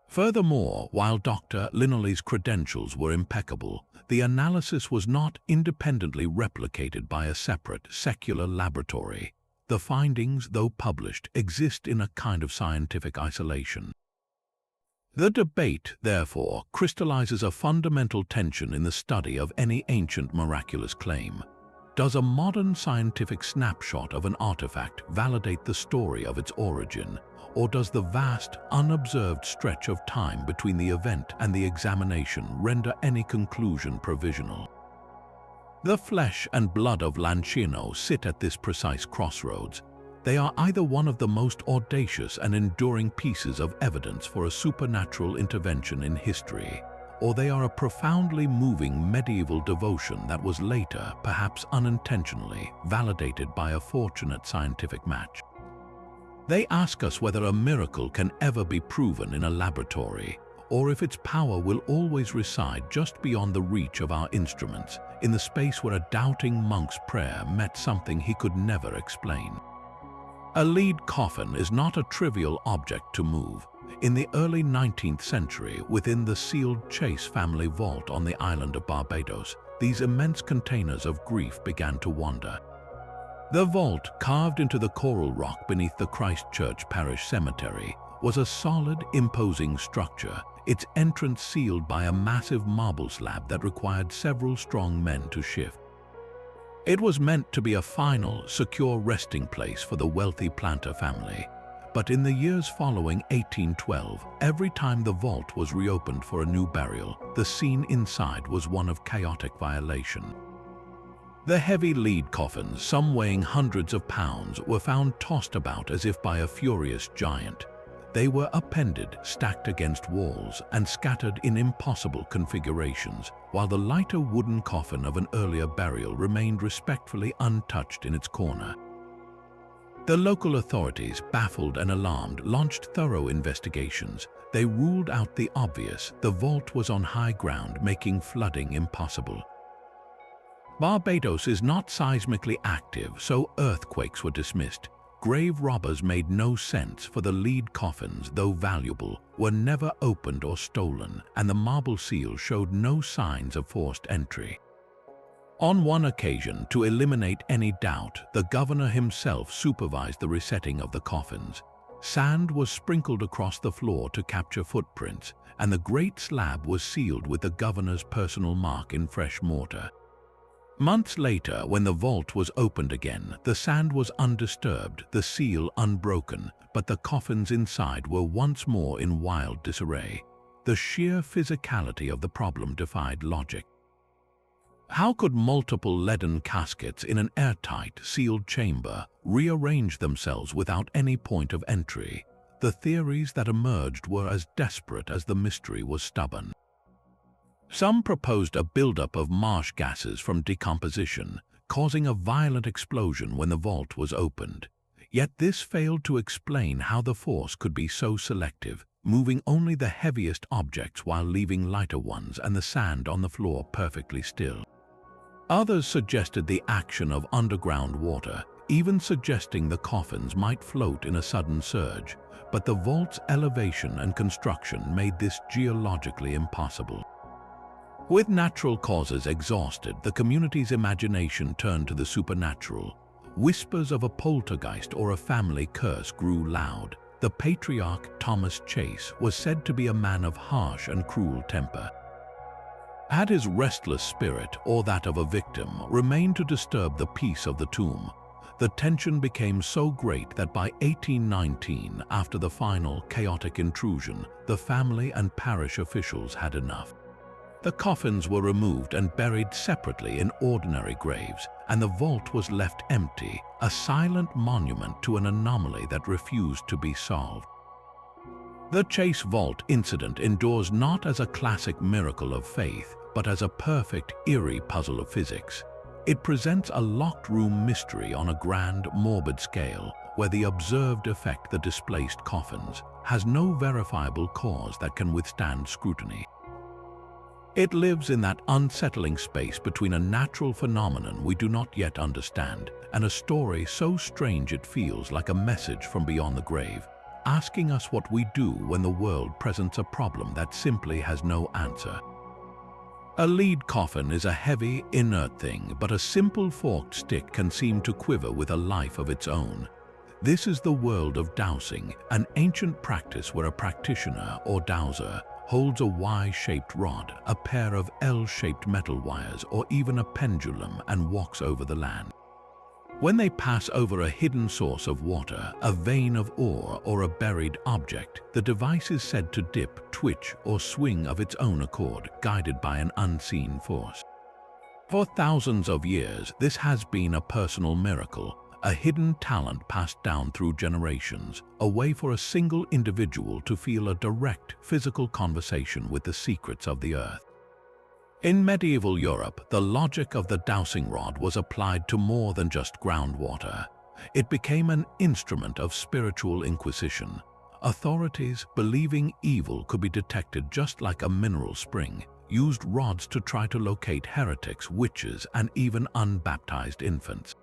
Furthermore, while Dr. Linoli's credentials were impeccable, the analysis was not independently replicated by a separate, secular laboratory. The findings, though published, exist in a kind of scientific isolation. The debate, therefore, crystallizes a fundamental tension in the study of any ancient miraculous claim. Does a modern scientific snapshot of an artifact validate the story of its origin, or does the vast, unobserved stretch of time between the event and the examination render any conclusion provisional? The flesh and blood of Lancino sit at this precise crossroads. They are either one of the most audacious and enduring pieces of evidence for a supernatural intervention in history, or they are a profoundly moving medieval devotion that was later, perhaps unintentionally, validated by a fortunate scientific match. They ask us whether a miracle can ever be proven in a laboratory, or if its power will always reside just beyond the reach of our instruments, in the space where a doubting monk's prayer met something he could never explain. A lead coffin is not a trivial object to move. In the early 19th century, within the sealed Chase family vault on the island of Barbados, these immense containers of grief began to wander. The vault, carved into the coral rock beneath the Christ Church Parish Cemetery, was a solid, imposing structure, its entrance sealed by a massive marble slab that required several strong men to shift. It was meant to be a final, secure resting place for the wealthy planter family. But in the years following 1812, every time the vault was reopened for a new burial, the scene inside was one of chaotic violation. The heavy lead coffins, some weighing hundreds of pounds, were found tossed about as if by a furious giant. They were appended, stacked against walls, and scattered in impossible configurations, while the lighter wooden coffin of an earlier burial remained respectfully untouched in its corner. The local authorities, baffled and alarmed, launched thorough investigations. They ruled out the obvious: the vault was on high ground, making flooding impossible. Barbados is not seismically active, so earthquakes were dismissed. Grave robbers made no sense, for the lead coffins, though valuable, were never opened or stolen, and the marble seal showed no signs of forced entry. On one occasion, to eliminate any doubt, the governor himself supervised the resetting of the coffins. Sand was sprinkled across the floor to capture footprints, and the great slab was sealed with the governor's personal mark in fresh mortar. Months later, when the vault was opened again, the sand was undisturbed, the seal unbroken, but the coffins inside were once more in wild disarray. The sheer physicality of the problem defied logic. How could multiple leaden caskets in an airtight, sealed chamber rearrange themselves without any point of entry? The theories that emerged were as desperate as the mystery was stubborn. Some proposed a buildup of marsh gases from decomposition, causing a violent explosion when the vault was opened. Yet this failed to explain how the force could be so selective, moving only the heaviest objects while leaving lighter ones and the sand on the floor perfectly still. Others suggested the action of underground water, even suggesting the coffins might float in a sudden surge, but the vault's elevation and construction made this geologically impossible. With natural causes exhausted, the community's imagination turned to the supernatural. Whispers of a poltergeist or a family curse grew loud. The patriarch, Thomas Chase, was said to be a man of harsh and cruel temper. Had his restless spirit, or that of a victim, remained to disturb the peace of the tomb, the tension became so great that by 1819, after the final chaotic intrusion, the family and parish officials had enough. The coffins were removed and buried separately in ordinary graves, and the vault was left empty, a silent monument to an anomaly that refused to be solved. The Chase Vault incident endures not as a classic miracle of faith, but as a perfect, eerie puzzle of physics. It presents a locked-room mystery on a grand, morbid scale, where the observed effect, the displaced coffins, has no verifiable cause that can withstand scrutiny. It lives in that unsettling space between a natural phenomenon we do not yet understand and a story so strange it feels like a message from beyond the grave, asking us what we do when the world presents a problem that simply has no answer. A lead coffin is a heavy, inert thing, but a simple forked stick can seem to quiver with a life of its own. This is the world of dowsing, an ancient practice where a practitioner or dowser holds a Y-shaped rod, a pair of L-shaped metal wires, or even a pendulum and walks over the land. When they pass over a hidden source of water, a vein of ore, or a buried object, the device is said to dip, twitch, or swing of its own accord, guided by an unseen force. For thousands of years, this has been a personal miracle, a hidden talent passed down through generations, a way for a single individual to feel a direct physical conversation with the secrets of the earth. In medieval Europe, the logic of the dowsing rod was applied to more than just groundwater. It became an instrument of spiritual inquisition. Authorities, believing evil could be detected just like a mineral spring, used rods to try to locate heretics, witches, and even unbaptized infants.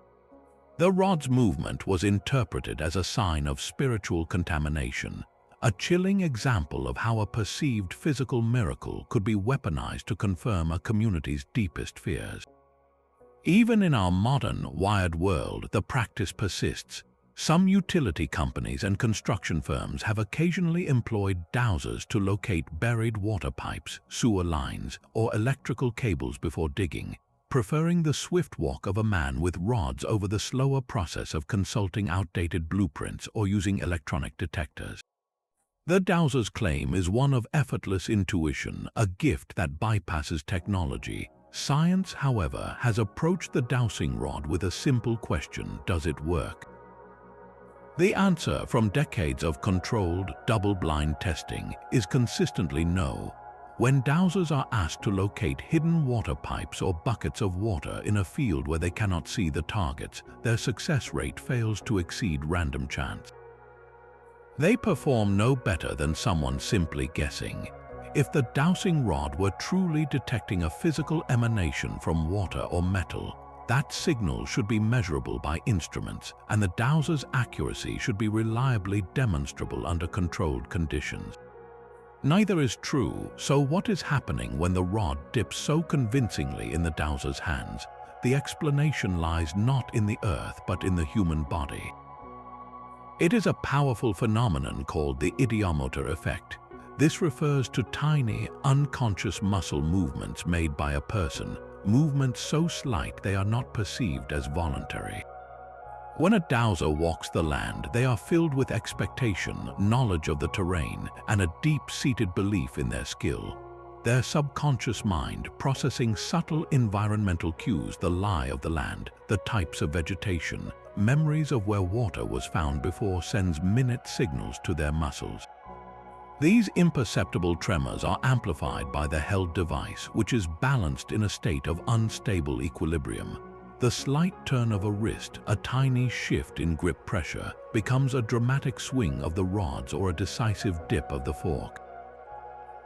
The rod's movement was interpreted as a sign of spiritual contamination, a chilling example of how a perceived physical miracle could be weaponized to confirm a community's deepest fears. Even in our modern, wired world, the practice persists. Some utility companies and construction firms have occasionally employed dowsers to locate buried water pipes, sewer lines, or electrical cables before digging, preferring the swift walk of a man with rods over the slower process of consulting outdated blueprints or using electronic detectors. The dowser's claim is one of effortless intuition, a gift that bypasses technology. Science, however, has approached the dowsing rod with a simple question: does it work? The answer, from decades of controlled, double-blind testing, is consistently no. When dowsers are asked to locate hidden water pipes or buckets of water in a field where they cannot see the targets, their success rate fails to exceed random chance. They perform no better than someone simply guessing. If the dowsing rod were truly detecting a physical emanation from water or metal, that signal should be measurable by instruments, and the dowser's accuracy should be reliably demonstrable under controlled conditions. Neither is true, so what is happening when the rod dips so convincingly in the dowser's hands? the explanation lies not in the earth but in the human body. It is a powerful phenomenon called the ideomotor effect. This refers to tiny, unconscious muscle movements made by a person, movements so slight they are not perceived as voluntary. When a dowser walks the land, they are filled with expectation, knowledge of the terrain, and a deep-seated belief in their skill. Their subconscious mind, processing subtle environmental cues, the lie of the land, the types of vegetation, memories of where water was found before, sends minute signals to their muscles. These imperceptible tremors are amplified by the held device, which is balanced in a state of unstable equilibrium. The slight turn of a wrist, a tiny shift in grip pressure, becomes a dramatic swing of the rods or a decisive dip of the fork.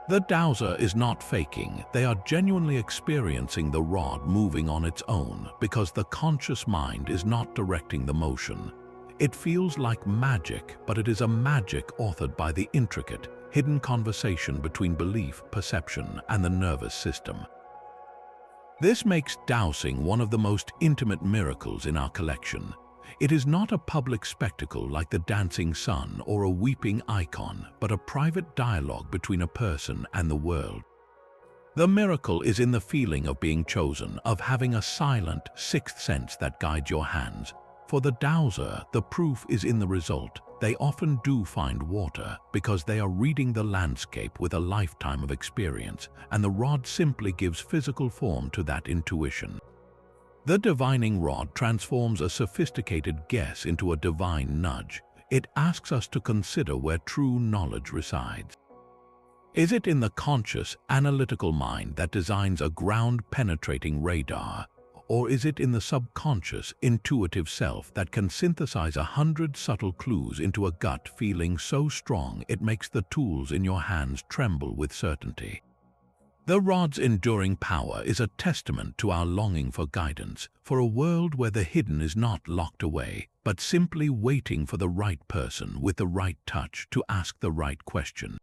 The dowser is not faking, they are genuinely experiencing the rod moving on its own because the conscious mind is not directing the motion. It feels like magic, but it is a magic authored by the intricate, hidden conversation between belief, perception, and the nervous system. This makes dowsing one of the most intimate miracles in our collection. It is not a public spectacle like the dancing sun or a weeping icon, but a private dialogue between a person and the world. The miracle is in the feeling of being chosen, of having a silent, sixth sense that guides your hands. For the dowser, the proof is in the result. They often do find water because they are reading the landscape with a lifetime of experience, and the rod simply gives physical form to that intuition. The divining rod transforms a sophisticated guess into a divine nudge. It asks us to consider where true knowledge resides. Is it in the conscious, analytical mind that designs a ground-penetrating radar? Or is it in the subconscious, intuitive self that can synthesize 100 subtle clues into a gut feeling so strong it makes the tools in your hands tremble with certainty? The rod's enduring power is a testament to our longing for guidance, for a world where the hidden is not locked away, but simply waiting for the right person with the right touch to ask the right question.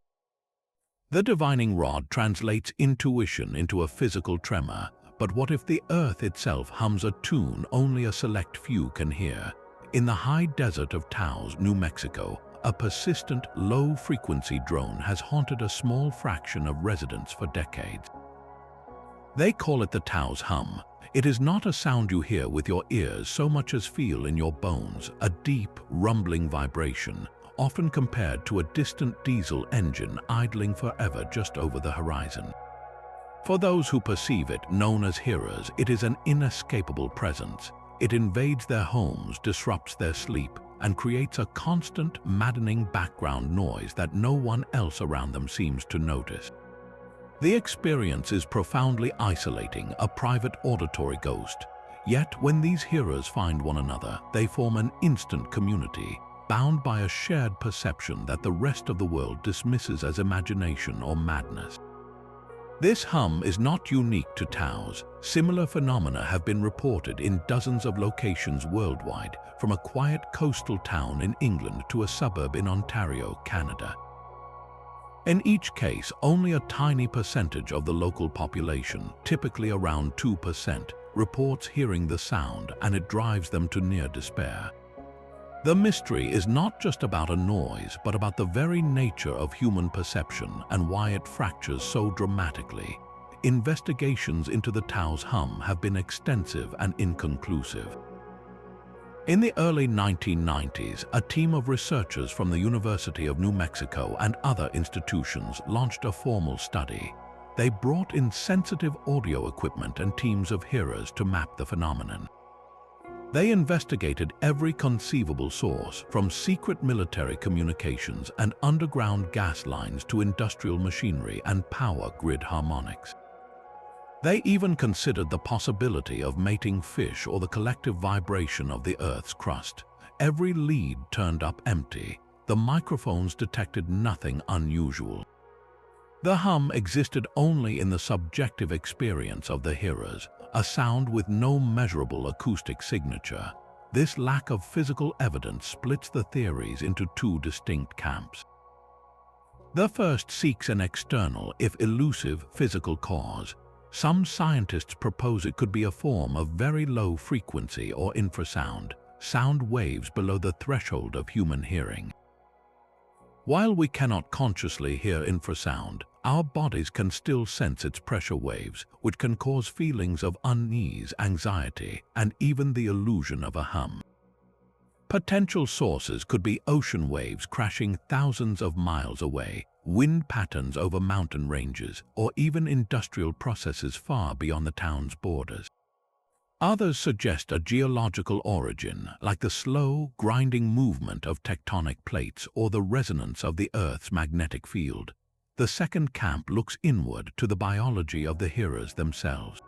The divining rod translates intuition into a physical tremor, but what if the earth itself hums a tune only a select few can hear? In the high desert of Taos, New Mexico, a persistent, low-frequency drone has haunted a small fraction of residents for decades. They call it the Taos hum. It is not a sound you hear with your ears so much as feel in your bones, a deep, rumbling vibration, often compared to a distant diesel engine idling forever just over the horizon. For those who perceive it, known as hearers, it is an inescapable presence. It invades their homes, disrupts their sleep, and creates a constant, maddening background noise that no one else around them seems to notice. The experience is profoundly isolating, a private auditory ghost. Yet, when these hearers find one another, they form an instant community, bound by a shared perception that the rest of the world dismisses as imagination or madness. This hum is not unique to Taos. Similar phenomena have been reported in dozens of locations worldwide, from a quiet coastal town in England to a suburb in Ontario, Canada. In each case, only a tiny percentage of the local population, typically around 2%, reports hearing the sound, and it drives them to near despair. The mystery is not just about a noise, but about the very nature of human perception and why it fractures so dramatically. Investigations into the Taos hum have been extensive and inconclusive. In the early 1990s, a team of researchers from the University of New Mexico and other institutions launched a formal study. They brought in sensitive audio equipment and teams of hearers to map the phenomenon. They investigated every conceivable source, from secret military communications and underground gas lines to industrial machinery and power grid harmonics. They even considered the possibility of mating fish or the collective vibration of the Earth's crust. Every lead turned up empty. The microphones detected nothing unusual. The hum existed only in the subjective experience of the hearers, a sound with no measurable acoustic signature. This lack of physical evidence splits the theories into two distinct camps. The first seeks an external, if elusive, physical cause. Some scientists propose it could be a form of very low frequency or infrasound, sound waves below the threshold of human hearing. While we cannot consciously hear infrasound, our bodies can still sense its pressure waves, which can cause feelings of unease, anxiety, and even the illusion of a hum. Potential sources could be ocean waves crashing thousands of miles away, wind patterns over mountain ranges, or even industrial processes far beyond the town's borders. Others suggest a geological origin, like the slow, grinding movement of tectonic plates or the resonance of the Earth's magnetic field. The second camp looks inward to the biology of the hearers themselves.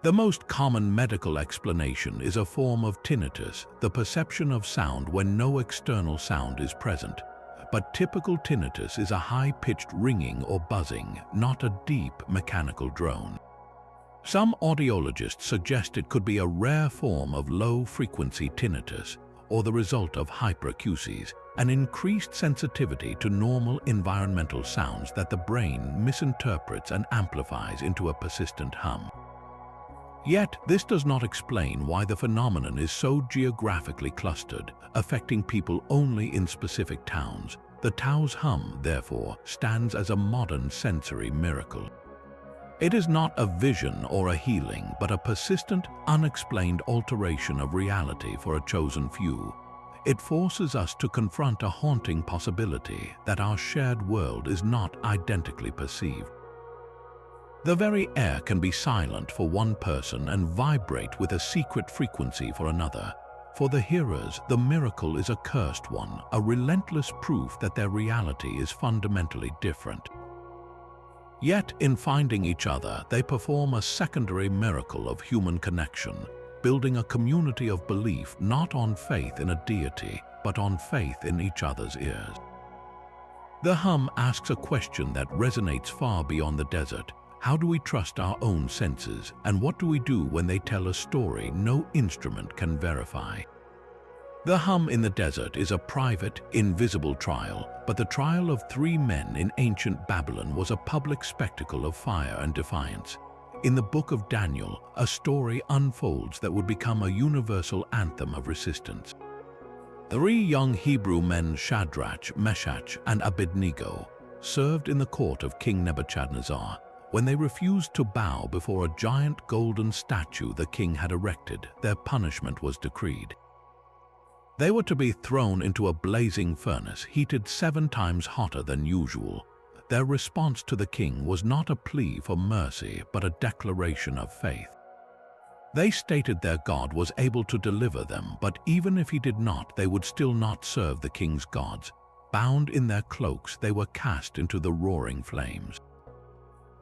The most common medical explanation is a form of tinnitus, the perception of sound when no external sound is present. But typical tinnitus is a high-pitched ringing or buzzing, not a deep mechanical drone. Some audiologists suggest it could be a rare form of low-frequency tinnitus, or the result of hyperacusis, an increased sensitivity to normal environmental sounds that the brain misinterprets and amplifies into a persistent hum. Yet, this does not explain why the phenomenon is so geographically clustered, affecting people only in specific towns. The Tao's hum, therefore, stands as a modern sensory miracle. It is not a vision or a healing, but a persistent, unexplained alteration of reality for a chosen few. It forces us to confront a haunting possibility that our shared world is not identically perceived. The very air can be silent for one person and vibrate with a secret frequency for another. For the hearers, the miracle is a cursed one, a relentless proof that their reality is fundamentally different. Yet, in finding each other, they perform a secondary miracle of human connection, building a community of belief not on faith in a deity, but on faith in each other's ears. The hum asks a question that resonates far beyond the desert. How do we trust our own senses, and what do we do when they tell a story no instrument can verify? The hum in the desert is a private, invisible trial, but the trial of 3 men in ancient Babylon was a public spectacle of fire and defiance. In the book of Daniel, a story unfolds that would become a universal anthem of resistance. 3 young Hebrew men, Shadrach, Meshach, and Abednego, served in the court of King Nebuchadnezzar. When they refused to bow before a giant golden statue the king had erected, their punishment was decreed. They were to be thrown into a blazing furnace heated 7 times hotter than usual. Their response to the king was not a plea for mercy, but a declaration of faith. They stated their God was able to deliver them, but even if he did not, they would still not serve the king's gods. Bound in their cloaks, they were cast into the roaring flames.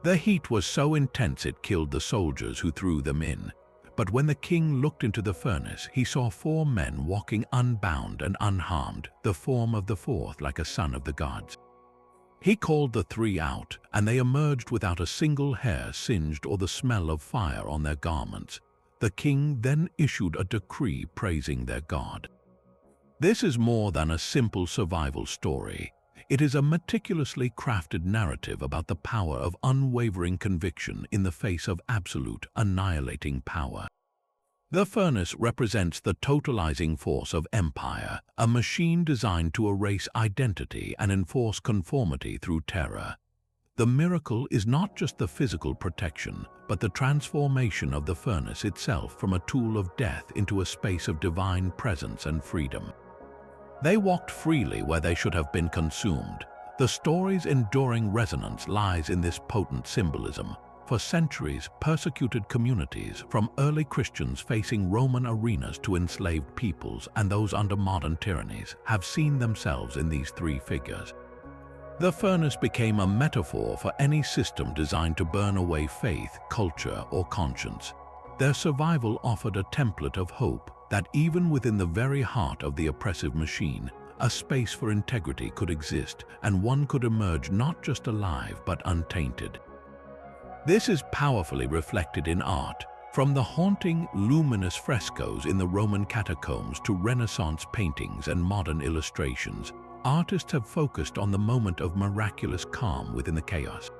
The heat was so intense it killed the soldiers who threw them in. But when the king looked into the furnace, he saw 4 men walking unbound and unharmed, the form of the 4th like a son of the gods. He called the 3 out, and they emerged without a single hair singed or the smell of fire on their garments. The king then issued a decree praising their God. This is more than a simple survival story. It is a meticulously crafted narrative about the power of unwavering conviction in the face of absolute, annihilating power. The furnace represents the totalizing force of empire, a machine designed to erase identity and enforce conformity through terror. The miracle is not just the physical protection, but the transformation of the furnace itself from a tool of death into a space of divine presence and freedom. They walked freely where they should have been consumed. The story's enduring resonance lies in this potent symbolism. For centuries, persecuted communities, from early Christians facing Roman arenas to enslaved peoples and those under modern tyrannies, have seen themselves in these 3 figures. The furnace became a metaphor for any system designed to burn away faith, culture, or conscience. Their survival offered a template of hope that even within the very heart of the oppressive machine, a space for integrity could exist, and one could emerge not just alive but untainted. This is powerfully reflected in art, from the haunting, luminous frescoes in the Roman catacombs to Renaissance paintings and modern illustrations. Artists have focused on the moment of miraculous calm within the chaos.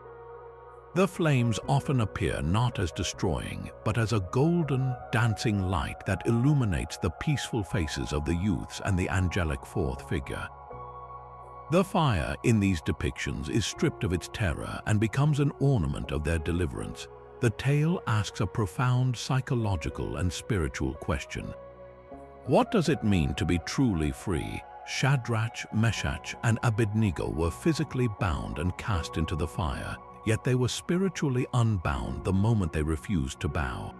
The flames often appear not as destroying, but as a golden, dancing light that illuminates the peaceful faces of the youths and the angelic fourth figure. The fire in these depictions is stripped of its terror and becomes an ornament of their deliverance. The tale asks a profound psychological and spiritual question. What does it mean to be truly free? Shadrach, Meshach, and Abednego were physically bound and cast into the fire, yet they were spiritually unbound the moment they refused to bow.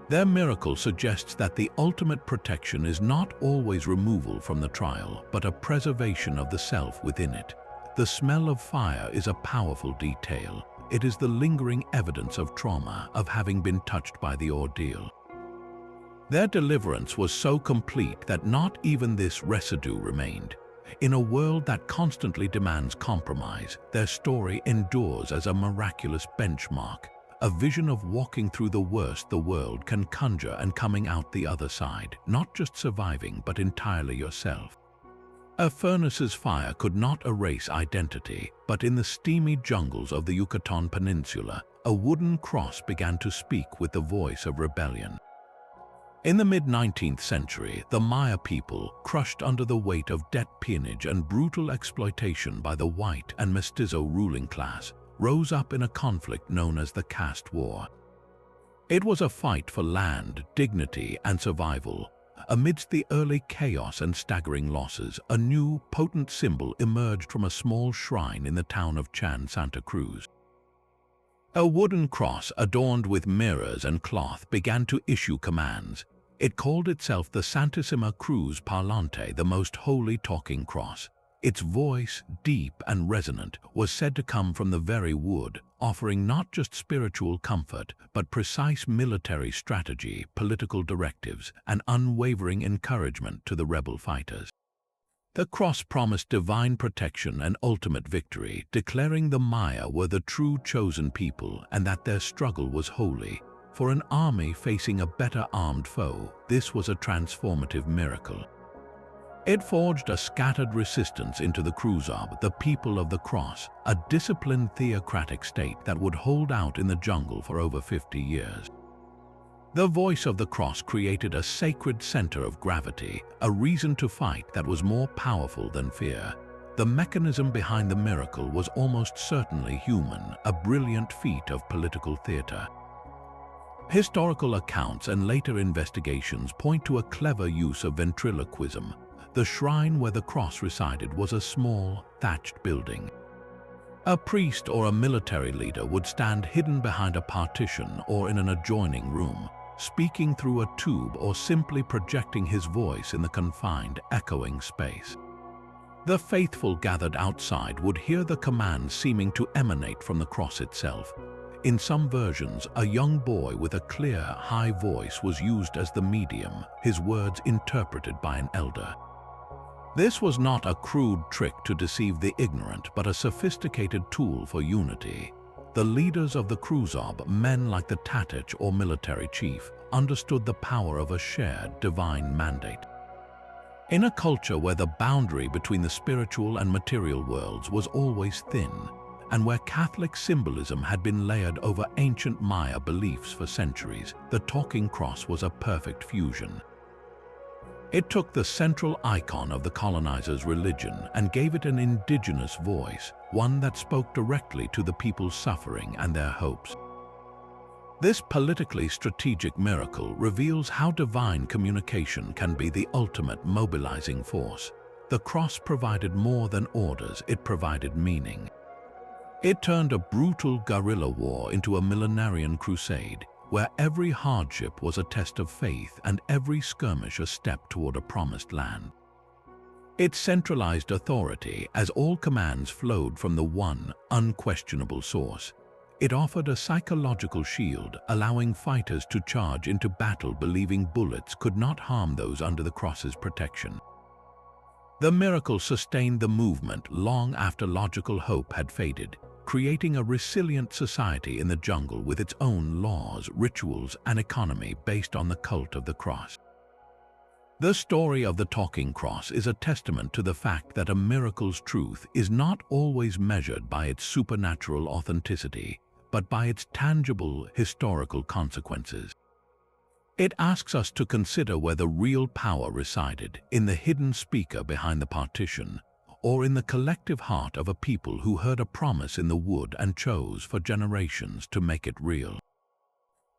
Their miracle suggests that the ultimate protection is not always removal from the trial, but a preservation of the self within it. The smell of fire is a powerful detail. It is the lingering evidence of trauma, of having been touched by the ordeal. Their deliverance was so complete that not even this residue remained. In a world that constantly demands compromise, their story endures as a miraculous benchmark, a vision of walking through the worst the world can conjure and coming out the other side, not just surviving but entirely yourself. A furnace's fire could not erase identity, but in the steamy jungles of the Yucatan Peninsula, a wooden cross began to speak with the voice of rebellion. In the mid-19th century, the Maya people, crushed under the weight of debt peonage and brutal exploitation by the white and mestizo ruling class, rose up in a conflict known as the Caste War. It was a fight for land, dignity, and survival. Amidst the early chaos and staggering losses, a new, potent symbol emerged from a small shrine in the town of Chan Santa Cruz. A wooden cross adorned with mirrors and cloth began to issue commands. It called itself the Santissima Cruz Parlante, the most holy talking cross. Its voice, deep and resonant, was said to come from the very wood, offering not just spiritual comfort, but precise military strategy, political directives, and unwavering encouragement to the rebel fighters. The cross promised divine protection and ultimate victory, declaring the Maya were the true chosen people and that their struggle was holy. For an army facing a better armed foe, this was a transformative miracle. It forged a scattered resistance into the Cruzab, the people of the cross, a disciplined theocratic state that would hold out in the jungle for over 50 years. The voice of the cross created a sacred center of gravity, a reason to fight that was more powerful than fear. The mechanism behind the miracle was almost certainly human, a brilliant feat of political theater. Historical accounts and later investigations point to a clever use of ventriloquism. The shrine where the cross resided was a small, thatched building. A priest or a military leader would stand hidden behind a partition or in an adjoining room, speaking through a tube or simply projecting his voice in the confined, echoing space. The faithful gathered outside would hear the commands seeming to emanate from the cross itself. In some versions, a young boy with a clear, high voice was used as the medium, his words interpreted by an elder. This was not a crude trick to deceive the ignorant, but a sophisticated tool for unity. The leaders of the Cruzab, men like the Tatich or military chief, understood the power of a shared divine mandate. In a culture where the boundary between the spiritual and material worlds was always thin, and where Catholic symbolism had been layered over ancient Maya beliefs for centuries, the talking cross was a perfect fusion. It took the central icon of the colonizers' religion and gave it an indigenous voice, one that spoke directly to the people's suffering and their hopes. This politically strategic miracle reveals how divine communication can be the ultimate mobilizing force. The cross provided more than orders, it provided meaning. It turned a brutal guerrilla war into a millenarian crusade, where every hardship was a test of faith and every skirmish a step toward a promised land. It centralized authority as all commands flowed from the one, unquestionable source. It offered a psychological shield, allowing fighters to charge into battle believing bullets could not harm those under the cross's protection. The miracle sustained the movement long after logical hope had faded, creating a resilient society in the jungle with its own laws, rituals, and economy based on the cult of the cross. The story of the talking cross is a testament to the fact that a miracle's truth is not always measured by its supernatural authenticity, but by its tangible historical consequences. It asks us to consider whether real power resided in the hidden speaker behind the partition, or in the collective heart of a people who heard a promise in the wood and chose for generations to make it real.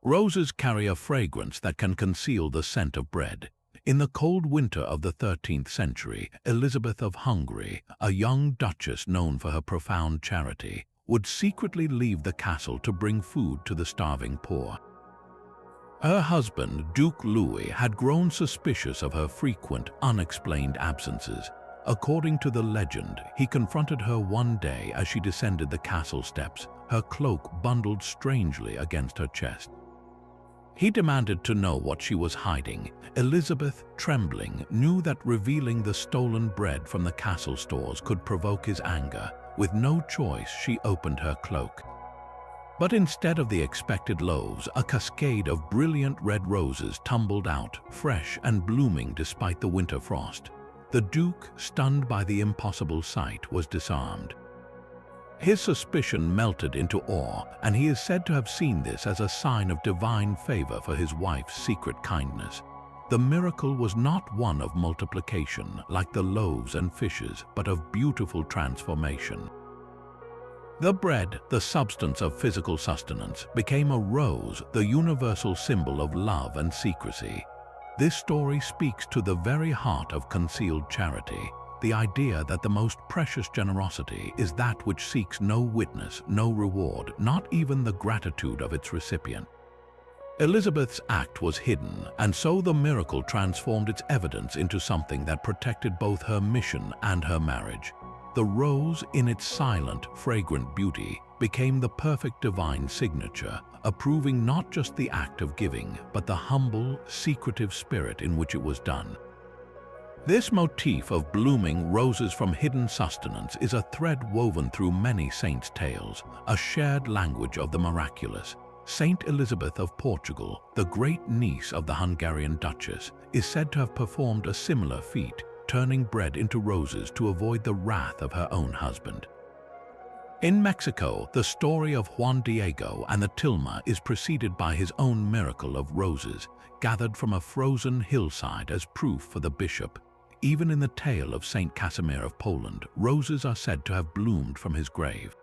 Roses carry a fragrance that can conceal the scent of bread. In the cold winter of the 13th century, Elizabeth of Hungary, a young duchess known for her profound charity, would secretly leave the castle to bring food to the starving poor. Her husband, Duke Louis, had grown suspicious of her frequent, unexplained absences. According to the legend, he confronted her one day as she descended the castle steps, her cloak bundled strangely against her chest. He demanded to know what she was hiding. Elizabeth, trembling, knew that revealing the stolen bread from the castle stores could provoke his anger. With no choice, she opened her cloak. But instead of the expected loaves, a cascade of brilliant red roses tumbled out, fresh and blooming despite the winter frost. The Duke, stunned by the impossible sight, was disarmed. His suspicion melted into awe, and he is said to have seen this as a sign of divine favor for his wife's secret kindness. The miracle was not one of multiplication, like the loaves and fishes, but of beautiful transformation. The bread, the substance of physical sustenance, became a rose, the universal symbol of love and secrecy. This story speaks to the very heart of concealed charity, the idea that the most precious generosity is that which seeks no witness, no reward, not even the gratitude of its recipient. Elizabeth's act was hidden, and so the miracle transformed its evidence into something that protected both her mission and her marriage. The rose, in its silent, fragrant beauty, became the perfect divine signature, approving not just the act of giving, but the humble, secretive spirit in which it was done. This motif of blooming roses from hidden sustenance is a thread woven through many saints' tales, a shared language of the miraculous. Saint Elizabeth of Portugal, the great niece of the Hungarian Duchess, is said to have performed a similar feat, turning bread into roses to avoid the wrath of her own husband. In Mexico, the story of Juan Diego and the tilma is preceded by his own miracle of roses, gathered from a frozen hillside as proof for the bishop. Even in the tale of Saint Casimir of Poland, roses are said to have bloomed from his grave.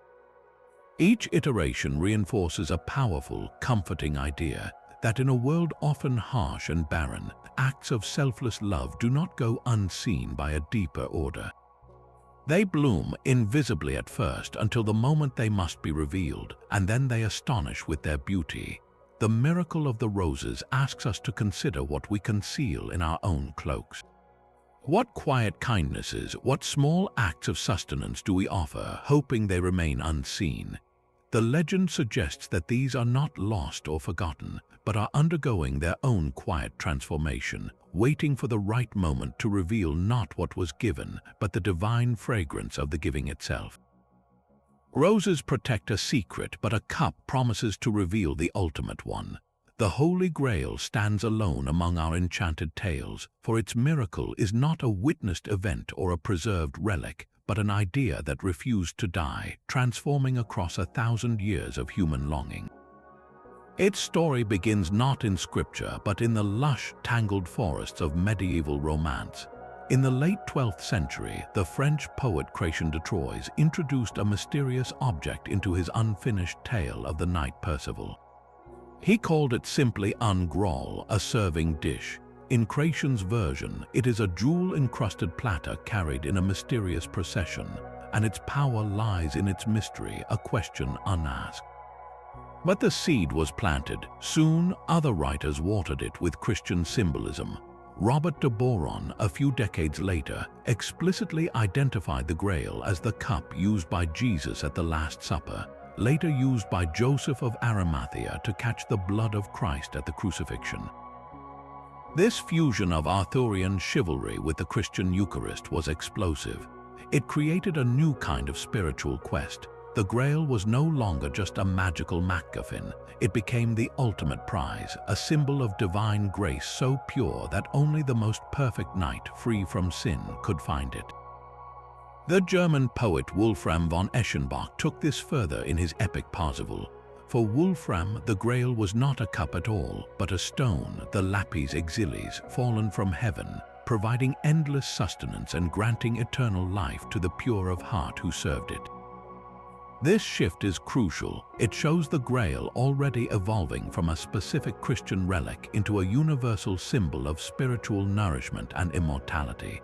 Each iteration reinforces a powerful, comforting idea that in a world often harsh and barren, acts of selfless love do not go unseen by a deeper order. They bloom invisibly at first until the moment they must be revealed, and then they astonish with their beauty. The miracle of the roses asks us to consider what we conceal in our own cloaks. What quiet kindnesses, what small acts of sustenance do we offer, hoping they remain unseen? The legend suggests that these are not lost or forgotten, but are undergoing their own quiet transformation, waiting for the right moment to reveal not what was given, but the divine fragrance of the giving itself. Roses protect a secret, but a cup promises to reveal the ultimate one. The Holy Grail stands alone among our enchanted tales, for its miracle is not a witnessed event or a preserved relic, but an idea that refused to die, transforming across 1,000 years of human longing. Its story begins not in scripture, but in the lush, tangled forests of medieval romance. In the late 12th century, the French poet Chrétien de Troyes introduced a mysterious object into his unfinished tale of the knight Percival. He called it simply un graal, a serving dish. In Chrétien's version, it is a jewel-encrusted platter carried in a mysterious procession, and its power lies in its mystery, a question unasked. But the seed was planted. Soon, other writers watered it with Christian symbolism. Robert de Boron, a few decades later, explicitly identified the Grail as the cup used by Jesus at the Last Supper, later used by Joseph of Arimathea to catch the blood of Christ at the crucifixion. This fusion of Arthurian chivalry with the Christian Eucharist was explosive. It created a new kind of spiritual quest. The Grail was no longer just a magical MacGuffin. It became the ultimate prize, a symbol of divine grace so pure that only the most perfect knight, free from sin, could find it. The German poet Wolfram von Eschenbach took this further in his epic Parzival. For Wolfram, the Grail was not a cup at all, but a stone, the lapis exilis, fallen from heaven, providing endless sustenance and granting eternal life to the pure of heart who served it. This shift is crucial. It shows the Grail already evolving from a specific Christian relic into a universal symbol of spiritual nourishment and immortality.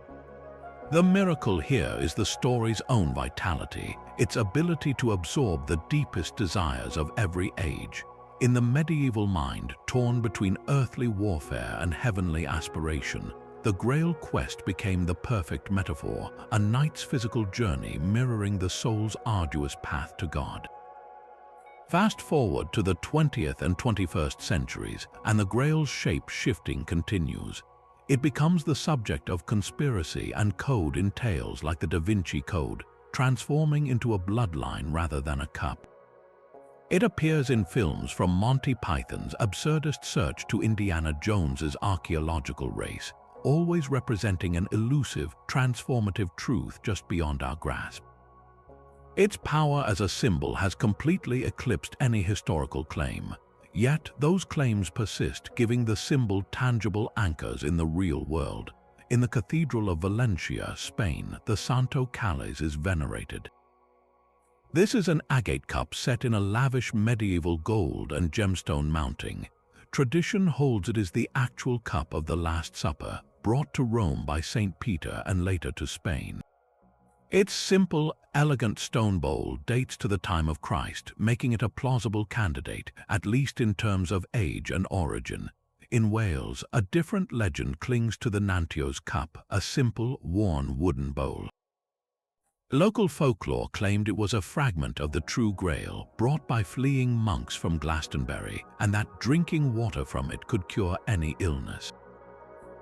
The miracle here is the story's own vitality, its ability to absorb the deepest desires of every age. In the medieval mind, torn between earthly warfare and heavenly aspiration, the Grail quest became the perfect metaphor, a knight's physical journey mirroring the soul's arduous path to God. Fast forward to the 20th and 21st centuries, and the Grail's shape shifting continues. It becomes the subject of conspiracy and code in tales like the Da Vinci Code, transforming into a bloodline rather than a cup. It appears in films from Monty Python's absurdist search to Indiana Jones's archaeological race, always representing an elusive, transformative truth just beyond our grasp. Its power as a symbol has completely eclipsed any historical claim. Yet those claims persist, giving the symbol tangible anchors in the real world. In the Cathedral of Valencia, Spain, the Santo Cáliz is venerated. This is an agate cup set in a lavish medieval gold and gemstone mounting. Tradition holds it is the actual cup of the Last Supper, brought to Rome by Saint Peter and later to Spain. Its simple, elegant stone bowl dates to the time of Christ, making it a plausible candidate, at least in terms of age and origin. In Wales, a different legend clings to the Nantio's cup, a simple, worn wooden bowl. Local folklore claimed it was a fragment of the true Grail, brought by fleeing monks from Glastonbury, and that drinking water from it could cure any illness.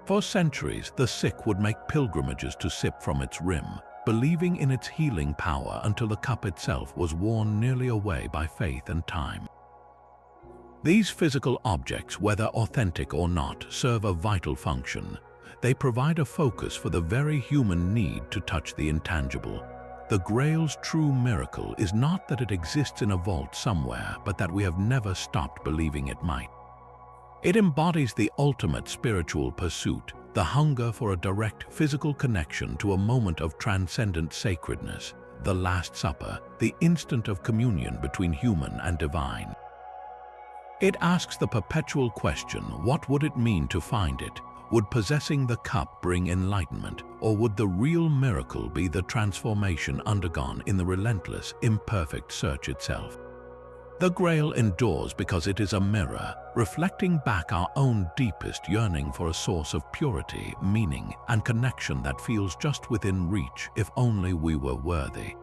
For centuries, the sick would make pilgrimages to sip from its rim, believing in its healing power until the cup itself was worn nearly away by faith and time. These physical objects, whether authentic or not, serve a vital function. They provide a focus for the very human need to touch the intangible. The Grail's true miracle is not that it exists in a vault somewhere, but that we have never stopped believing it might. It embodies the ultimate spiritual pursuit, the hunger for a direct physical connection to a moment of transcendent sacredness, the Last Supper, the instant of communion between human and divine. It asks the perpetual question, what would it mean to find it? Would possessing the cup bring enlightenment, or would the real miracle be the transformation undergone in the relentless, imperfect search itself? The Grail endures because it is a mirror, reflecting back our own deepest yearning for a source of purity, meaning, and connection that feels just within reach if only we were worthy.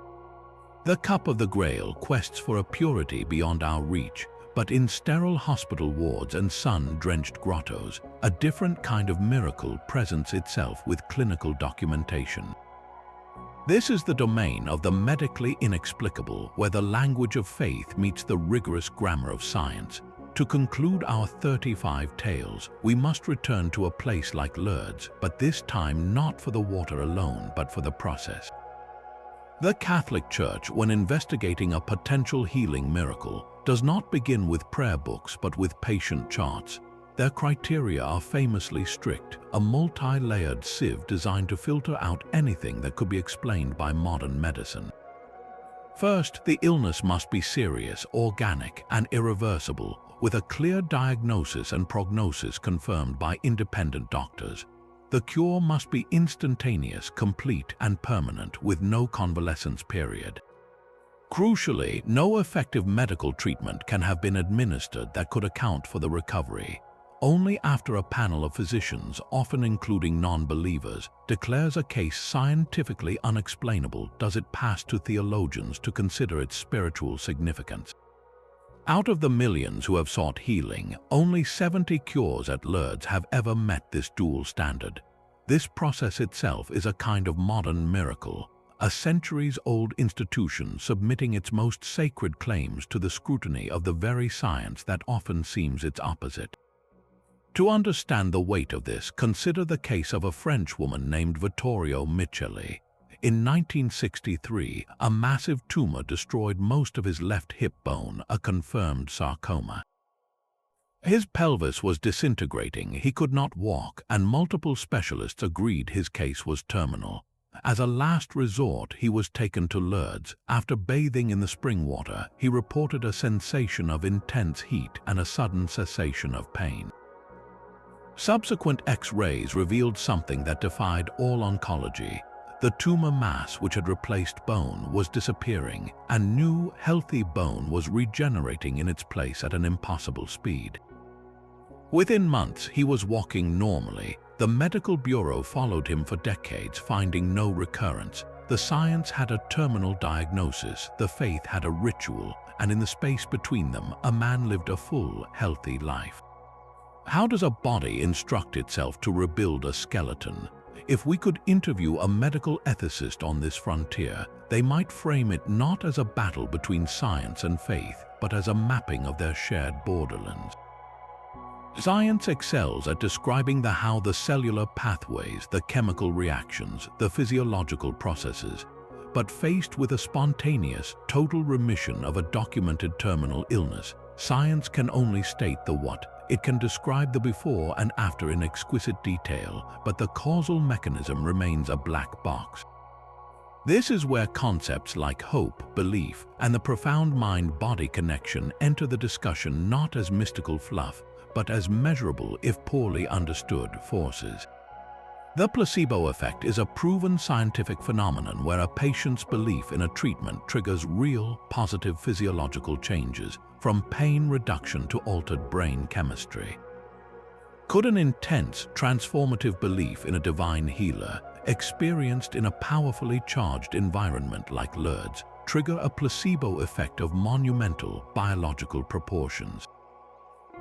The cup of the Grail quests for a purity beyond our reach, but in sterile hospital wards and sun-drenched grottos, a different kind of miracle presents itself with clinical documentation. This is the domain of the medically inexplicable, where the language of faith meets the rigorous grammar of science. To conclude our 35 tales, we must return to a place like Lourdes, but this time not for the water alone, but for the process. The Catholic Church, when investigating a potential healing miracle, does not begin with prayer books but with patient charts. Their criteria are famously strict, a multi-layered sieve designed to filter out anything that could be explained by modern medicine. First, the illness must be serious, organic, and irreversible, with a clear diagnosis and prognosis confirmed by independent doctors. The cure must be instantaneous, complete, and permanent, with no convalescence period. Crucially, no effective medical treatment can have been administered that could account for the recovery. Only after a panel of physicians, often including non-believers, declares a case scientifically unexplainable does it pass to theologians to consider its spiritual significance. Out of the millions who have sought healing, only 70 cures at Lourdes have ever met this dual standard. This process itself is a kind of modern miracle, a centuries-old institution submitting its most sacred claims to the scrutiny of the very science that often seems its opposite. To understand the weight of this, consider the case of a French woman named Vittorio Micheli. In 1963, a massive tumor destroyed most of his left hip bone, a confirmed sarcoma. His pelvis was disintegrating, he could not walk, and multiple specialists agreed his case was terminal. As a last resort, he was taken to Lourdes. After bathing in the spring water, he reported a sensation of intense heat and a sudden cessation of pain. Subsequent X-rays revealed something that defied all oncology. The tumor mass, which had replaced bone, was disappearing, and new, healthy bone was regenerating in its place at an impossible speed. Within months, he was walking normally. The medical bureau followed him for decades, finding no recurrence. The science had a terminal diagnosis, the faith had a ritual, and in the space between them, a man lived a full, healthy life. How does a body instruct itself to rebuild a skeleton? If we could interview a medical ethicist on this frontier, they might frame it not as a battle between science and faith, but as a mapping of their shared borderlands. Science excels at describing how the cellular pathways, the chemical reactions, the physiological processes, but faced with a spontaneous, total remission of a documented terminal illness, science can only state the what. It can describe the before and after in exquisite detail, but the causal mechanism remains a black box. This is where concepts like hope, belief, and the profound mind-body connection enter the discussion not as mystical fluff, but as measurable, if poorly understood, forces. The placebo effect is a proven scientific phenomenon where a patient's belief in a treatment triggers real, positive physiological changes, from pain reduction to altered brain chemistry. Could an intense, transformative belief in a divine healer, experienced in a powerfully charged environment like Lourdes, trigger a placebo effect of monumental biological proportions?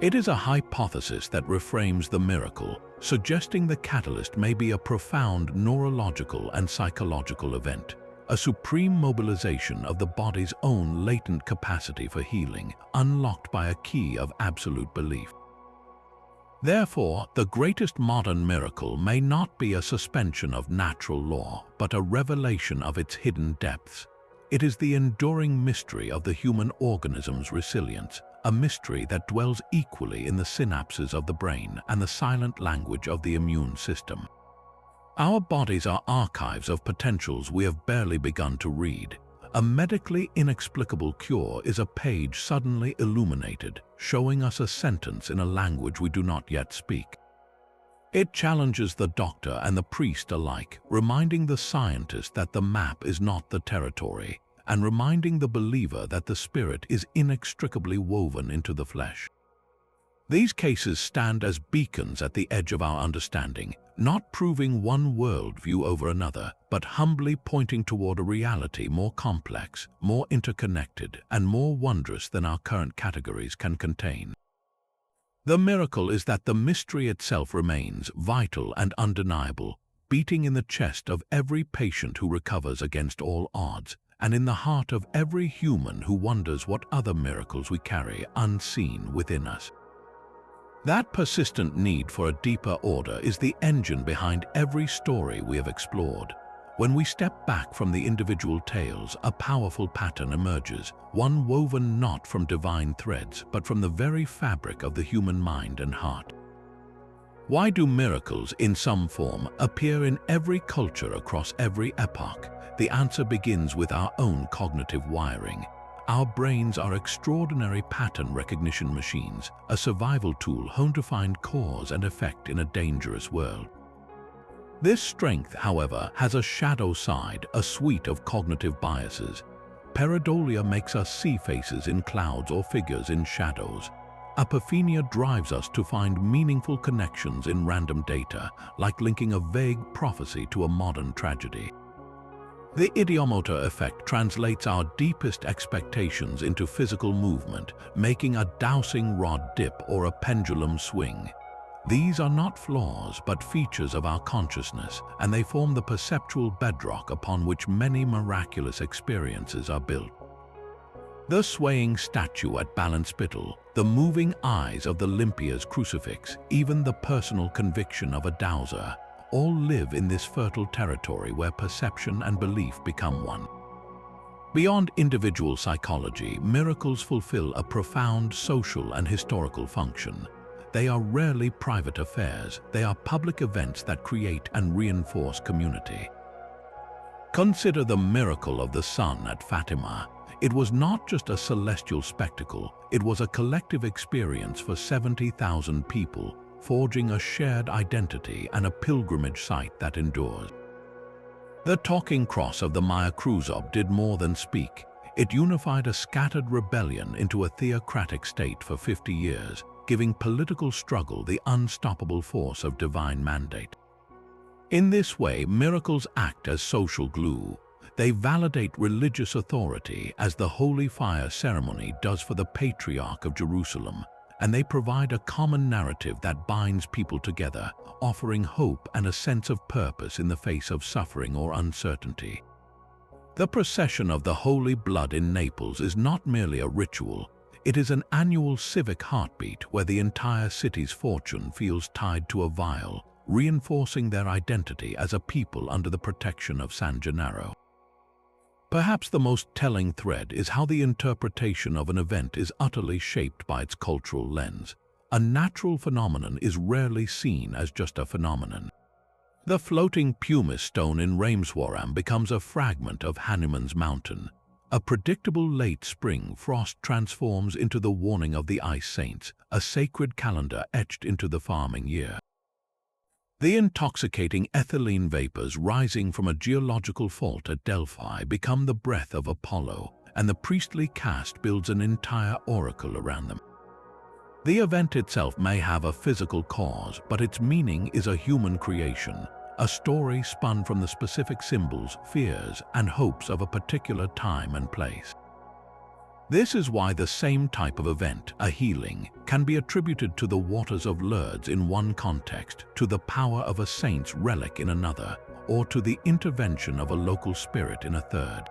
It is a hypothesis that reframes the miracle, suggesting the catalyst may be a profound neurological and psychological event, a supreme mobilization of the body's own latent capacity for healing, unlocked by a key of absolute belief. Therefore, the greatest modern miracle may not be a suspension of natural law, but a revelation of its hidden depths. It is the enduring mystery of the human organism's resilience, a mystery that dwells equally in the synapses of the brain and the silent language of the immune system. Our bodies are archives of potentials we have barely begun to read. A medically inexplicable cure is a page suddenly illuminated, showing us a sentence in a language we do not yet speak. It challenges the doctor and the priest alike, reminding the scientist that the map is not the territory, and reminding the believer that the spirit is inextricably woven into the flesh. These cases stand as beacons at the edge of our understanding, not proving one worldview over another, but humbly pointing toward a reality more complex, more interconnected, and more wondrous than our current categories can contain. The miracle is that the mystery itself remains vital and undeniable, beating in the chest of every patient who recovers against all odds, and in the heart of every human who wonders what other miracles we carry unseen within us. That persistent need for a deeper order is the engine behind every story we have explored. When we step back from the individual tales, a powerful pattern emerges, one woven not from divine threads, but from the very fabric of the human mind and heart. Why do miracles, in some form, appear in every culture across every epoch? The answer begins with our own cognitive wiring. Our brains are extraordinary pattern recognition machines, a survival tool honed to find cause and effect in a dangerous world. This strength, however, has a shadow side, a suite of cognitive biases. Pareidolia makes us see faces in clouds or figures in shadows. Apophenia drives us to find meaningful connections in random data, like linking a vague prophecy to a modern tragedy. The idiomotor effect translates our deepest expectations into physical movement, making a dowsing rod dip or a pendulum swing. These are not flaws, but features of our consciousness, and they form the perceptual bedrock upon which many miraculous experiences are built. The swaying statue at Balance-Spittle, the moving eyes of the Limpia's crucifix, even the personal conviction of a dowser, all live in this fertile territory where perception and belief become one. Beyond individual psychology, miracles fulfill a profound social and historical function. They are rarely private affairs, they are public events that create and reinforce community. Consider the miracle of the sun at Fátima. It was not just a celestial spectacle, it was a collective experience for 70,000 people, forging a shared identity and a pilgrimage site that endures. The talking cross of the Maya Cruzab did more than speak. It unified a scattered rebellion into a theocratic state for 50 years, giving political struggle the unstoppable force of divine mandate. In this way, miracles act as social glue. They validate religious authority as the holy fire ceremony does for the Patriarch of Jerusalem, and they provide a common narrative that binds people together, offering hope and a sense of purpose in the face of suffering or uncertainty. The procession of the Holy Blood in Naples is not merely a ritual, it is an annual civic heartbeat where the entire city's fortune feels tied to a vial, reinforcing their identity as a people under the protection of San Gennaro. Perhaps the most telling thread is how the interpretation of an event is utterly shaped by its cultural lens. A natural phenomenon is rarely seen as just a phenomenon. The floating pumice stone in Rameswaram becomes a fragment of Hanuman's mountain. A predictable late spring frost transforms into the warning of the ice saints, a sacred calendar etched into the farming year. The intoxicating ethylene vapors rising from a geological fault at Delphi become the breath of Apollo, and the priestly caste builds an entire oracle around them. The event itself may have a physical cause, but its meaning is a human creation, a story spun from the specific symbols, fears, and hopes of a particular time and place. This is why the same type of event, a healing, can be attributed to the waters of Lourdes in one context, to the power of a saint's relic in another, or to the intervention of a local spirit in a third.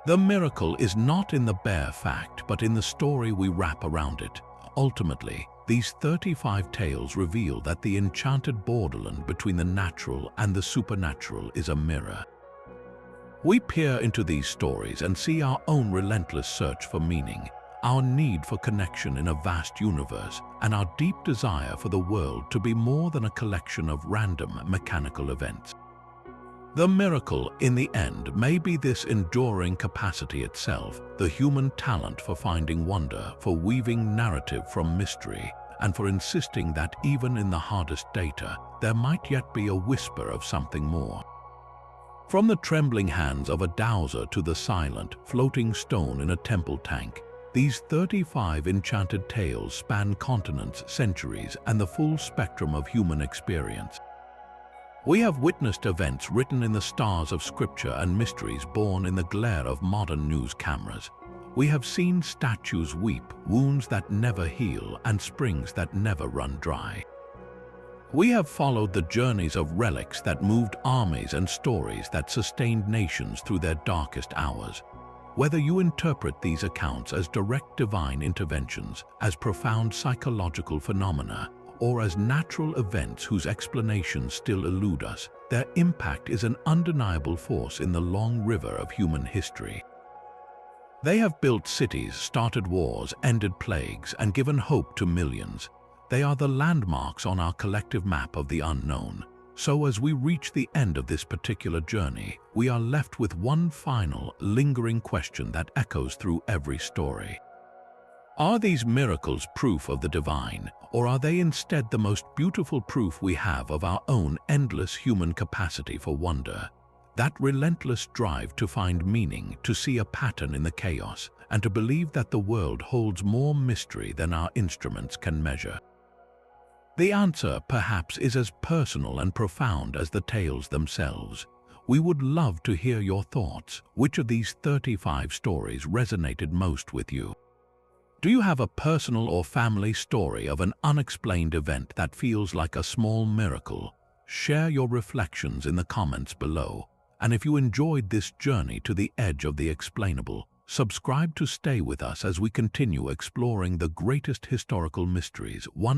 The miracle is not in the bare fact, but in the story we wrap around it. Ultimately, these 35 tales reveal that the enchanted borderland between the natural and the supernatural is a mirror. We peer into these stories and see our own relentless search for meaning, our need for connection in a vast universe, and our deep desire for the world to be more than a collection of random mechanical events. The miracle, in the end, may be this enduring capacity itself, the human talent for finding wonder, for weaving narrative from mystery, and for insisting that even in the hardest data, there might yet be a whisper of something more. From the trembling hands of a dowser to the silent, floating stone in a temple tank, these 35 enchanted tales span continents, centuries, and the full spectrum of human experience. We have witnessed events written in the stars of scripture and mysteries born in the glare of modern news cameras. We have seen statues weep, wounds that never heal, and springs that never run dry. We have followed the journeys of relics that moved armies and stories that sustained nations through their darkest hours. Whether you interpret these accounts as direct divine interventions, as profound psychological phenomena, or as natural events whose explanations still elude us, their impact is an undeniable force in the long river of human history. They have built cities, started wars, ended plagues, and given hope to millions. They are the landmarks on our collective map of the unknown. So as we reach the end of this particular journey, we are left with one final, lingering question that echoes through every story. Are these miracles proof of the divine, or are they instead the most beautiful proof we have of our own endless human capacity for wonder? That relentless drive to find meaning, to see a pattern in the chaos, and to believe that the world holds more mystery than our instruments can measure. The answer, perhaps, is as personal and profound as the tales themselves. We would love to hear your thoughts. Which of these 35 stories resonated most with you? Do you have a personal or family story of an unexplained event that feels like a small miracle? Share your reflections in the comments below. And if you enjoyed this journey to the edge of the explainable, subscribe to stay with us as we continue exploring the greatest historical mysteries, one